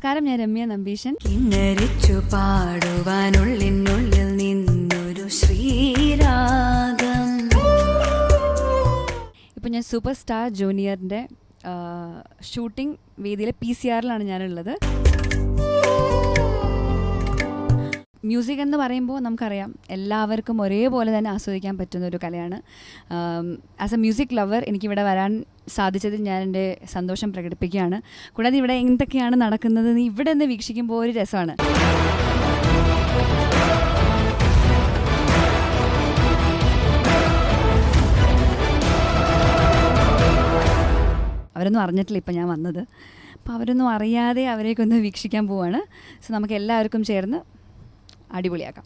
നമസ്കാരം, ഞാൻ രമ്യ നമ്പീശൻ. കിന്നരിച്ചു പാടുവാനുള്ളിനുള്ളിൽ നിന്നൊരു ശ്രീരാഗം. ഇപ്പോൾ ഞാൻ സൂപ്പർ സ്റ്റാർ ജൂനിയറിൻ്റെ ഷൂട്ടിംഗ് വേദിയിലെ PCR-ലാണ് ഞാനുള്ളത്. മ്യൂസിക് എന്ന് പറയുമ്പോൾ നമുക്കറിയാം എല്ലാവർക്കും ഒരേപോലെ തന്നെ ആസ്വദിക്കാൻ പറ്റുന്ന ഒരു കലയാണ്. ആസ് എ മ്യൂസിക് ലവർ എനിക്കിവിടെ വരാൻ സാധിച്ചതിൽ ഞാൻ എൻ്റെ സന്തോഷം പ്രകടിപ്പിക്കുകയാണ്. കൂടാതെ ഇവിടെ എന്തൊക്കെയാണ് നടക്കുന്നത് ഇവിടെ നിന്ന് വീക്ഷിക്കുമ്പോൾ ഒരു രസമാണ്. അവരൊന്നും അറിഞ്ഞിട്ടില്ല ഇപ്പം ഞാൻ വന്നത്. അപ്പോൾ അവരൊന്നും അറിയാതെ അവരെയൊക്കെ ഒന്ന് വീക്ഷിക്കാൻ പോവാണ്. സോ നമുക്ക് എല്ലാവർക്കും ചേർന്ന് അടിപൊളിയാക്കാം.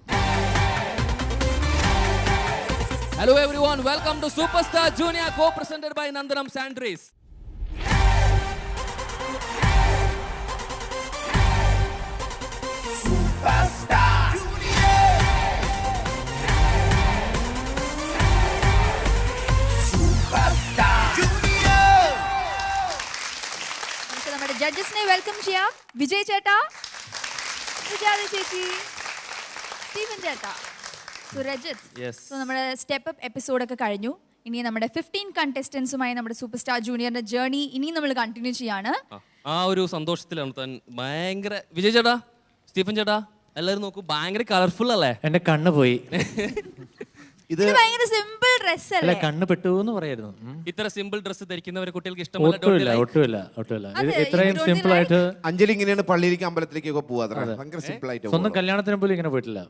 Hello everyone, welcome to Superstar Junior, co-presented by Nandanam Sandries. Superstar Junior. Superstar Junior. നമുക്ക് നമ്മുടെ ജഡ്ജസിനെ വെൽക്കം ചെയ്യാം. വിജയ് ചേട്ടാ, സുജാത ചേച്ചി, സ്റ്റീഫൻ ചേട്ടാ, സുരജിത്ത്. സോ നമ്മുടെ സ്റ്റെപ്പ് അപ്പ് എപ്പിസോഡൊക്കെ കഴിഞ്ഞു. ഇനി നമ്മുടെ 15 കണ്ടസ്റ്റൻസുമായി നമ്മുടെ സൂപ്പർ സ്റ്റാർ ജൂനിയറിന്റെ ജേർണി ഇനി നമ്മൾ കണ്ടിന്യൂ ചെയ്യാണ്. ആ ഒരു സന്തോഷത്തിലാണ് താൻ. ഭയങ്കര വിജയ് ചേട്ടാ, സ്റ്റീഫൻ ചേട്ടാ, എല്ലാവരും നോക്കൂ, ഭയങ്കര കളർഫുൾ അല്ലേ? എന്റെ കണ്ണ് പോയി. ഇത് ഭയങ്കര സിമ്പിൾ ഡ്രസ് അല്ലേ? കണ്ണ് പെട്ടു എന്ന് പറയായിരുന്നു. ഇത്ര സിമ്പിൾ ഡ്രസ് ധരിക്കുന്നവരെ കുട്ടികൾക്ക് ഒട്ടുമില്ല. ഇത്രയും സിമ്പിൾ ആയിട്ട് അഞ്ജലി ഇങ്ങനെയാണ് പള്ളിയിലേക്ക് അമ്പലത്തിലേക്കൊക്കെ പോവാ. ഭയങ്കര സിമ്പിൾ ആയിട്ട് സ്വന്തം കല്യാണത്തിന് പോലും ഇങ്ങനെ പോയിട്ടില്ല.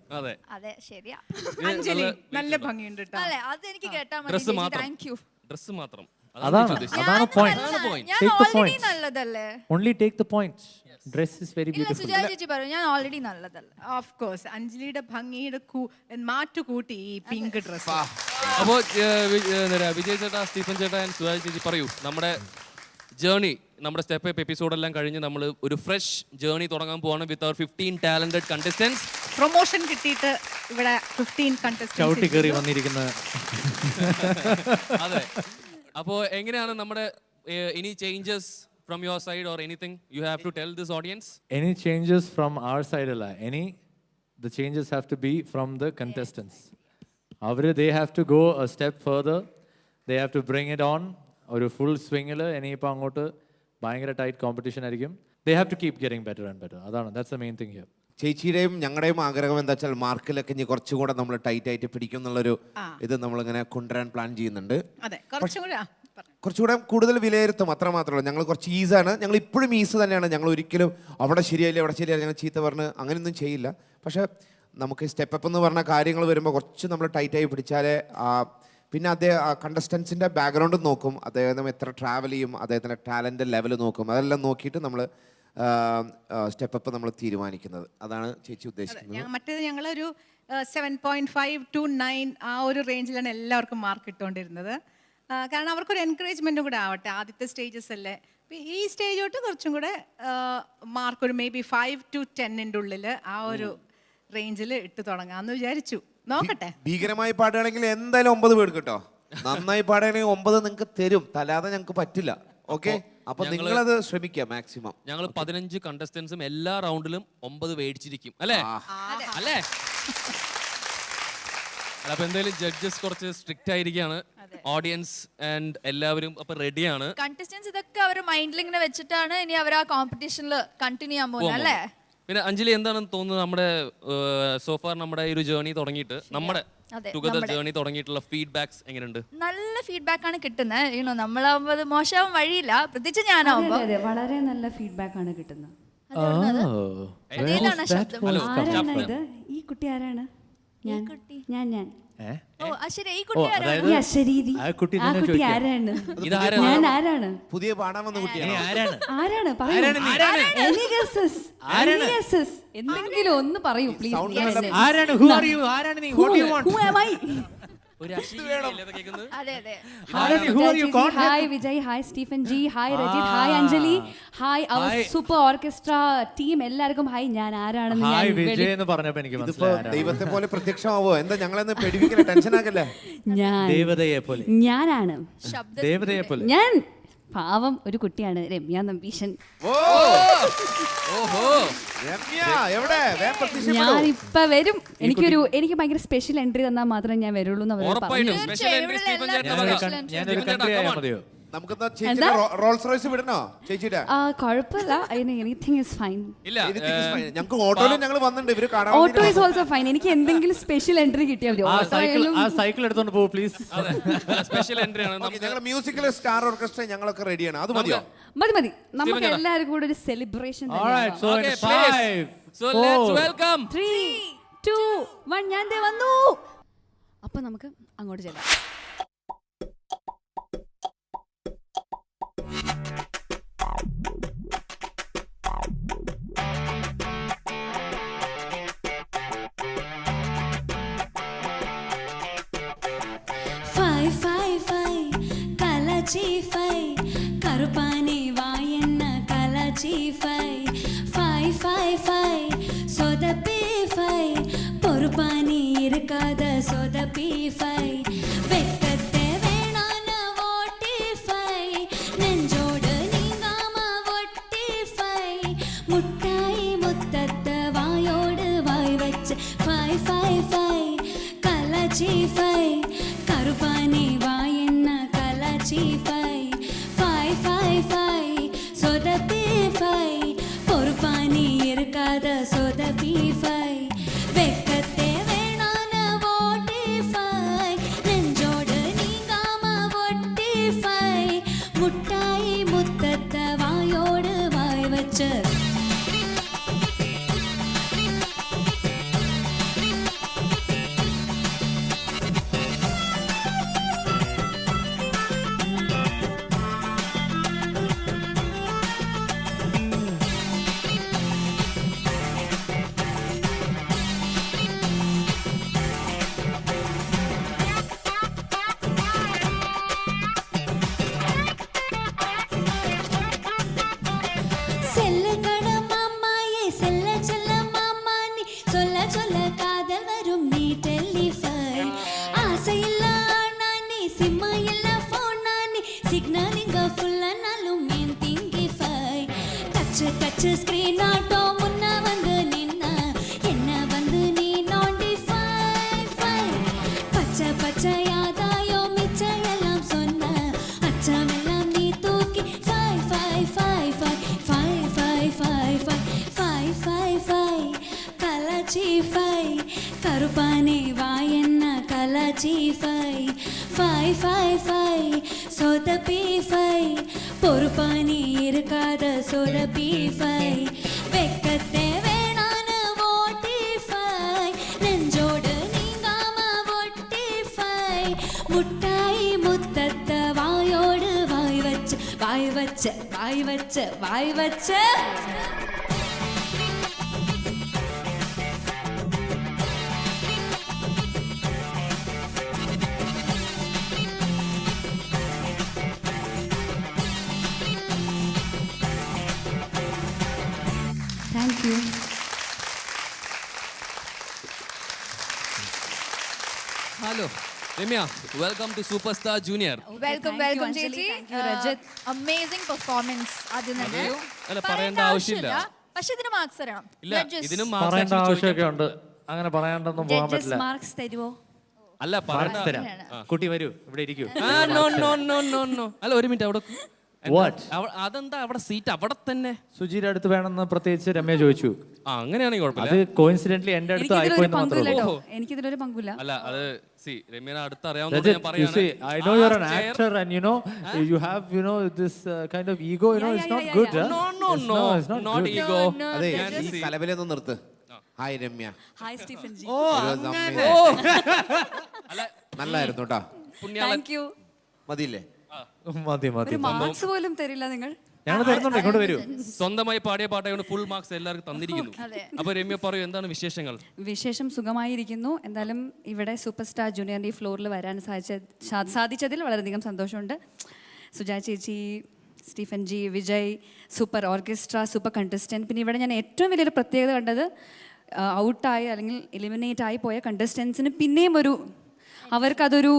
അതെ, ശരിയാ. അഞ്ജലി നല്ല ഭംഗിയുണ്ട്. അല്ലേ, അത് എനിക്ക് കേട്ടാ മതി. Thank you. ഡ്രസ് മാത്രം. അതാണ് പോയിന്റ്. ഞാൻ ഓൾറെഡി നല്ലതല്ലേ? Only take the points. Dress is very beautiful. Sujatha ചേച്ചി പറഞ്ഞു ഞാൻ ഓൾറെഡി നല്ലതല്ലേ? ഓഫ് കോഴ്സ് അഞ്ജലിയുടെ ഭംഗിയുടെ മാറ്റുകൂട്ടി ഈ പിങ്ക് ഡ്രസ്. അപ്പോൾ വിജയ് ചേട്ടാ, സ്റ്റീഫൻ ചേട്ടാ, സുജാത ചേച്ചി പറയൂ, നമ്മുടെ ജേർണി, നമ്മുടെ സ്റ്റെപ്പ് അപ്പ് എപ്പിസോഡെല്ലാം കഴിഞ്ഞ് നമ്മൾ ഒരു ഫ്രഷ് ജേർണി തുടങ്ങാൻ പോവാണ് വിത്ത് അവർ 15 ടാലന്റഡ് കണ്ടസ്റ്റൻസ്. പ്രൊമോഷൻ കിട്ടിയിട്ട് ഇവിടെ 15 കണ്ടസ്റ്റൻസ് ചവിട്ടി കയറി വന്നിരിക്കുന്ന. അതെ. അപ്പോൾ എങ്ങനെയാണ് നമ്മുടെ any changes from your side or anything you have to tell this audience? Any changes from our side alla. The changes have to be from the contestants. They have to go a step further. They have to bring it on. ഒരു full സ്വിങ്ങിൽ ഇനിയിപ്പോൾ അങ്ങോട്ട് ഭയങ്കര tight competition ആയിരിക്കും. They have to keep getting better and better. അതാണ്, that's the main thing here. ചേച്ചിയുടെയും ഞങ്ങളുടെയും ആഗ്രഹം എന്താ വെച്ചാൽ മാർക്കിലൊക്കെ ഇനി കുറച്ചുകൂടെ നമ്മൾ ടൈറ്റ് ആയിട്ട് പിടിക്കും എന്നുള്ളൊരു ഇത് നമ്മളിങ്ങനെ കൊണ്ടുവരാൻ പ്ലാൻ ചെയ്യുന്നുണ്ട്. കുറച്ചുകൂടെ കൂടുതൽ വിലയിരുത്തും, അത്ര മാത്രമല്ല. ഞങ്ങൾ കുറച്ച് ഈസാണ്, ഞങ്ങൾ ഇപ്പോഴും ഈസ് തന്നെയാണ്. ഞങ്ങൾ ഒരിക്കലും അവിടെ ശരിയായില്ല ഇവിടെ ശരിയായില്ല ഞങ്ങൾ ചീത്ത പറഞ്ഞ് അങ്ങനെയൊന്നും ചെയ്യില്ല. പക്ഷേ നമുക്ക് സ്റ്റെപ്പ് അപ്പ് എന്ന് പറഞ്ഞ കാര്യങ്ങൾ വരുമ്പോൾ കുറച്ച് നമ്മൾ ടൈറ്റായി പിടിച്ചാലേ പിന്നെ കണ്ടസ്റ്റൻസിൻ്റെ ബാക്ക്ഗ്രൗണ്ട് നോക്കും, അദ്ദേഹം എത്ര ട്രാവൽ ചെയ്യും, അദ്ദേഹത്തിൻ്റെ ടാലൻ്റ് ലെവൽ നോക്കും. അതെല്ലാം നോക്കിയിട്ട് നമ്മൾ സ്റ്റെപ്പ് അപ്പ് നമ്മൾ തീരുമാനിക്കുന്നത്. അതാണ് ചേച്ചി ഉദ്ദേശിക്കുന്നത്. മറ്റേത് ഞങ്ങളൊരു 7.5 to 9 ആ ഒരു റേഞ്ചിലാണ് എല്ലാവർക്കും മാർക്ക് ഇട്ടുകൊണ്ടിരുന്നത്. കാരണം അവർക്കൊരു എൻകറേജ്മെൻറ്റും കൂടെ ആവട്ടെ, ആദ്യത്തെ സ്റ്റേജസ് അല്ലേ. ഈ സ്റ്റേജ് തൊട്ട് കുറച്ചും കൂടെ മാർക്ക് ഒരു മേ ബി 5 to 10 ഉള്ളിൽ ആ ഒരു റേഞ്ചിൽ ഇട്ട് തുടങ്ങാമെന്ന് വിചാരിച്ചു. നോക്കട്ടെ. ഭീകരമായി പാടുകയാണെങ്കിൽ എന്തായാലും 9 പേർക്ക് കേട്ടോ. നന്നായി പാടുകയാണെങ്കിൽ 9 നിങ്ങൾക്ക് തരും, തലാതെ ഞങ്ങൾക്ക് പറ്റില്ല. ഓക്കെ, അപ്പൊ നിങ്ങളത് ശ്രമിക്കുക മാക്സിമം. ഞങ്ങൾ 15 കണ്ടസ്റ്റൻസും എല്ലാ റൗണ്ടിലും 9 മേടിച്ചിരിക്കും അല്ലേ? അല്ലേ? അപ്പൊ എന്തായാലും ജഡ്ജസ് കുറച്ച് സ്ട്രിക്റ്റ് ആയിരിക്കാണ്. ഓഡിയൻസ് ആൻഡ് എല്ലാവരും അപ്പൊ റെഡിയാണ്. കണ്ടസ്റ്റൻസ് ഇതൊക്കെ അവർ മൈൻഡിൽ ഇങ്ങനെ വെച്ചിട്ടാണ് ഇനി അവർ ആ കോമ്പറ്റീഷനിൽ കണ്ടിന്യൂ ചെയ്യാൻ പോകുന്നത് അല്ലേ? പിന്നെ അഞ്ജലി എന്താണെന്ന് തോന്നുന്നത്, നമ്മുടെ സോഫാർ നമ്മുടെ ഈ ഒരു ജേർണി തുടങ്ങിയിട്ട്, നമ്മുടെ ടുഗദർ ജേർണി തുടങ്ങിയിട്ടുള്ള ഫീഡ്ബാക്സ് എങ്ങനെയുണ്ട്? നല്ല ഫീഡ്ബാക്ക് ആണ് കിട്ടുന്നത്. മോശമാവാൻ മോശമാവാൻ വഴിയില്ല, പ്രത്യേകിച്ച് ഞാനാവുമ്പോൾ വളരെ നല്ല ഫീഡ്ബാക്ക് ആണ് കിട്ടുന്നത്. ഈ കുട്ടി ആരാണ്? ഞാൻ. പുതിയ പാടാൻ വന്ന കുട്ടിയാണ്. എന്തെങ്കിലും ഒന്ന് പറയൂ please. Hi Vijay, hi Stephen ji, hi Rajith, hi Anjali, hi our super orchestra team, എല്ലാവർക്കും ഹായ്. ഞാൻ ആരാണെന്ന് ദൈവത്തെ പോലെ പ്രത്യക്ഷമാവോ? എന്താ ഞങ്ങളെന്ന് പേടിപ്പിക്കല, ടെൻഷൻ ആക്കല്ലേ? ഞാനാണ്. ഞാൻ പാവം ഒരു കുട്ടിയാണ് രമ്യ നമ്പീശൻ. ഓഹോ രമ്യ എവിടെ? വേഗം പ്രത്യക്ഷപ്പെടൂ. ഞാനിപ്പ വരും. എനിക്ക് ഭയങ്കര സ്പെഷ്യൽ എൻട്രി തന്നാൽ മാത്രമേ ഞാൻ വരുള്ളൂ എന്ന് അവർ ഉറപ്പായിട്ടും പറഞ്ഞു. സ്പെഷ്യൽ എൻട്രി സ്റ്റീഫൻ ചേട്ടൻ ഞാനൊരു കൺട്രി ആയാൽ മതിയോ? നമുക്കെന്താ ചേച്ചിയുടെ റോൾസ് റോയ്സ് വിടണോ ചേച്ചിയുടെ? കുഴപ്പമില്ല, എനിത്തിങ് ഈസ് ഫൈൻ. ഇല്ല ഞങ്ങൾക്ക് ഓട്ടോയിലും ഞങ്ങൾ വന്നിട്ടുണ്ട് ഇവര് കാണാൻ ഓട്ടോ ഈസ് ഓൾസോ ഫൈൻ. എനിക്ക് എന്തെങ്കിലും സ്പെഷ്യൽ എൻട്രി കിട്ടിയാൽ മതി. ആ സൈക്കിൾ എടുത്തോണ്ട് പോ പ്ലീസ്. സ്പെഷ്യൽ എൻട്രി ആണ്. ഞങ്ങൾ മ്യൂസിക്കൽ സ്റ്റാർ ഓർക്കസ്ട്ര ഞങ്ങളൊക്കെ റെഡിയാണ്. അത് മതിയോ? മതി. നമുക്ക് എല്ലാവർക്കും കൂടെ ഒരു celebration. Alright, so in Okay, 5, So let's 4, welcome 3, 2, 1 ഞാൻ ദേ വന്നു. അപ്പൊ നമുക്ക് അങ്ങോട്ട് ചെല്ലാം. கருப்பானி வாயன்ன கலாச்சி ஃபை ஃபை ஃபை ஃபை சொதப்பி ஃபை பொறுப்பானி இருக்காத சொதப்பி ஃபை வெக்கத்தை வேணான ஓட்டி ஃபை நெஞ்சோடு நீங்காம ஒட்டி ஃபை முட்டாய் முத்தத்த வாயோடு வாய் வச்சு ஃபை ஃபை ஃபை கலாச்சி ஃபை கருப்பானி வாயன்ன கலாச்சி ஃபை ஃபை ஃபை ஃபை சொதப்பி ஃபை பொறுப்பானி இருக்காத சொதப்பி ஃபை வெக்கத்தே வேணான ஓட்டி ஃபை நெஞ்சோடு நீங்காம ஒட்டி ஃபை முட்டாய் முத்தத்த வாயோடு வாய் வச்சு கச்சு ஸ்கிரீன் ஆட்டோ முன்ன வந்து நின்ன என்ன வந்து நீ நோண்டி ஃபை ஃபை பச்சை பச்சையாதாயோ மிச்சம் எல்லாம் சொன்ன அச்சமெல்லாம் நீ தூக்கி ஃபை ஃபை ஃபை ஃபை ஃபை ஃபை ஃபை ஃபை ஃபை ஃபை ஃபை கலாச்சி ஃபை கருப்பானி வாயன்ன கலாச்சி ஃபை ஃபை ஃபை ஃபை சொதப்பி ஃபை பொறுப்பானி இருக்காத சொதப்பி ஃபை வெக்கத்தே வேணான ஓட்டி ஃபை நெஞ்சோடு நீங்காம ஒட்டி ஃபை முட்டாய் முத்தத்த வாயோடு வாய் வச்சு வாய் வச்சு வாய் வச்சு வாய் வச்சு Thank you. Hello Ramya welcome to super star junior. Welcome Thank you, welcome Anjali. ചേച്ചി. Thank you, Rajat. Amazing performance. ആദ്യം തന്നെ അല്ല പറയേണ്ട ആവശ്യമില്ല. പക്ഷെ ഇതിന് മാർക്സ് തരണം. ഇല്ല Judges. ഇതിനും പറയേണ്ട മാർക്സ് ആവശ്യമൊക്കെ ഉണ്ട്. അങ്ങനെ പറയാണ്ടൊന്നും പോകാൻ Judges പറ്റില്ല. marks തരുവോ? അല്ല മാർക്സ് പറയണ്ട. തരാം. കുട്ടി വരൂ, ഇവിടെ ഇരിക്കൂ. നോ അല്ല ഒരു മിനിറ്റ് അവിടെ What? അതെന്താ അവിടെ സീറ്റ് അവിടെ തന്നെ സുജിയുടെ അടുത്ത് വേണമെന്ന് പ്രത്യേകിച്ച് രമ്യ ചോദിച്ചു. അങ്ങനെയാണെങ്കിൽ അത് കുഴപ്പമില്ല. കോയിൻസിഡന്റ്ലി എന്റെ അടുത്ത് ആയിപ്പോയെന്ന് മാത്രമേ ഉള്ളൂ. എനിക്കിതിലൊരു പങ്കുമില്ല. അല്ല അത് രമ്യനെ അടുത്ത് അറിയാവുന്നത് Rajat, ഞാൻ you പറയാണ്. see, I know you're an ആ chair- actor and you have this kind of ego, it's not good. huh? It's not good. ego. അതെ ഞാൻ ഈ see. കലബിലൊന്ന് നിർത്ത്. Hi Ramya. Hi Stephen ji. അല്ല നല്ലായിരുന്നു കേട്ടോ. പുണ്യാളൻ. Thank you. മതിയില്ലേ? മതി മതി. ഒരു മാർക്സ് പോലും തരില്ല നിങ്ങൾ. ഞങ്ങൾ തരുന്നുണ്ട്, ഇങ്ങോട്ട് വരൂ. സ്വന്തമായി പാടിയ പാട്ടായതുകൊണ്ട് ഫുൾ മാർക്സ് എല്ലാവർക്കും തന്നിരിക്കുന്നു. അപ്പൊ രമ്യ പറയൂ എന്താണ് വിശേഷങ്ങൾ? വിശേഷം സുഖമായിരിക്കുന്നു. എന്തായാലും ഇവിടെ സൂപ്പർ സ്റ്റാർ ജൂനിയറിൻ്റെ ഈ ഫ്ലോറിൽ വരാൻ സാധിച്ചതിൽ വളരെയധികം സന്തോഷമുണ്ട്. സുജാ ചേച്ചി, Stephen G, Vijay, super orchestra, super contestant. പിന്നെ ഇവിടെ ഞാൻ ഏറ്റവും വലിയൊരു പ്രത്യേകത കണ്ടത് ഔട്ടായി അല്ലെങ്കിൽ എലിമിനേറ്റ് ആയി പോയ കണ്ടസ്റ്റൻസിന് പിന്നെയും ഒരു അവർക്കതൊരു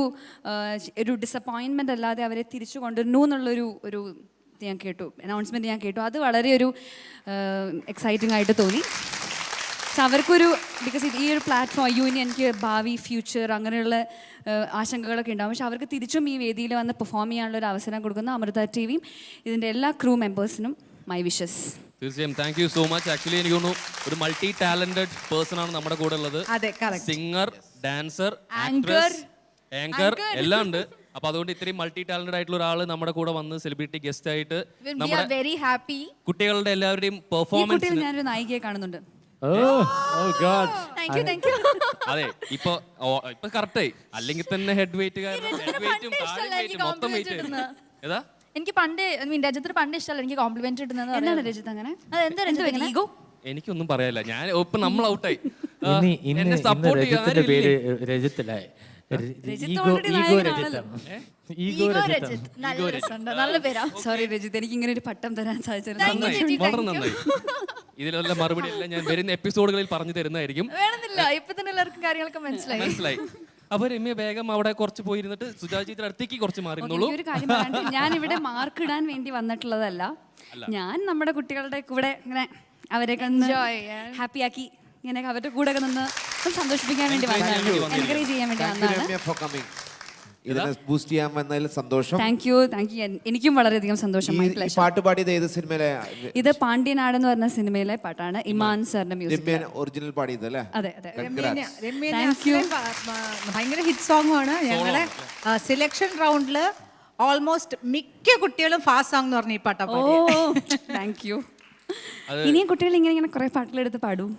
ഒരു ഡിസപ്പോയിൻമെൻ്റ് അല്ലാതെ അവരെ തിരിച്ചു കൊണ്ടുവരുന്നു എന്നുള്ളൊരു ഞാൻ കേട്ടു, അനൗൺസ്മെൻറ്റ് ഞാൻ കേട്ടു. അത് വളരെ ഒരു എക്സൈറ്റിംഗ് ആയിട്ട് തോന്നി. പക്ഷെ അവർക്കൊരു ബിക്കോസ് ഈ ഒരു പ്ലാറ്റ്ഫോം ഇനി എനിക്ക് ഭാവി ഫ്യൂച്ചർ അങ്ങനെയുള്ള ആശങ്കകളൊക്കെ ഉണ്ടാകും. പക്ഷെ അവർക്ക് തിരിച്ചും ഈ വേദിയിൽ വന്ന് പെർഫോം ചെയ്യാനുള്ള ഒരു അവസരം കൊടുക്കുന്ന അമൃത ടിവിയും ഇതിൻ്റെ എല്ലാ ക്രൂ മെമ്പേഴ്സിനും മൈ വിഷസ്. തീർച്ചയായും thank you so much. Actually എനിക്ക് തോന്നുന്നു ഒരു മൾട്ടി ടാലന്റഡ് പേഴ്സൺ ആണ് നമ്മുടെ കൂടെ ഉള്ളത്. സിംഗർ, ഡാൻസർ, ആങ്കർ എല്ലാം ഉണ്ട്. അപ്പൊ അതുകൊണ്ട് ഇത്രയും മൾട്ടി ടാലന്റഡ് ആയിട്ടുള്ള ഒരാൾ നമ്മുടെ കൂടെ വന്ന് സെലിബ്രിറ്റി ഗസ്റ്റ് ആയിട്ട് നമ്മുടെ കുട്ടികളുടെ എല്ലാവരുടെയും പെർഫോമൻസ് ഞാനൊരു നായികയെ കാണുന്നുണ്ട്. അതെ ഇപ്പൊ കറക്റ്റായി. അല്ലെങ്കിൽ തന്നെ ഹെഡ് വെയിറ്റ് മൊത്തം വെയിറ്റ് ഏതാ എനിക്ക് പണ്ട് രജത്തിന് പണ്ട് ഇഷ്ടമല്ല എനിക്ക് കോംപ്ലിമെന്റ് കിട്ടുന്നത്. എന്താണ് രജിത്ത് അങ്ങനെ? ഈഗോ എനിക്കൊന്നും പറയാനില്ല. ഞാൻ ഇപ്പൊ നമ്മൾ ഔട്ടായി. സോറി രജിത്ത്, എനിക്ക് ഇങ്ങനെ ഒരു പട്ടം തരാൻ സാധിച്ചത് വളരെ നന്നായി. ഇതിലുള്ള മറുപടി എല്ലാം ഞാൻ വരുന്ന എപ്പിസോഡുകളിൽ പറഞ്ഞു തരുന്നതായിരിക്കും. ഇപ്പൊ തന്നെ എല്ലാവർക്കും കാര്യങ്ങളൊക്കെ മനസ്സിലായി. അപ്പൊ രമ്യ വേഗം അവിടെ കുറച്ച് പോയിരുന്നിട്ട് സുജാചിയുടെ അടുത്തേക്ക് കുറച്ച് മാറിയുള്ളൂ. ഒരു കാര്യം പറയാണ്ട്, ഞാൻ ഇവിടെ മാർക്ക് ഇടാൻ വേണ്ടി വന്നിട്ടുള്ളതല്ല. ഞാൻ നമ്മുടെ കുട്ടികളുടെ കൂടെ ഇങ്ങനെ അവരെയൊക്കെ ഹാപ്പി ആക്കി ഇങ്ങനെ അവരുടെ കൂടെ ഒക്കെ നിന്ന് സന്തോഷിപ്പിക്കാൻ വേണ്ടി വന്നതാണ്, എൻകറേജ് ചെയ്യാൻ വേണ്ടി വന്നതാണ്. ബൂസ്റ്റ് ചെയ്യാൻ വന്നതിൽ സന്തോഷം. Thank you. എനിക്കും വളരെയധികം സന്തോഷം. പാട്ട് പാടിയത് ഏത് സിനിമയിലെ? ഇത് പാണ്ഡ്യനാട് എന്ന് പറഞ്ഞ സിനിമയിലെ പാട്ടാണ്. ഇമാൻ സാറിന്റെ മ്യൂസിക് ഒറിജിനൽ പാടിയത് അല്ലേ? അതെ അതെ. ഭയങ്കര ഹിറ്റ് സോങ് ആണ്. ഞങ്ങളെ സെലക്ഷൻ റൗണ്ടില് ഓൾമോസ്റ്റ് മിക്ക കുട്ടികളും ഫാസ്റ്റ് സോങ് എന്ന് പറഞ്ഞ ഈ പാട്ടാ. Thank you. ഇനിയും കുട്ടികൾ ഇങ്ങനെ കുറെ പാട്ടുകളെടുത്ത് പാടും.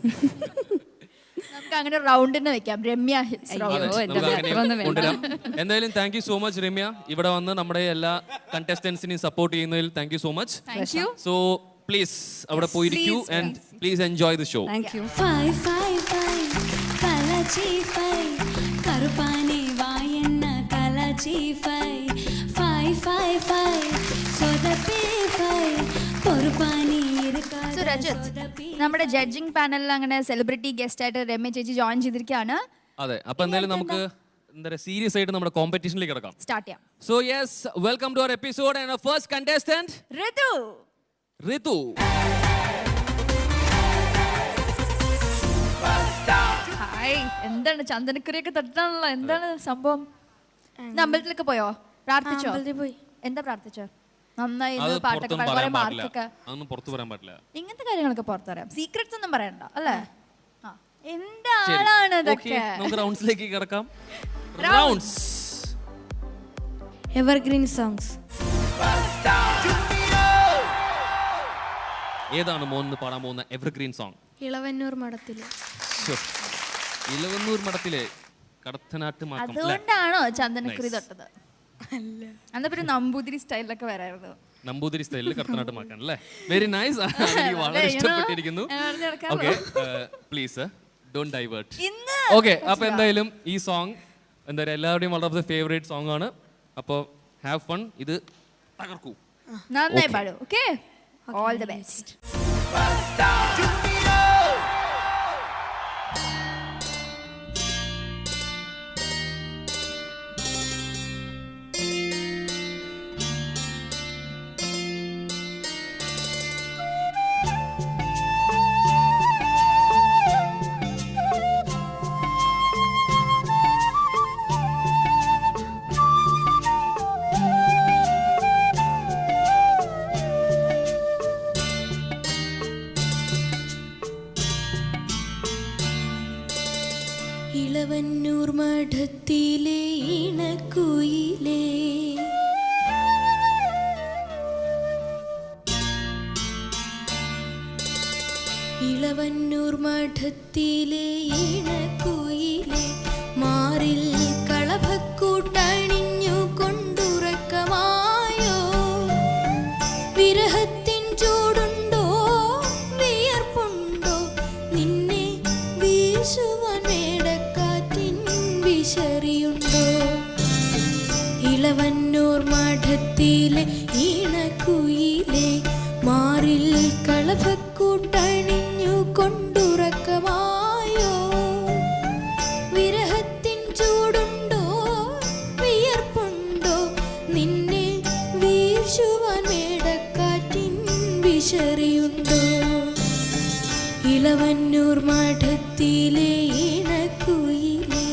നമുക്ക് അങ്ങനെ റൗണ്ടിന് വെക്കാം. രമ്യ എന്തായാലും thank you so much Ramya. ഇവിടെ വന്ന് നമ്മുടെ എല്ലാ കണ്ടസ്റ്റൻസിനെയും സപ്പോർട്ട് ചെയ്യുന്നതിൽ thank you so much. So please അവിടെ പോയിരിക്കൂ and please enjoy the show. Thank you. നമ്മുടെ ജഡ്ജിങ് പാനലിൽ അങ്ങനെ സെലിബ്രിറ്റി ഗസ്റ്റ് ആയിട്ട് രമ്യ ചേച്ചി ജോയിൻ ചെയ്തിരിക്കുകയാണ്. അതെ, അപ്പൊ എന്തായാലും നമുക്ക് എന്താ സീരിയസ് ആയിട്ട് നമ്മുടെ കോമ്പറ്റീഷനിലേക്ക് കിടക്കാം. സ്റ്റാർട്ട് ചെയ്യാം. So yes, welcome to our episode and our first contestant Ritu. Hi, എന്താണ് ചന്ദനക്കുറിയൊക്കെ തട്ടാണല്ലോ, എന്താണ് സംഭവം? അമ്പലത്തിലൊക്കെ പോയോ? പ്രാർത്ഥിച്ചോ? എന്താ പ്രാർത്ഥിച്ചോ? നന്നായി പാട്ടൊക്കെ മാർക്കൊക്കെ അതൊന്നും പുറത്തു പറയാൻ പറ്റില്ല. ഇങ്ങനത്തെ കാര്യങ്ങളൊക്കെ പുറത്തു പറയാം. സീക്രറ്റ്സ് ഒന്നും പറയണ്ട അല്ലേ? എന്താണ് ഇതൊക്കെ? നമുക്ക് റൗണ്ട്സിലേക്ക് കിടക്കാം. റൗണ്ട്സ്. Evergreen songs. ഏതാണ് മോന്ന് പാടാൻ പോകുന്ന എവർഗ്രീൻ സോങ്? ഇളവന്നൂർ മഠത്തിലെ. ഇളവന്നൂർ മഠത്തിലെ കടത്തനാട്ട് മാക്കം. അതുകൊണ്ടാണോ ചന്ദനക്കുറി തൊട്ടത്? അന്ന പിന്നെ നമ്പൂതിരി സ്റ്റൈലിലൊക്കെ വരായിരുന്നു. നമ്പൂതിരി സ്റ്റൈലിൽ കടത്തനാട്ട് മാക്കാൻ അല്ലേ? Very nice. എനിക്ക് വളരെ ഇഷ്ടപ്പെട്ടിരിക്കുന്നു. Okay, please don't divert. Okay, അപ്പൊ എന്തായാലും ഈ സോങ് എന്താ പറയുക, എല്ലാവരുടെയും വളരെ ഫേവറേറ്റ് സോങ് ആണ്. അപ്പോൾ ഹാവ് ഫൺ. ഇത് തകർക്കൂ. നന്നായി പാടൂ. Okay, all the best. Ilavannoor മഠത്തിലെ ഇണക്കുയിലേ, ഇളവന്നൂർ മഠത്തിലെ ഇണക്കുയിലേ, മാറിൽ കളഭക്കൂട്ടണിഞ്ഞു കൊണ്ടുറക്കമായോ, വിരഹത്തിൻ ചൂടുണ്ടോ വിയർപ്പുണ്ടോ, നിന്നെ വീശുവാൻ മേടക്കാറ്റിൻ വിശറിയുണ്ടോ, ഇളവന്നൂർ മഠത്തിലെ ഇണക്കുയിലേ, മാറിൽ കളഭക്കൂട്ടണിഞ്ഞു കൊണ്ടുറക്കമായോ, വിരഹത്തിൻ ചൂടുണ്ടോ വിശറിയുണ്ടോ ഇളവന്നൂർ മഠത്തിലെ ഇണക്കുയിലേ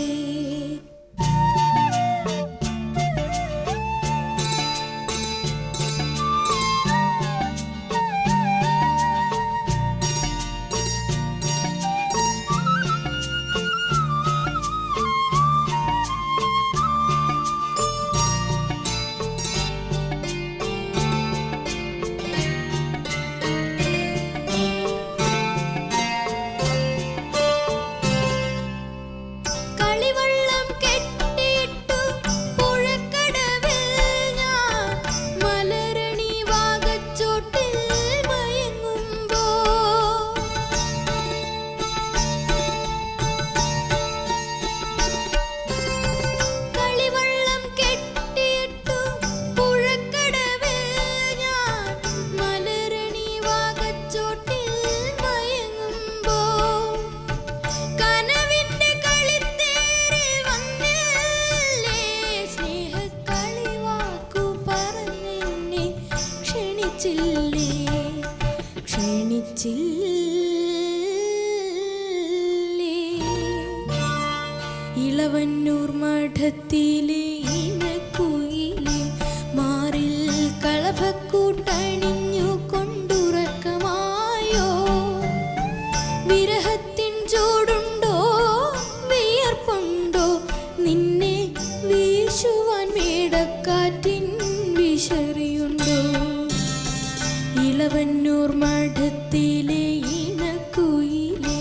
ഇളവന്നൂർ മഠത്തിലെ ഇണക്കുയിലെ മാറിൽ കളഭക്കൂട്ടണിഞ്ഞു കൊണ്ടുറക്കമായോ വിരഹത്തിൻ ചൂടുണ്ടോ വിയർപ്പുണ്ടോ നിന്നെ വീശുവാൻ മേടക്കാറ്റിൻ വിശറിയുണ്ടോ ഇളവന്നൂർ മഠത്തിലെ ഇണക്കുയിലേ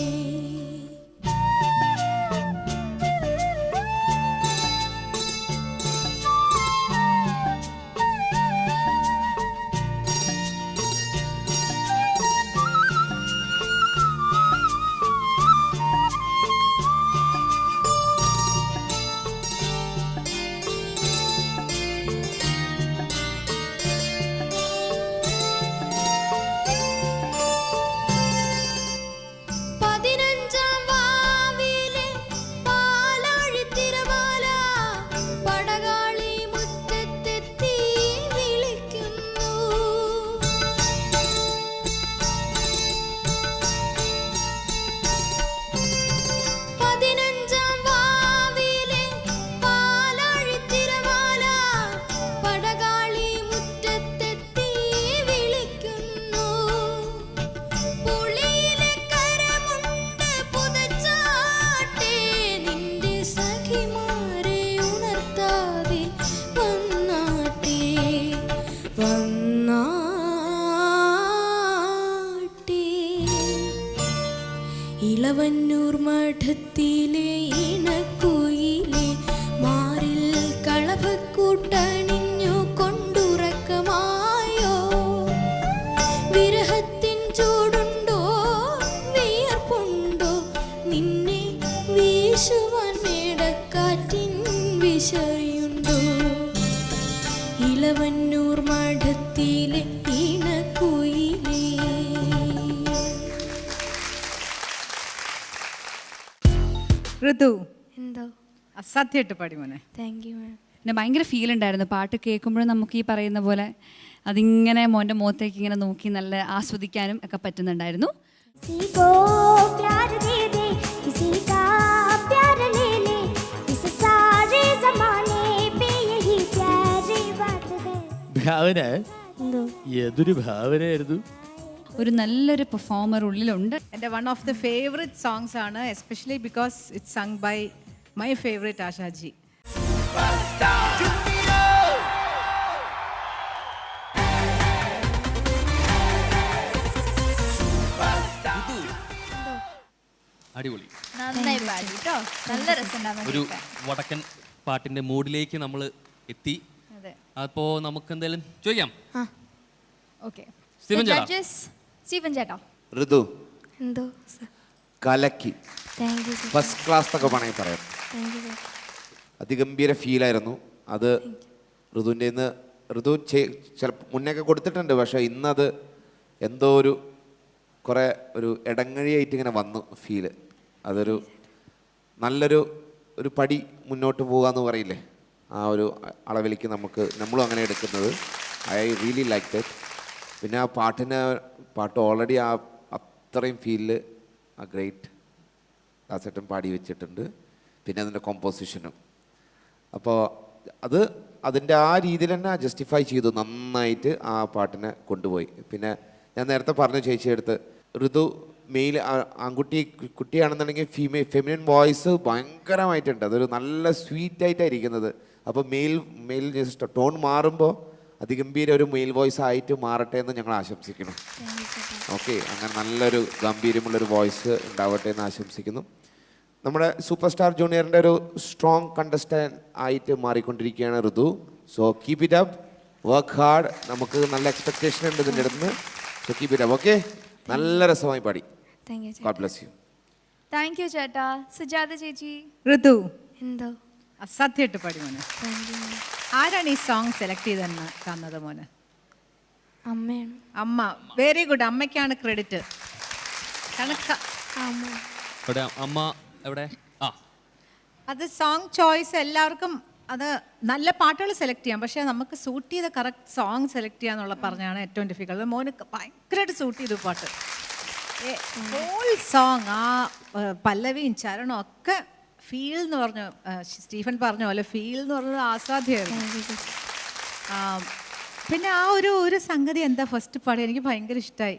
ഇളവന്നൂർ മഠത്തിലെ ഇണക്കുയിലെ മാറിൽ കളഭക്കൂട്ടണിഞ്ഞു കൊണ്ടുറക്കമായോ വിരഹത്തിൻ ചൂടുണ്ടോ വിയർപ്പുണ്ടോ നിന്നെ വീശുവാൻ മേടക്കാറ്റിൻ വിശറിയുണ്ടോ ഇളവന്നൂർ മഠത്തിലെ ഇണക്കുയിലേ ഋതു എന്തോ അസാധ്യമായിട്ട് പാടി മോനെ. Thank you ma'am. പിന്നെ ഭയങ്കര ഫീൽ ഉണ്ടായിരുന്നു പാട്ട് കേൾക്കുമ്പോഴും നമുക്ക് ഈ പറയുന്ന പോലെ അതിങ്ങനെ മോൻ്റെ മുഖത്തേക്ക് ഇങ്ങനെ നോക്കി നല്ല ആസ്വദിക്കാനും ഒക്കെ പറ്റുന്നുണ്ടായിരുന്നു. किसी को प्यार दे दे किसी का प्यार ले ले इस सारे जमाने पे यही प्यारी बात है. ഭാവന ഏതൊരു ഭാവനയായിരുന്നു. ഒരു നല്ലൊരു പെർഫോമർ ഉള്ളിലുണ്ട്. എൻ്റെ one of the favourite songs ആണ്, especially because it's sung by my favourite Asha ji. അടിപൊളി. നന്നായി പാടി കേട്ടോ, നല്ല രസമുണ്ടായിരുന്നു. ഒരു വടക്കൻ പാട്ടിന്റെ മൂഡിലേക്ക് നമ്മൾ എത്തി. അപ്പോൾ നമുക്ക് എന്തായാലും ചോദിക്കാം. ഓക്കെ, സ്റ്റീഫൻ ചേട്ടാ. ജഡ്ജസ് സ്റ്റീഫൻ ചേട്ടാ. ഋതു എന്തോ കലക്കി, താങ്ക് യു ഫസ്റ്റ് ക്ലാസ് എന്നൊക്കെ വേണമെങ്കിൽ പറയാം. താങ്ക് യു അതിഗംഭീര ഫീലായിരുന്നു അത്. ഋതുവിൻ്റെ ഇന്ന് ഋതു ചിലപ്പോൾ മുന്നേക്കെ കൊടുത്തിട്ടുണ്ട്, പക്ഷേ ഇന്നത് എന്തോ ഒരു കുറേ ഒരു ഇടങ്ങഴിയായിട്ട് ഇങ്ങനെ വന്നു ഫീല്. അതൊരു നല്ലൊരു പടി മുന്നോട്ട് പോകാമെന്ന് പറയില്ലേ, ആ ഒരു അളവിലേക്ക് നമ്മളും അങ്ങനെ എടുക്കുന്നത്. I really like that. പിന്നെ ആ പാട്ട് ഓൾറെഡി അത്രയും ഫീലിൽ ആ ഗ്രേറ്റ് ദാസേട്ടൻ പാടി വെച്ചിട്ടുണ്ട്. പിന്നെ അതിൻ്റെ കോമ്പോസിഷനും. അപ്പോൾ അതിൻ്റെ ആ രീതിയിൽ തന്നെ ജസ്റ്റിഫൈ ചെയ്തു, നന്നായിട്ട് ആ പാട്ടിനെ കൊണ്ടുപോയി. പിന്നെ ഞാൻ നേരത്തെ പറഞ്ഞു ചേച്ചിയെടുത്ത് ഋതു കുട്ടിയാണെന്നുണ്ടെങ്കിൽ ഫെമിനിൻ വോയിസ് ഭയങ്കരമായിട്ടുണ്ട്, അതൊരു നല്ല സ്വീറ്റായിട്ടാണ് ഇരിക്കുന്നത്. അപ്പോൾ മെയിൽ ജസ്റ്റ് ടോൺ മാറുമ്പോൾ അതിഗംഭീര ഒരു മെയിൽ വോയിസ് ആയിട്ട് മാറട്ടെ എന്ന് ഞങ്ങൾ ആശംസിക്കുന്നു. ഓക്കെ, അങ്ങനെ നല്ലൊരു ഗംഭീരമുള്ളൊരു വോയിസ് ഉണ്ടാവട്ടെ എന്ന് ആശംസിക്കുന്നു. നമ്മുടെ സൂപ്പർ സ്റ്റാർ ജൂനിയറിൻ്റെ ഒരു സ്ട്രോങ് കണ്ടസ്റ്റൻറ്റ് ആയിട്ട് മാറിക്കൊണ്ടിരിക്കുകയാണ് Ritu. So keep it up, work hard. നമുക്ക് നല്ല എക്സ്പെക്ടേഷൻ ഉണ്ട് ഇതിൻ്റെ അടുത്ത്. So keep it up. Okay, നല്ല രസമായി പാടി. God bless you. Thank you ചേട്ടാ. സുജാത ചേച്ചി. ഋതു എന്തോ അസാധ്യമായിട്ട് പാടി മോനെ. ആരാണ് ഈ സോങ് സെലക്ട് ചെയ്ത് തന്നത് മോനെ? അമ്മയാണ്. അമ്മ. Very good. അമ്മയ്ക്കാണ് ക്രെഡിറ്റ്. അമ്മ എവിടെ? അത് സോങ് ചോയ്സ് എല്ലാവർക്കും അത് നല്ല പാട്ടുകൾ സെലക്ട് ചെയ്യാം, പക്ഷേ നമുക്ക് സൂട്ട് ചെയ്ത കറക്റ്റ് സോങ് സെലക്ട് ചെയ്യാന്നുള്ള പറഞ്ഞാണ് ഏറ്റവും ഡിഫിക്കൽട്ട്. മോന് ഭയങ്കരമായിട്ട് സൂട്ട് ചെയ്തു പാട്ട്. ഹോൾ സോങ് ആ പല്ലവിയും ചരണവും ഒക്കെ ഫീൽ എന്ന് പറഞ്ഞു, സ്റ്റീഫൻ പറഞ്ഞ പോലെ ഫീൽ എന്ന് പറഞ്ഞത് ആസ്വാദ്യമായിരുന്നു. പിന്നെ ആ ഒരു സംഗതി എന്താ ഫസ്റ്റ് പാടി എനിക്ക് ഭയങ്കര ഇഷ്ടമായി.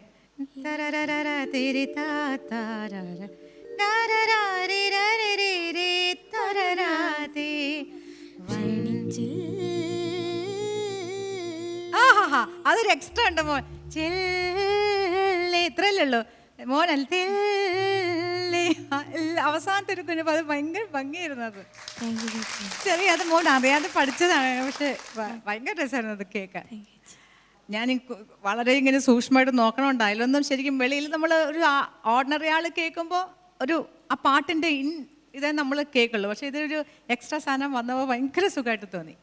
അതൊരു എക്സ്ട്രാ ഉണ്ട് മോൻ. ഇത്രയല്ലേ ഉള്ളൂ മോൻ. അവസാനത്തെ ഒരു കുഞ്ഞപ്പോൾ അത് ഭയങ്കര ഭംഗിയായിരുന്നു. അത് ചെറിയ അത് മോൻ അറിയാതെ പഠിച്ചതാണ്, പക്ഷെ ഭയങ്കര രസമായിരുന്നു അത് കേൾക്കാൻ. ഞാൻ വളരെ ഇങ്ങനെ സൂക്ഷ്മമായിട്ട് നോക്കണമുണ്ട്. അതിലൊന്നും ശരിക്കും വെളിയിൽ നമ്മൾ ഒരു ഓർഡിനറി ആൾ കേൾക്കുമ്പോൾ ആ പാട്ടിൻ്റെ ഇതേ നമ്മൾ കേൾക്കുള്ളൂ, പക്ഷെ ഇതൊരു എക്സ്ട്രാ സാധനം വന്നപ്പോൾ ഭയങ്കര സുഖമായിട്ട് തോന്നി.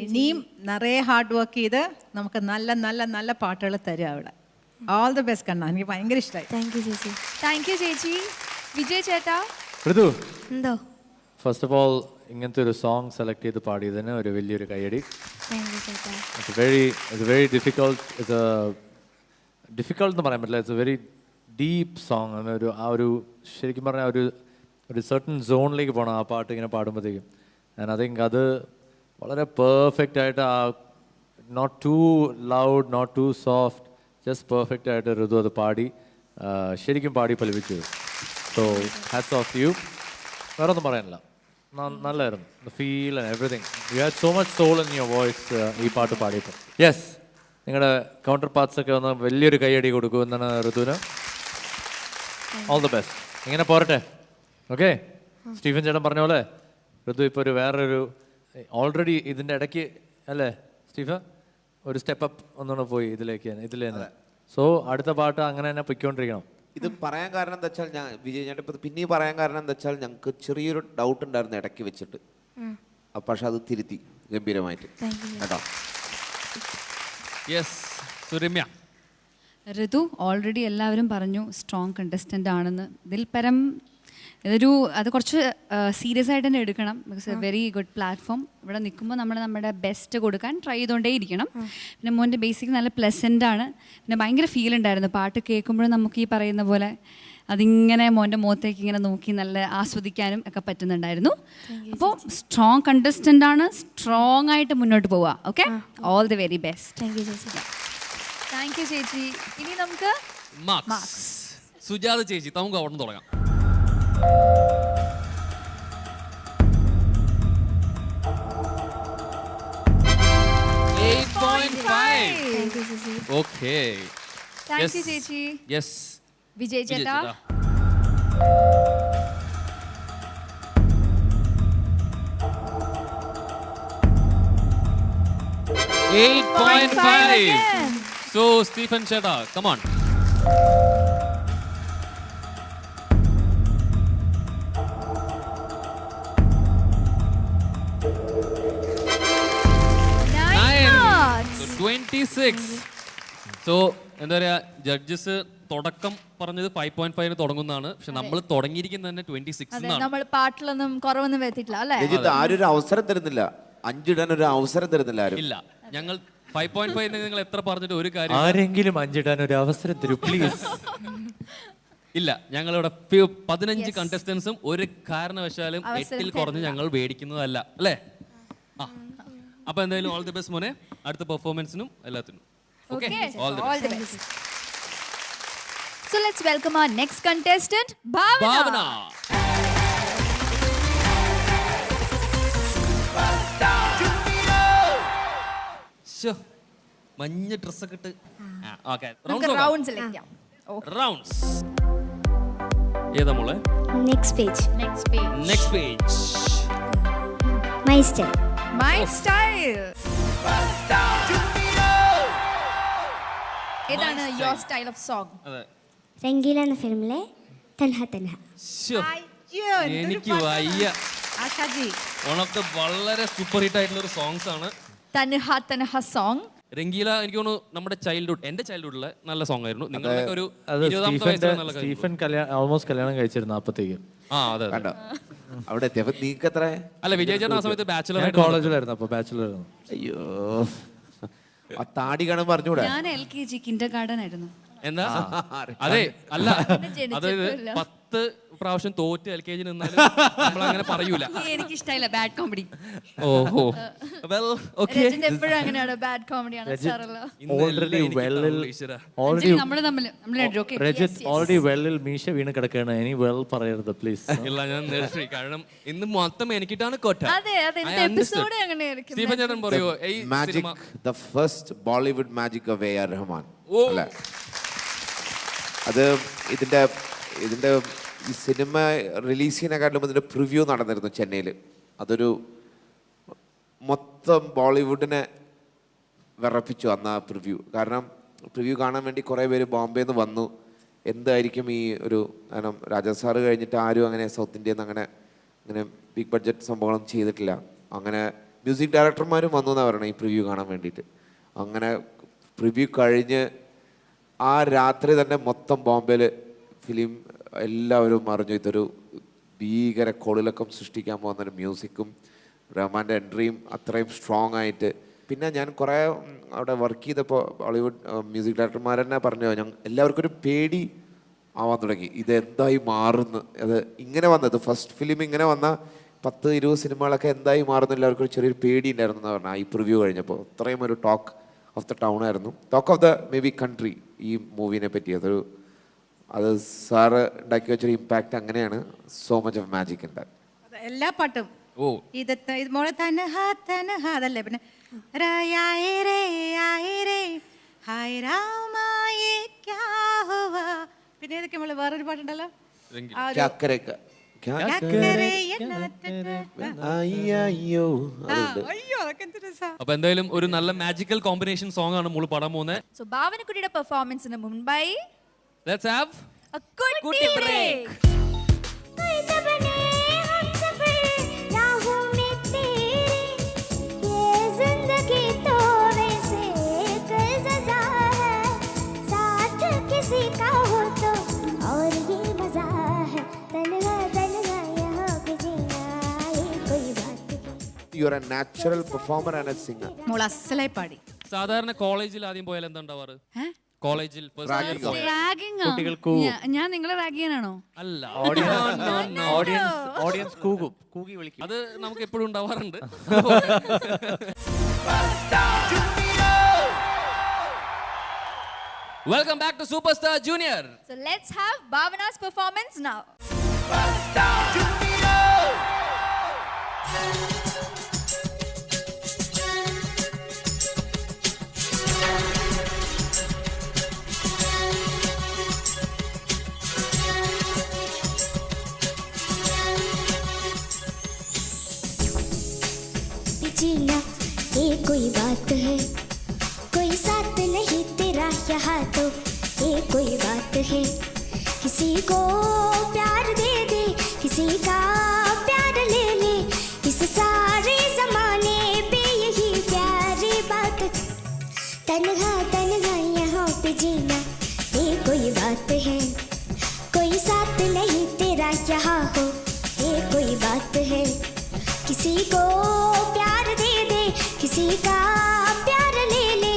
ഇനിയും നിറയെ ഹാർഡ് വർക്ക് ചെയ്ത് നമുക്ക് നല്ല നല്ല നല്ല പാട്ടുകൾ തരിക അവിടെ. ഓൾ ദി ബെസ്റ്റ് കണ്ണ. എനിക്ക് ഭയങ്കര ഇഷ്ടമായി. താങ്ക് യു ചേച്ചി. താങ്ക് യു ചേച്ചി. വിജയ് ചേട്ടാ. ഋതു, എന്തോ ഫസ്റ്റ് ഓഫ് ഓൾ ഇങ്ങനത്തെ ഒരു സോങ് സെലക്ട് ചെയ്ത് പാടിയതിന് ഒരു വലിയൊരു കൈയടി. താങ്ക് യു ചേട്ടാ. It's very difficult. ഡിഫിക്കൾട്ട് എന്ന് പറയാൻ പറ്റില്ല. It's A very deep song. ഒരു ശരിക്കും പറഞ്ഞാൽ ഒരു സർട്ടൺ സോണിലേക്ക് പോകണം ആ പാട്ട് ഇങ്ങനെ പാടുമ്പോഴത്തേക്കും. ആൻഡ് ഐ തിങ്ക് അത് വളരെ പെർഫെക്റ്റ് ആയിട്ട് not too loud, not too soft, just perfect ആയിട്ട് ഋതു അത് പാടി ശരിക്കും പാടി ഫലിപ്പിച്ചു. So hats off you. വേറെ ഒന്നും പറയാനില്ല, നല്ലായിരുന്നു. The feel and everything. You had so much soul in your voice ഈ പാട്ട് പാടിയപ്പോൾ. യെസ്, നിങ്ങളുടെ കൗണ്ടർ പാർട്സ് ഒക്കെ ഒന്ന് വലിയൊരു കൈയടി കൊടുക്കുമെന്നാണ് ഋതുവിന്. All the best. ഇങ്ങനെ പോരട്ടെ. ഓക്കെ, സ്റ്റീഫൻ ചേട്ടൻ പറഞ്ഞ പോലെ ഋതു ഇപ്പോൾ വേറൊരു ഓൾറെഡി ഇതിൻ്റെ ഇടയ്ക്ക് അല്ലേ സ്റ്റീഫൻ ഒരു സ്റ്റെപ്പ് അപ്പ് ഒന്നുകൂടെ പോയി ഇതിലേന്ന്. സോ അടുത്ത പാട്ട് അങ്ങനെ തന്നെ പൊയ്ക്കൊണ്ടിരിക്കണം. ഇത് പറയാൻ കാരണം എന്താ വെച്ചാൽ വിജയ് ചേട്ടൻ ഇപ്പം പിന്നെയും പറയാൻ കാരണം എന്താ വെച്ചാൽ ഞങ്ങൾക്ക് ചെറിയൊരു ഡൗട്ട് ഉണ്ടായിരുന്നു ഇടയ്ക്ക് വെച്ചിട്ട്, പക്ഷെ അത് തിരുത്തി ഗംഭീരമായിട്ട് കേട്ടോ. യെസ്, സുരമ്യ. ഋതു ഓൾറെഡി എല്ലാവരും പറഞ്ഞു സ്ട്രോങ് കണ്ടസ്റ്റൻ്റ് ആണെന്ന്. ഇതിൽ പരം അത് കുറച്ച് സീരിയസ് ആയിട്ട് തന്നെ എടുക്കണം. Because A very good platform. ഇവിടെ നിൽക്കുമ്പോൾ നമ്മൾ നമ്മുടെ ബെസ്റ്റ് കൊടുക്കാൻ ട്രൈ ചെയ്തുകൊണ്ടേ ഇരിക്കണം. പിന്നെ മോൻ്റെ ബേസിക് നല്ല പ്ലസൻ്റ് ആണ്. പിന്നെ ഭയങ്കര ഫീൽ ഉണ്ടായിരുന്നു പാട്ട് കേൾക്കുമ്പോഴും. നമുക്ക് ഈ പറയുന്ന പോലെ അതിങ്ങനെ മോൻ്റെ മുഖത്തേക്ക് ഇങ്ങനെ നോക്കി നല്ല ആസ്വദിക്കാനും ഒക്കെ പറ്റുന്നുണ്ടായിരുന്നു. അപ്പോൾ സ്ട്രോങ് കണ്ടസ്റ്റൻ്റ് ആണ്. സ്ട്രോങ് ആയിട്ട് മുന്നോട്ട് പോവുക. Okay, all the very best. Thank you ചേച്ചി. താങ്ക് യു ചേച്ചി. ഇനി നമുക്ക് മാർക്സ്. സുജാത ചേച്ചി, നമുക്ക് അവിടെ നിന്ന് തുടങ്ങാം. ഓക്കെ, താങ്ക് യു ചേച്ചി. യെസ്, വിജയ് ചേട്ടാ. 8.5. So Stephen Cheta, come on. So 26. So എന്താ പറയാ, ജഡ്ജസ് തുടക്കം പറഞ്ഞത് 5.5 തുടങ്ങുന്നതാണ്, പക്ഷെ നമ്മൾ തുടങ്ങിയിരിക്കുന്നത് തന്നെ 26. നമ്മൾ പാട്ടിലൊന്നും കുറവൊന്നും വരുത്തിയിട്ടില്ല അല്ലേ? ആരും ഒരു അവസരം തരുന്നില്ല, 5 ഇടാൻ ഒരു അവസരം തരുന്നില്ല ആരും. ഇല്ല, ഞങ്ങൾ 5.5 നിങ്ങൾ എത്ര പറഞ്ഞിട്ട് ഒരു കാര്യം ആരെങ്കിലും 5 ഇടാൻ ഒരു അവസരം തരൂ പ്ലീസ്. ഇല്ല. ഞങ്ങളിവിടെ 15 കണ്ടസ്റ്റൻസും ഒരു കാരണവശാലും 8-ൽ കുറഞ്ഞ് ഞങ്ങൾ മേടിക്കുന്നതല്ല അല്ലേ? അപ്പൊ എന്തായാലും ഓൾ ദി ബെസ്റ്റ് മോനെ, അടുത്ത പെർഫോമൻസിനും എല്ലാത്തിനും. Okay, all the best. So let's welcome our next contestant, Bhavana. മഞ്ഞ ഡ്രസ്സൊക്കെ ഇട്ട് നമുക്ക് റൗണ്ട് സെലക്ട് ചെയ്യാം. റൗണ്ട്സ് ഏതാ മോളെ? Next page. Next page. My style. My style. ഏതാണ് your style of song? അതെ. രംഗീല എന്ന ഫിലിമിലെ തൻഹ തൻഹ. എനിക്ക് വയ്യ. ആശാജി വൺ ഓഫ് ദ വളരെ സൂപ്പർ ഹിറ്റ് ആയിട്ടുള്ള ഒരു സോങ്സ് ആണ് തൻഹ തൻഹ സോങ്. രംഗീല എനിക്ക് തോന്നുന്നു നമ്മുടെ ചൈൽഡ്ഹുഡ്, എന്റെ ചൈൽഡ്ഹുഡിലെ നല്ല സോങ് ആയിരുന്നു. നിങ്ങളുടെ ഒരു അത് 20ാമത്തെ വയസ്സിൽ നല്ല സ്റ്റീഫൻ ഓൾമോസ്റ്റ് കല്യാണം കഴിച്ചിരുന്നു അപ്പത്തേക്കും. അതെ അവിടെ എത്തിയപ്പോ നീക്ക് എത്ര? അല്ല, വിജയ് ചേട്ടൻ ആ സമയത്ത് ബാച്ചിലർ കോളേജിലായിരുന്നു, അപ്പൊ ബാച്ചിലർ ആയിരുന്നു. അയ്യോ, ആ താടി കാണാൻ പറഞ്ഞൂടാ. ഞാൻ LKG കിൻഡർ ഗാർഡൻ ആയിരുന്നു. എന്താ? അതെ, അല്ല, അതായത് 10 പ്രാവശ്യം തോറ്റ് LKG നിന്നാലും നമ്മൾ അങ്ങനെ പറയൂല. എനിക്ക് ഇഷ്ടമായില്ല ബാഡ് കോമഡി. ഓഹോ, വെൽ ഓക്കേ. എപ്പോഴും അങ്ങനെയാണ്, ബാഡ് കോമഡിയാണ് സാറല്ലോ. രജിത്ത് ഓൾറെഡി വെള്ളിൽ മീശ വീണ് കിടക്കുകയാണ്. ഇനി വെൽ പറയരുത് പ്ലീസ്. ഇല്ല, ഞാൻ നിർത്തി. കാരണം ഇന്ന് മൊത്തം എനിക്കിട്ടാണ് കോട്ട. അതെ അതെ, എപ്പിസോഡ് അങ്ങനെയായിരിക്കും. സ്റ്റീഫൻ ചേട്ടൻ പറയോ ഈ magic, the first Bollywood magic of A.R. Rahman അല്ലേ? അത് ഇതിന്റെ ഈ സിനിമ റിലീസ് ചെയ്യുന്നതിനെക്കാട്ടിലും ഇതിന്റെ പ്രിവ്യൂ നടന്നിരുന്നു ചെന്നൈയിൽ. അതൊരു മൊത്തം ബോളിവുഡിനെ വിറപ്പിച്ചു അന്ന് ആ പ്രിവ്യൂ. കാരണം പ്രിവ്യൂ കാണാൻ വേണ്ടി കുറേ പേര് ബോംബെയിൽ നിന്ന് വന്നു. എന്തായിരിക്കും ഈ ഒരു, കാരണം രാജാ സാറ് കഴിഞ്ഞിട്ട് ആരും അങ്ങനെ സൗത്ത് ഇന്ത്യയിൽ നിന്ന് അങ്ങനെ ബിഗ് ബഡ്ജറ്റ് സംഭവങ്ങളൊന്നും ചെയ്തിട്ടില്ല. അങ്ങനെ മ്യൂസിക് ഡയറക്ടർമാരും വന്നു എന്നാണ് പറയണത് ഈ പ്രിവ്യൂ കാണാൻ വേണ്ടിയിട്ട്. അങ്ങനെ പ്രിവ്യൂ കഴിഞ്ഞ് ആ രാത്രി തന്നെ മൊത്തം ബോംബെയിൽ ഫിലിം എല്ലാവരും അറിഞ്ഞു ഇതൊരു ഭീകര കോളിളക്കം സൃഷ്ടിക്കാൻ പോകുന്നൊരു മ്യൂസിക്കും റഹ്മാൻ്റെ എൻട്രിയും അത്രയും സ്ട്രോങ് ആയിട്ട്. പിന്നെ ഞാൻ കുറേ അവിടെ വർക്ക് ചെയ്തപ്പോൾ ബോളിവുഡ് മ്യൂസിക് ഡയറക്ടർമാർ തന്നെ പറഞ്ഞു, എല്ലാവർക്കും ഒരു പേടി ആവാൻ തുടങ്ങി, ഇത് എന്തായി മാറുന്നു. അത് ഇങ്ങനെ വന്നത് ഫസ്റ്റ് ഫിലിം ഇങ്ങനെ വന്ന 10-20 സിനിമകളൊക്കെ എന്തായി മാറുന്നു, എല്ലാവർക്കും ഒരു ചെറിയൊരു പേടി ഉണ്ടായിരുന്നു എന്ന് പറഞ്ഞാൽ ഈ പ്രിവ്യൂ കഴിഞ്ഞപ്പോൾ. അത്രയും ഒരു ടോക്ക് ഓഫ് ദ ടൗൺ ആയിരുന്നു, talk of the may be country ഈ മൂവിനെ പറ്റി. അത് സാറ് ഉണ്ടാക്കി വെച്ചൊരു ഇമ്പാക്റ്റ് അങ്ങനെയാണ്. സോ മച്ച് ഓഫ് മാജിക് ഉണ്ട് എല്ലാ പാട്ടും. ഇത് മോളെ തനഹ തനഹ അതല്ലേ. പിന്നെ പിന്നെ ഏതൊക്കെ നമ്മള് വേറൊരു പാട്ടുണ്ടല്ലോ, അപ്പൊ എന്തായാലും ഒരു നല്ല മാജിക്കൽ കോമ്പിനേഷൻ സോങ് ആണ് മോള് പാടാൻ പോകുന്നത്. സോ ഭാവനക്കുട്ടിയുടെ പെർഫോമൻസിന് മുൻപായി ലെറ്റ്സ് ഹാവ് a കുട്ടി break. You are a natural performer and a singer. മോള് അസലായി പാടി. സാധാരണ കോളേജിൽ ആദ്യം പോയാൽ എന്താ ഉണ്ടാവാറ്? കോളേജിൽ ഞാൻ നിങ്ങളെ റാഗ് ചെയ്യാനാണോ? അല്ല, ഓഡിയൻസ് കൂകി വിളിക്കും. അത് നമുക്ക് എപ്പോഴും ഉണ്ടാവാറുണ്ട്. Welcome back to Superstar Junior. So let's have Bhavana's performance now. जीना ये कोई बात है, कोई साथ नहीं तेरा यहाँ तो ये कोई बात है. किसी को प्यार दे दे, किसी का प्यार ले ले, इस सारे जमाने पे यही प्यारी बात. तन्हा तन्हा यहाँ पे जीना ये कोई बात है, कोई साथ नहीं तेरा यहाँ हो ये कोई बात है. किसी को प्यार दे दे, किसी का प्यार ले ले,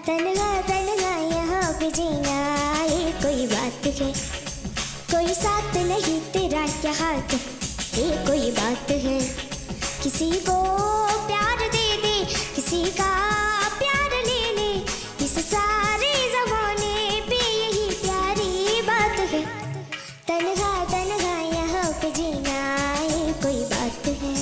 तन्हा तन्हा यहाँ पे जीना ये कोई बात है, कोई साथ नहीं तेरा यहाँ तो ये कोई बात है। किसी को प्यार दे दे, किसी का प्यार ले ले, इस सारे ज़माने पे यही प्यारी बात है। तन्हा तन्हा यहाँ पे जीना ये कोई बात है।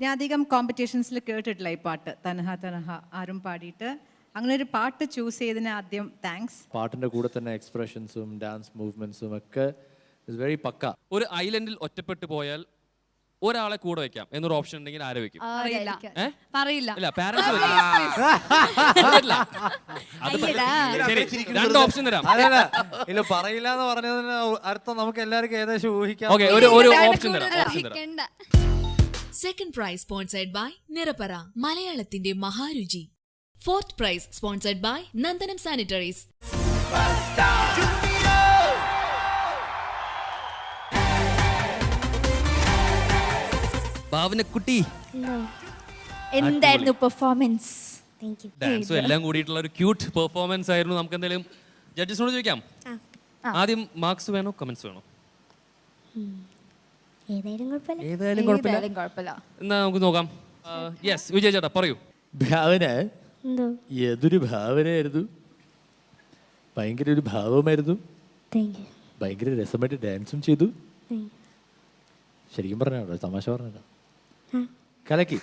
ഞാൻ അധികം കോമ്പറ്റീഷൻസിൽ കേട്ടിട്ടില്ല ഈ പാട്ട് തനഹ തനഹ ആരും പാടിയിട്ട്. അങ്ങനെ ഒരു പാട്ട് ചൂസ് ചെയ്തതിന് ആദ്യം താങ്ക്സ്. പാട്ടിന്റെ കൂടെ തന്നെ എക്സ്പ്രഷൻസും ഡാൻസ് മൂവ്മെന്റ്സും ഒക്കെ വെരി പക്ക. ഒരു ഐലൻഡിൽ ഒറ്റപ്പെട്ടു പോയാൽ ഒരാളെ കൂടെ വെക്കാം എന്നൊരു ഓപ്ഷൻ ഉണ്ടെങ്കിൽ ആരെ വെക്കും? പറയില്ല. ഇല്ല, പാരന്റ്സ് രണ്ട് ഓപ്ഷൻ തരാം. ഇല്ല, പറയില്ല എന്ന് പറഞ്ഞതിന് അർത്ഥം നമുക്ക് എല്ലാവർക്കും ഏകദേശം ഊഹിക്കാം. ഓക്കെ, ഒരു ഓപ്ഷൻ തരാം. Second prize sponsored by Nirapara മലയാളത്തിന്റെ മഹാരുചി. Fourth prize sponsored by Nandanam sanitaries. ഭാവനക്കുട്ടി, എന്തായിരുന്നു പെർഫോമൻസ്? ഡാൻസും എല്ലാം കൂടിയിട്ടുള്ള ഒരു ക്യൂട്ട് പെർഫോമൻസ് ആയിരുന്നു. നമുക്ക് എന്തെങ്കിലും ജഡ്ജസിനോട് ചോദിക്കാം. ആദ്യം മാർക്സ് വേണോ കമന്റ്സ് വേണോ? ഏതായാലും കുഴപ്പമില്ല. എന്നാ നമുക്ക് നോക്കാം. യെസ്, വിജയ് ചേട്ടാ പറയൂ. ഭാവന ഏതൊരു ഭാവനയായിരുന്നു, ഭയങ്കര ഒരു ഭാവമായിരുന്നു, ഭയങ്കര രസമായിട്ട് ഡാൻസും ചെയ്തു. ശരിക്കും പറഞ്ഞോ, തമാശ പറഞ്ഞോ, കലക്കി.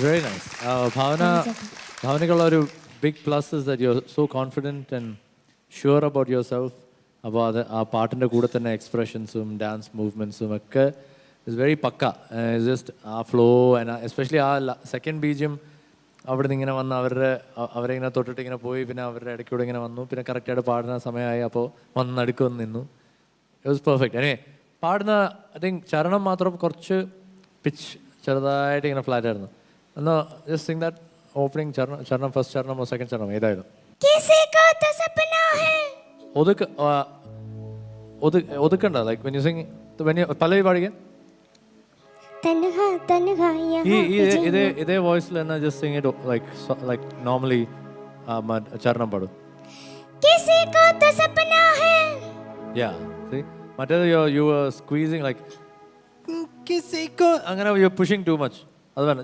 Very nice. ഭാവനയ്ക്കുള്ള ഒരു big plus is that you are so confident and sure about yourself. അപ്പോൾ അത് ആ പാട്ടിൻ്റെ കൂടെ തന്നെ എക്സ്പ്രഷൻസും ഡാൻസ് മൂവ്മെൻറ്റ്സും ഒക്കെ ഇറ്റ്സ് വെരി പക്ക. ജസ്റ്റ് ആ ഫ്ലോ ആൻഡ് എസ്പെഷ്യലി ആ സെക്കൻഡ് ബീജും അവിടെ നിന്ന് ഇങ്ങനെ വന്ന് അവരെ ഇങ്ങനെ തൊട്ടിട്ട് ഇങ്ങനെ പോയി, പിന്നെ അവരുടെ ഇടയ്ക്കൂടെ ഇങ്ങനെ വന്നു, പിന്നെ കറക്റ്റായിട്ട് പാടുന്ന സമയമായി, അപ്പോൾ വന്ന് നടുക്ക് വന്ന് നിന്നു. It was perfect. അനേ പാടുന്ന ഐ തിങ്ക് ചരണം മാത്രം കുറച്ച് പിച്ച് ചെറുതായിട്ട് ഇങ്ങനെ ഫ്ലാറ്റ് ആയിരുന്നു. എന്നാൽ ജസ്റ്റ് സിംഗ് ദാറ്റ് ഓപ്പണിംഗ് ചരണം ഫസ്റ്റ് ചരണമോ സെക്കൻഡ് ചരണമോ ഏതായാലും ഒതുക്കണ്ട. ലൈക്ക് വെൻ യു സിംഗ് പല്ലവി പാടിക്ക ഇതേ വോയിസിൽ തന്നെ just sing it like normally ചരണം പാടും. മറ്റേത് യു ആർ സ്ക്വീസിങ് ലൈക്ക് അങ്ങനെ you are pushing too much. അത് വേണം.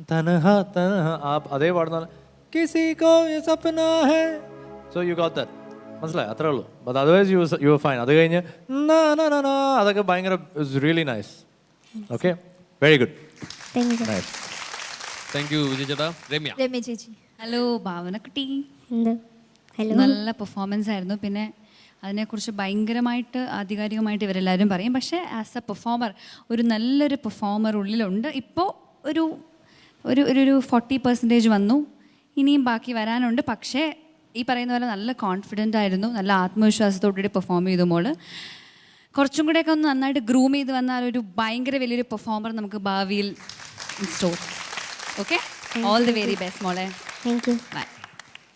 തനഹ തനഹ അതേ പാടുന്ന കിസി കോ യേ സപ്നാ ഹൈ. So you got that. മനസ്സിലായി? അത്രേ ഉള്ളൂ. But otherwise you are fine. അത് കഴിഞ്ഞ് അതൊക്കെ ഭയങ്കര really nice. Okay, very good. Nice. Thank you Vijay ചേട്ടാ. രമ്യ ചേച്ചി. ഹലോ ഭാവനക്കുട്ടി, ഹലോ. നല്ല പെർഫോമൻസ് ആയിരുന്നു. പിന്നെ അതിനെക്കുറിച്ച് ഭയങ്കരമായിട്ട് ആധികാരികമായിട്ട് ഇവരെല്ലാവരും പറയും. പക്ഷേ ആസ് എ പെർഫോമർ, ഒരു നല്ലൊരു പെർഫോമർ ഉള്ളിലുണ്ട്. ഇപ്പോൾ ഒരു ഒരു ഒരു 40% വന്നു, ഇനിയും ബാക്കി വരാനുണ്ട്. പക്ഷേ ഈ പറയുന്ന പോലെ നല്ല കോൺഫിഡൻ്റ് ആയിരുന്നു, നല്ല ആത്മവിശ്വാസത്തോടുകൂടി പെർഫോം ചെയ്തു മോള്. കുറച്ചും കൂടെയൊക്കെ ഒന്ന് നന്നായിട്ട് ഗ്രൂം ചെയ്ത് വന്നാൽ ഒരു ഭയങ്കര വലിയൊരു പെർഫോമർ നമുക്ക് ഭാവിയിൽ store. Okay, all the very best മോളെ. Thank you. Bye.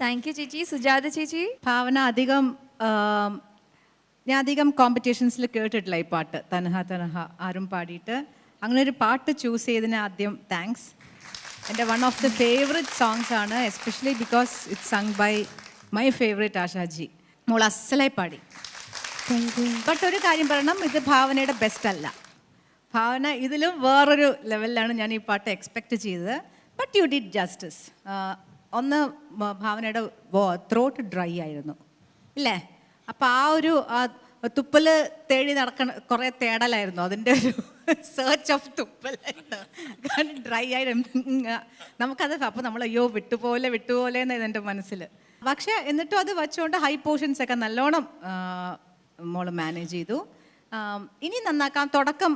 Thank you ചേച്ചി. സുജാത ചേച്ചി. ഭാവന ഞാൻ അധികം കോമ്പറ്റീഷൻസിൽ കേട്ടിട്ടില്ല ഈ പാട്ട്, തനഹ തനഹ ആരും പാടിയിട്ട്. അങ്ങനെ ഒരു പാട്ട് ചൂസ് ചെയ്തതിന് ആദ്യം താങ്ക്സ്. എൻ്റെ one of the favourite songs ആണ്, especially because it's sung by my favourite Asha ji. മോൾ അസലായി പാടി. ബട്ട് ഒരു കാര്യം പറയണം, ഇത് ഭാവനയുടെ ബെസ്റ്റ് അല്ല. ഭാവന ഇതിലും വേറൊരു ലെവലിലാണ് ഞാൻ ഈ പാട്ട് എക്സ്പെക്റ്റ് ചെയ്തത്. But you did justice. ഒന്ന് ഭാവനയുടെ ത്രോട്ട് ഡ്രൈ ആയിരുന്നു ഇല്ലേ? അപ്പോൾ ആ ഒരു തുപ്പൽ തേടി നടക്കണ കുറേ തേടലായിരുന്നു, അതിൻ്റെ ഒരു സെർച്ച് ഓഫ് തുപ്പലായിരുന്നു. കാരണം ഡ്രൈ ആയിരുന്നു നമുക്കത്. അപ്പോൾ നമ്മൾ അയ്യോ വിട്ടുപോലെ എന്നായിരുന്നു എൻ്റെ മനസ്സിൽ. പക്ഷേ എന്നിട്ടും അത് വെച്ചുകൊണ്ട് ഹൈ പോർഷൻസ് ഒക്കെ നല്ലോണം മോള് മാനേജ് ചെയ്തു. ഇനി നന്നാക്കാൻ തുടക്കം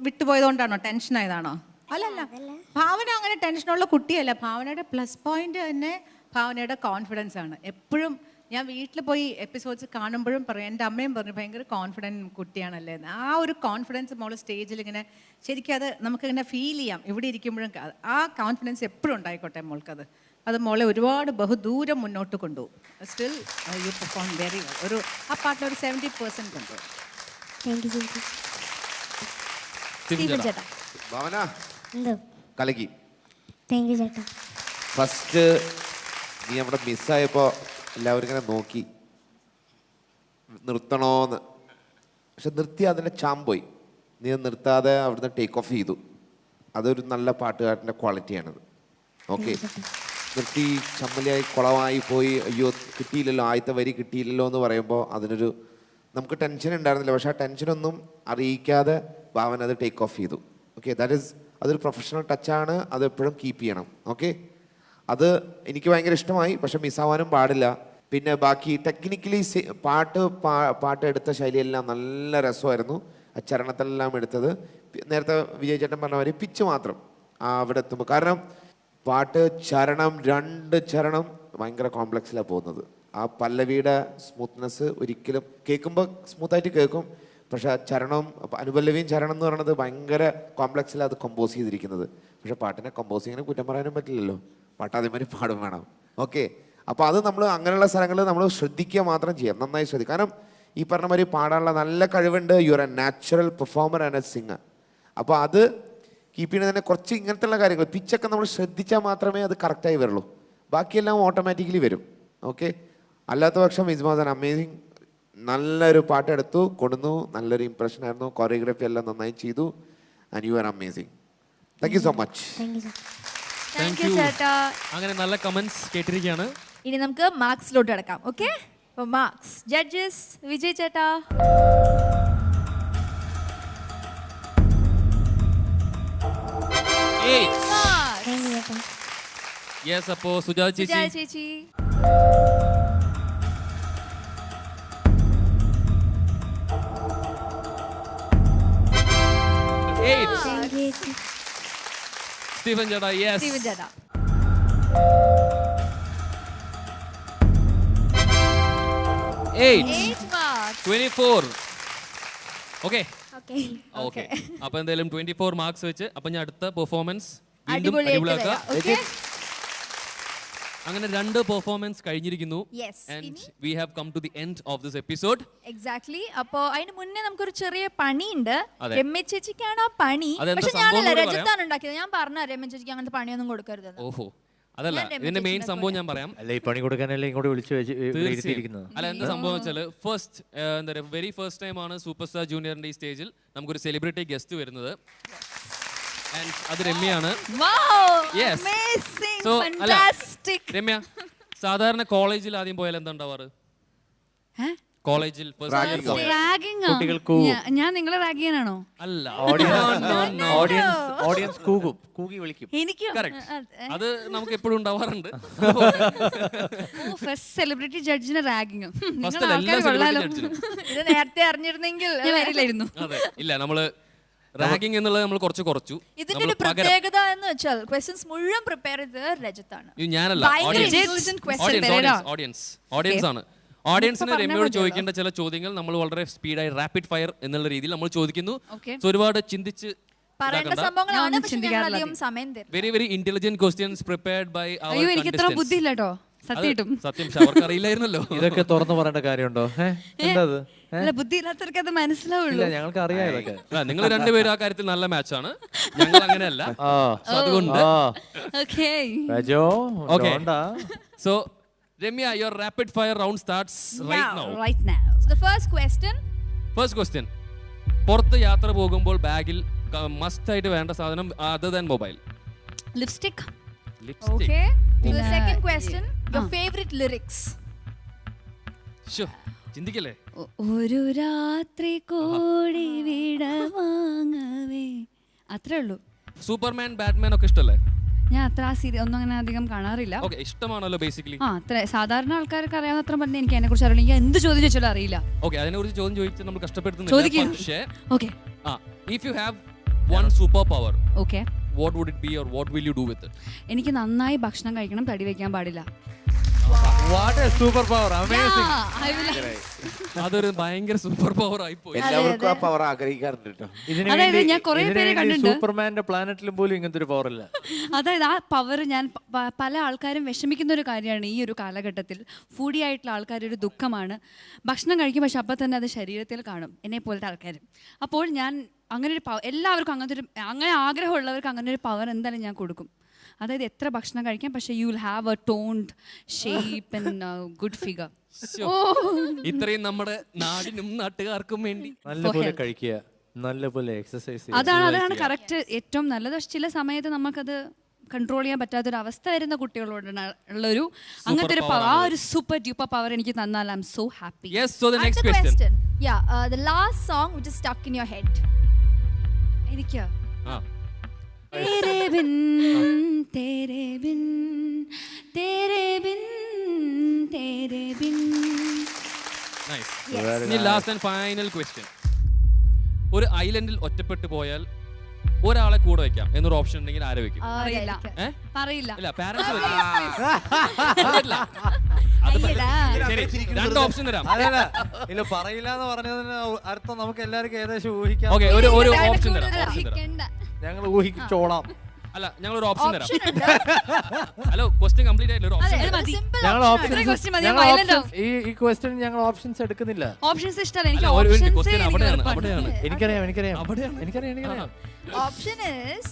വിട്ടുപോയതുകൊണ്ടാണോ, ടെൻഷനായതാണോ? അല്ലല്ല, ഭാവന അങ്ങനെ ടെൻഷനുള്ള കുട്ടിയല്ല. ഭാവനയുടെ പ്ലസ് പോയിന്റ് തന്നെ ഭാവനയുടെ കോൺഫിഡൻസ് ആണ്. എപ്പോഴും ഞാൻ വീട്ടിൽ പോയി എപ്പിസോഡ്സ് കാണുമ്പോഴും പറയും, എൻ്റെ അമ്മയും പറഞ്ഞു ഭയങ്കര കോൺഫിഡൻറ്റ് കുട്ടിയാണല്ലേ എന്ന്. ആ ഒരു കോൺഫിഡൻസ് മോള് സ്റ്റേജിൽ ഇങ്ങനെ ശരിക്കും അത് നമുക്കിങ്ങനെ ഫീൽ ചെയ്യാം. ഇവിടെ ഇരിക്കുമ്പോഴും ആ കോൺഫിഡൻസ് എപ്പോഴും ഉണ്ടായിക്കോട്ടെ മോൾക്കത്. അത് മോളെ ഒരുപാട് ബഹുദൂരം മുന്നോട്ട് കൊണ്ടുപോകും. Still you perform very well. ഒരു ആ പാട്ടിൽ ഒരു 70% കൊണ്ടുപോകും. Thank you. സ്റ്റീഫൻ ചേട്ടാ. ഭാവന എന്തോ? കലക്കി. താങ്ക് യു ചേട്ടാ. ഫസ്റ്റ് നീ അവിടെ മിസ്സായപ്പോൾ എല്ലാവരും ഇങ്ങനെ നോക്കി നിർത്തണോന്ന്. പക്ഷെ നിർത്തി അതിൻ്റെ ചാമ്പോയി. നീ നിർത്താതെ അവിടുന്ന് ടേക്ക് ഓഫ് ചെയ്തു. അതൊരു നല്ല പാട്ടുകാരൻ്റെ ക്വാളിറ്റിയാണത്. ഓക്കെ, നിർത്തി ചമ്മലിയായി കുളമായി പോയി, അയ്യോ കിട്ടിയില്ലല്ലോ, ആദ്യത്തെ വരി കിട്ടിയില്ലല്ലോ എന്ന് പറയുമ്പോൾ അതിനൊരു നമുക്ക് ടെൻഷൻ ഉണ്ടായിരുന്നില്ല. പക്ഷെ ആ ടെൻഷനൊന്നും അറിയിക്കാതെ ഭാവന അത് ടേക്ക് ഓഫ് ചെയ്തു. ഓക്കെ, ദാറ്റ് ഈസ് അതൊരു പ്രൊഫഷണൽ ടച്ചാണ്, അത് എപ്പോഴും കീപ്പ് ചെയ്യണം. ഓക്കെ, അത് എനിക്ക് ഭയങ്കര ഇഷ്ടമായി. പക്ഷെ മിസ്സാവാനും പാടില്ല. പിന്നെ ബാക്കി ടെക്നിക്കലി പാട്ട് എടുത്ത ശൈലിയെല്ലാം നല്ല രസമായിരുന്നു. ആ ചരണത്തിലെല്ലാം എടുത്തത് നേരത്തെ വിജയ് ചേട്ടൻ പറഞ്ഞ മാതിരി പിച്ച് മാത്രം അവിടെ എത്തുമ്പോൾ, കാരണം പാട്ട് ചരണം 2 ചരണം ഭയങ്കര കോംപ്ലക്സിലാണ് പോകുന്നത്. ആ പല്ലവിയുടെ സ്മൂത്ത്നെസ് ഒരിക്കലും കേൾക്കുമ്പോൾ സ്മൂത്തായിട്ട് കേൾക്കും. പക്ഷെ ആ ചരണം, അനുപല്ലവിയും ചരണം എന്ന് പറയുന്നത് ഭയങ്കര കോംപ്ലക്സിലാണ് അത് കമ്പോസ് ചെയ്തിരിക്കുന്നത്. പക്ഷെ പാട്ടിനെ കമ്പോസിങ്ങിനെ കുറ്റം പറയാനും പറ്റില്ലല്ലോ, പാട്ട് അതേമാതിരി പാടും വേണം. ഓക്കെ, അപ്പോൾ അത് നമ്മൾ അങ്ങനെയുള്ള സ്ഥലങ്ങളിൽ നമ്മൾ ശ്രദ്ധിക്കുക മാത്രം ചെയ്യാം, നന്നായി ശ്രദ്ധിക്കുക. കാരണം ഈ പറഞ്ഞ മാതിരി പാടാനുള്ള നല്ല കഴിവുണ്ട്. You are A natural performer and A singer. അപ്പോൾ അത് കീപ്പ് ചെയ്യുന്നത് തന്നെ കുറച്ച് ഇങ്ങനത്തെ കാര്യങ്ങൾ പിച്ചൊക്കെ നമ്മൾ ശ്രദ്ധിച്ചാൽ മാത്രമേ അത് കറക്റ്റായി വരുള്ളൂ. ബാക്കിയെല്ലാം ഓട്ടോമാറ്റിക്കലി വരും. ഓക്കെ, അല്ലാത്ത പക്ഷം ഇറ്റ് വാസ് ആൻ അമേസിങ്. നല്ലൊരു പാട്ടെടുത്തു, കൊടുന്നു, നല്ലൊരു ഇംപ്രഷൻ ആയിരുന്നു. കൊറിയോഗ്രാഫി എല്ലാം നന്നായി ചെയ്തു. And you are amazing. Thank you so much. Thank you ചേട്ടാ. അങ്ങനെ നല്ല കമന്റ്സ് കേട്ടിരിക്കുകയാണ്. ഇനി നമുക്ക് മാർക്സിലോട്ട് കിടക്കാം. ഓക്കെ, അപ്പോൾ മാർക്സ് ജഡ്ജസ്. വിജയ് ചേട്ടാ. യെസ്, അപ്പോൾ സുജാത ചേച്ചി. സ്റ്റീഫൻ ചേട്ടാ. യെസ്, സ്റ്റീഫൻ ചേട്ടാ. 8 മാർക്സ്. 24. Okay okay. ഓക്കെ, അപ്പൊ എന്തായാലും 24 മാർക്സ് വെച്ച് അപ്പൊ ഞാൻ അടുത്ത പെർഫോമൻസ് വീണ്ടും അടിപൊളിയായിട്ട് അടിപൊളിയാക്കാം. വരാം. ഓക്കെ, അങ്ങനെ 2 പെർഫോമൻസ് കഴിഞ്ഞിരിക്കുന്നു. Yes. And we have come to the end of this episode. Exactly. അപ്പോൾ അതിന് മുന്നേ നമുക്കൊരു ചെറിയ പണിയുണ്ട്. അതെ. രമ്യ ചേച്ചിക്കാണ് ആ പണി. അതെന്താ പക്ഷെ സംഭവം ഞാനല്ല, എന്ന് പറയാം. രജത്താണ് ഉണ്ടാക്കിയത്. ഞാൻ പറഞ്ഞ രമ്യ ചേച്ചിക്ക് അങ്ങനത്തെ പണിയൊന്നും കൊടുക്കരുത്. ഓഹോ, അതല്ല ഞാൻ രമ്യ ഇതിന്റെ മെയിൻ ചേച്ചിനെ സംഭവം ഞാൻ പറയാം. അല്ല, ഈ പണി കൊടുക്കാനല്ലേ ഇങ്ങോട്ട് വിളിച്ചു ഇരുത്തിയിരിക്കുന്നത്. അല്ല, എന്താ സംഭവം വെച്ചാല് ഫസ്റ്റ് എന്താ പറയുക, വെരി ഫസ്റ്റ് ടൈം ആണ് സൂപ്പർ സ്റ്റാർ ജൂനിയറിന്റെ ഈ സ്റ്റേജിൽ നമുക്കൊരു സെലിബ്രിറ്റി ഗസ്റ്റ് വരുന്നത്. ആൻഡ് അത് രമ്യയാണ്. Yes. So, അല്ല, രമ്യ സാധാരണ കോളേജിൽ ആദ്യം പോയാൽ എന്താ ഉണ്ടാവാറ്? കോളേജിൽ കുട്ടികൾ ഞാൻ നിങ്ങളെ റാഗ് ചെയ്യാനാണോ? അല്ല, ഓഡിയൻസ് കൂകി വിളിക്കും. അത് നമുക്ക് എപ്പോഴും ഉണ്ടാവാറുണ്ട്. ഫസ്റ്റ് സെലിബ്രിറ്റി ജഡ്ജിനെ റാഗിങ് ഇത് നേരത്തെ അറിഞ്ഞിരുന്നെങ്കിൽ വരില്ലായിരുന്നു. ഇല്ല, നമ്മള് റാഗിങ് എന്നുള്ളത് നമ്മൾ കുറച്ചു. ഇതിന്റെ ഒരു പ്രത്യേകത എന്ന് വെച്ചാൽ ക്വസ്റ്റ്യൻസ് മുഴുവൻ പ്രിപ്പയർ ചെയ്തത് രജത്താണ്. ഞാനല്ല, ഓഡിയൻസ് ആണ്. ഓഡിയൻസിന് രമ്യയോട് ചോദിക്കേണ്ട ചില ചോദ്യങ്ങൾ നമ്മൾ വളരെ സ്പീഡായി റാപ്പിഡ് ഫയർ എന്നുള്ള രീതിയിൽ നമ്മൾ ചോദിക്കുന്നു. ഒരുപാട് ചിന്തിച്ച് പറയേണ്ട സംഭവങ്ങളാണ്, very very intelligent questions prepared by അവർ അയ്യോ എനിക്ക് ഇത്ര ബുദ്ധിയില്ല കേട്ടോ സത്യം. അവർക്ക് അറിയില്ലായിരുന്നല്ലോ. ഇതൊക്കെ തുറന്നു പറയേണ്ട കാര്യമുണ്ടോ? ബുദ്ധി ഇല്ലാത്തവർക്ക് അത് മനസ്സിലാവുള്ളൂ. ഞങ്ങൾക്ക് അറിയാം ഇതൊക്കെ. നിങ്ങൾ രണ്ടുപേരും ആ കാര്യത്തിൽ നല്ല മാച്ചാണ്, ഞങ്ങൾ അങ്ങനെയല്ല. അതുകൊണ്ട് so Ramya, your rapid fire round starts right now. So the first question. പുറത്ത് യാത്ര പോകുമ്പോൾ ബാഗിൽ മസ്റ്റ് ആയിട്ട് വേണ്ട സാധനം other than mobile. Lipstick. Okay. So the second question, your favorite lyrics. ചിന്തിക്കല്ലേ? ഒരു രാത്രി കൂടി വിടവാങ്ങവേ. അത്രേ ഉള്ളൂ. സൂപ്പർമാൻ ബാറ്റ്മാൻ ഒക്കെ ഇഷ്ടല്ലേ? ഞാൻ അത്ര ഒന്നും അങ്ങനെ അധികം കാണാറില്ല. ഇഷ്ടമാണല്ലോ ബേസിക്കലി. അത്ര സാധാരണ ആൾക്കാർക്ക് അറിയാവുന്ന അത്ര പറഞ്ഞ് എനിക്ക് അതിനെ കുറിച്ച് അറിയില്ല. എനിക്ക് എന്ത് ചോദ്യം ചോദിച്ചാലും അറിയില്ല. അതിനെ കുറിച്ച് ചോദ്യം ചോദിച്ച് നമ്മൾ കഷ്ടപ്പെടുത്തുന്നില്ല. If you have one superpower, what would it be or what will you do with it? എനിക്ക് നന്നായി ഭക്ഷണം കഴിക്കണം, തടി വെക്കാൻ പാടില്ല. What a superpower, amazing. അതൊരു ഭയങ്കര സൂപ്പർ പവർ ആയി പോയി. എല്ലാവർക്കും ആ പവർ ആഗ്രഹിക്കാറുണ്ട് കേട്ടോ. ഞാൻ കുറേ പേരെ കണ്ടിട്ടുണ്ട്. സൂപ്പർമാന്റെ പ്ലാനറ്റിലും പോലും ഇങ്ങനത്തെ ഒരു പവർ ഇല്ല. അതായത് ആ പവർ ഞാൻ പല ആൾക്കാരും വിഷമിക്കുന്ന ഒരു കാര്യമാണ് ഈ ഒരു കാലഘട്ടത്തിൽ. ഫുഡി ആയിട്ടുള്ള ആൾക്കാർ ഒരു ദുഃഖമാണ്. ഭക്ഷണം കഴിക്കും, പക്ഷെ അപ്പം തന്നെ അത് ശരീരത്തിൽ കാണും, എന്നെ പോലത്തെ ആൾക്കാർ. അപ്പോൾ ഞാൻ അങ്ങനെ ഒരു പവർ എല്ലാവർക്കും അങ്ങനെ ആഗ്രഹമുള്ളവർക്ക് അങ്ങനെ ഒരു പവർ എന്തായാലും ഞാൻ കൊടുക്കും. അതായത് എത്ര ഭക്ഷണം കഴിക്കാം, പക്ഷെ you will have A toned shape and good figure. ഇത്രയും നമ്മുടെ നാടിനും നാട്ടുകാർക്കും വേണ്ടി നല്ലപോലെ കഴിക്കുക, നല്ലപോലെ എക്സസൈസ് ചെയ്യുക. അതാണ് കറക്റ്റ് ഏറ്റവും നല്ലത്. പക്ഷെ ചില സമയത്ത് നമുക്കത് കൺട്രോൾ ചെയ്യാൻ പറ്റാത്തൊരു അവസ്ഥ വരുന്ന കുട്ടികളോട് ഉള്ളൊരു അങ്ങനത്തെ ഒരു പവർ, ആ ഒരു സൂപ്പർ ഡ്യൂപ്പർ പവർ എനിക്ക് തന്നാൽ I am so happy. Yes, so the next question. Yeah, the last song which is stuck in your head. എനിക്കാ तेरे बिन तेरे बिन तेरे बिन तेरे बिन. Nice. Yes. Last and final question. ഒരു ഐലൻഡിൽ ഒറ്റപ്പെട്ടു പോയാൽ ഒരാളെ കൂടെ വെക്കാം എന്നൊരു ഓപ്ഷൻ ഉണ്ടെങ്കിൽ ആരെ വെക്കും? പറയില്ല. ഇല്ല, പാരന്റ്സ് വെക്കും. രണ്ട് ഓപ്ഷൻ തരാം. ഇല്ല, പറയില്ല എന്ന് പറഞ്ഞതിന് അർത്ഥം നമുക്ക് എല്ലാവർക്കും ഏകദേശം ഊഹിക്കാം. ഒരു ഓപ്ഷൻ തരാം. ഞങ്ങൾ ഊഹിച്ചോളാം. അല്ല, ഞങ്ങൾ ഒരു ഓപ്ഷൻ തരാം. ഹലോ, ക്വസ്റ്റ്യൻ കംപ്ലീറ്റ് ആയില്ല. ഒരു ഓപ്ഷൻ ഈ ക്വസ്റ്റ്യൻ ഞങ്ങൾ ഓപ്ഷൻസ് എടുക്കുന്നില്ല. ഓപ്ഷൻസ് ഇഷ്ടമല്ല എനിക്ക്. അവിടെയാണ്. എനിക്കറിയാം. ഓപ്ഷൻ is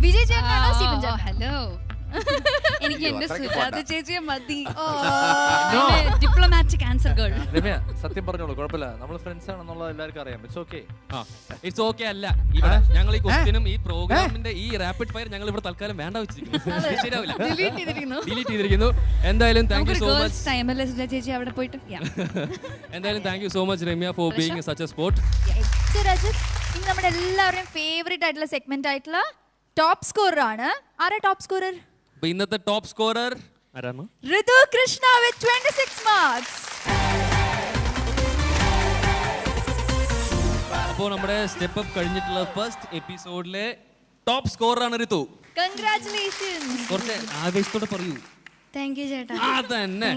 വിജയ് ചേട്ടനാണോ സ്റ്റീഫൻ ചേട്ടൻ? ഹലോ, എനിക്ക് എന്റെ സുജാത ചേച്ചിയെ മതി. Diplomatic answer girl. രമ്യ, സത്യം പറഞ്ഞോളൂ, കുഴപ്പമില്ല. നമ്മൾ ഫ്രണ്ട്സ് ആണെന്നുള്ളത് എല്ലാവർക്കും അറിയാം. ഇറ്റ്സ് ഓക്കെ അല്ല. ഇവിടെ ഞങ്ങൾ ഈ ക്വസ്റ്റ്യനും ഈ പ്രോഗ്രാമിന്റെ ഈ റാപ്പിഡ് ഫയർ ഞങ്ങൾ ഇവിടെ തൽക്കാലം വേണ്ട വെച്ചിരിക്കുന്നു. ശരിയാവില്ല, ഡിലീറ്റ് ചെയ്തിരിക്കുന്നു. എന്തായാലും thank you so much. Sujatha ചേച്ചി അവിടെ പോയിട്ട് എന്തായാലും thank you so much Ramya for being such A sport. ഇനി നമ്മുടെ എല്ലാവരുടെയും ഫേവറേറ്റ് ആയിട്ടുള്ള സെഗ്മെന്റ് ആയിട്ടുള്ള ടോപ്പ് സ്കോറർ ആണ്. ആരാ ടോപ്പ് സ്കോറർ? ഇന്നത്തെ ടോപ്പ് സ്കോറർ ആരാണ്? ഋതു കൃഷ്ണ with 26 marks. അപ്പോൾ നമ്മുടെ സ്റ്റെപ്പ് അപ്പ് കഴിഞ്ഞിട്ടുള്ള ഫസ്റ്റ് എപ്പിസോഡിലെ ടോപ്പ് സ്കോറർ ആണ് ഋതു. കൺഗ്രാറ്റുലേഷൻസ്. കുറച്ച് ആവേശത്തോടെ പറയൂ. താങ്ക് യു ചേട്ടാ. അതന്നെ.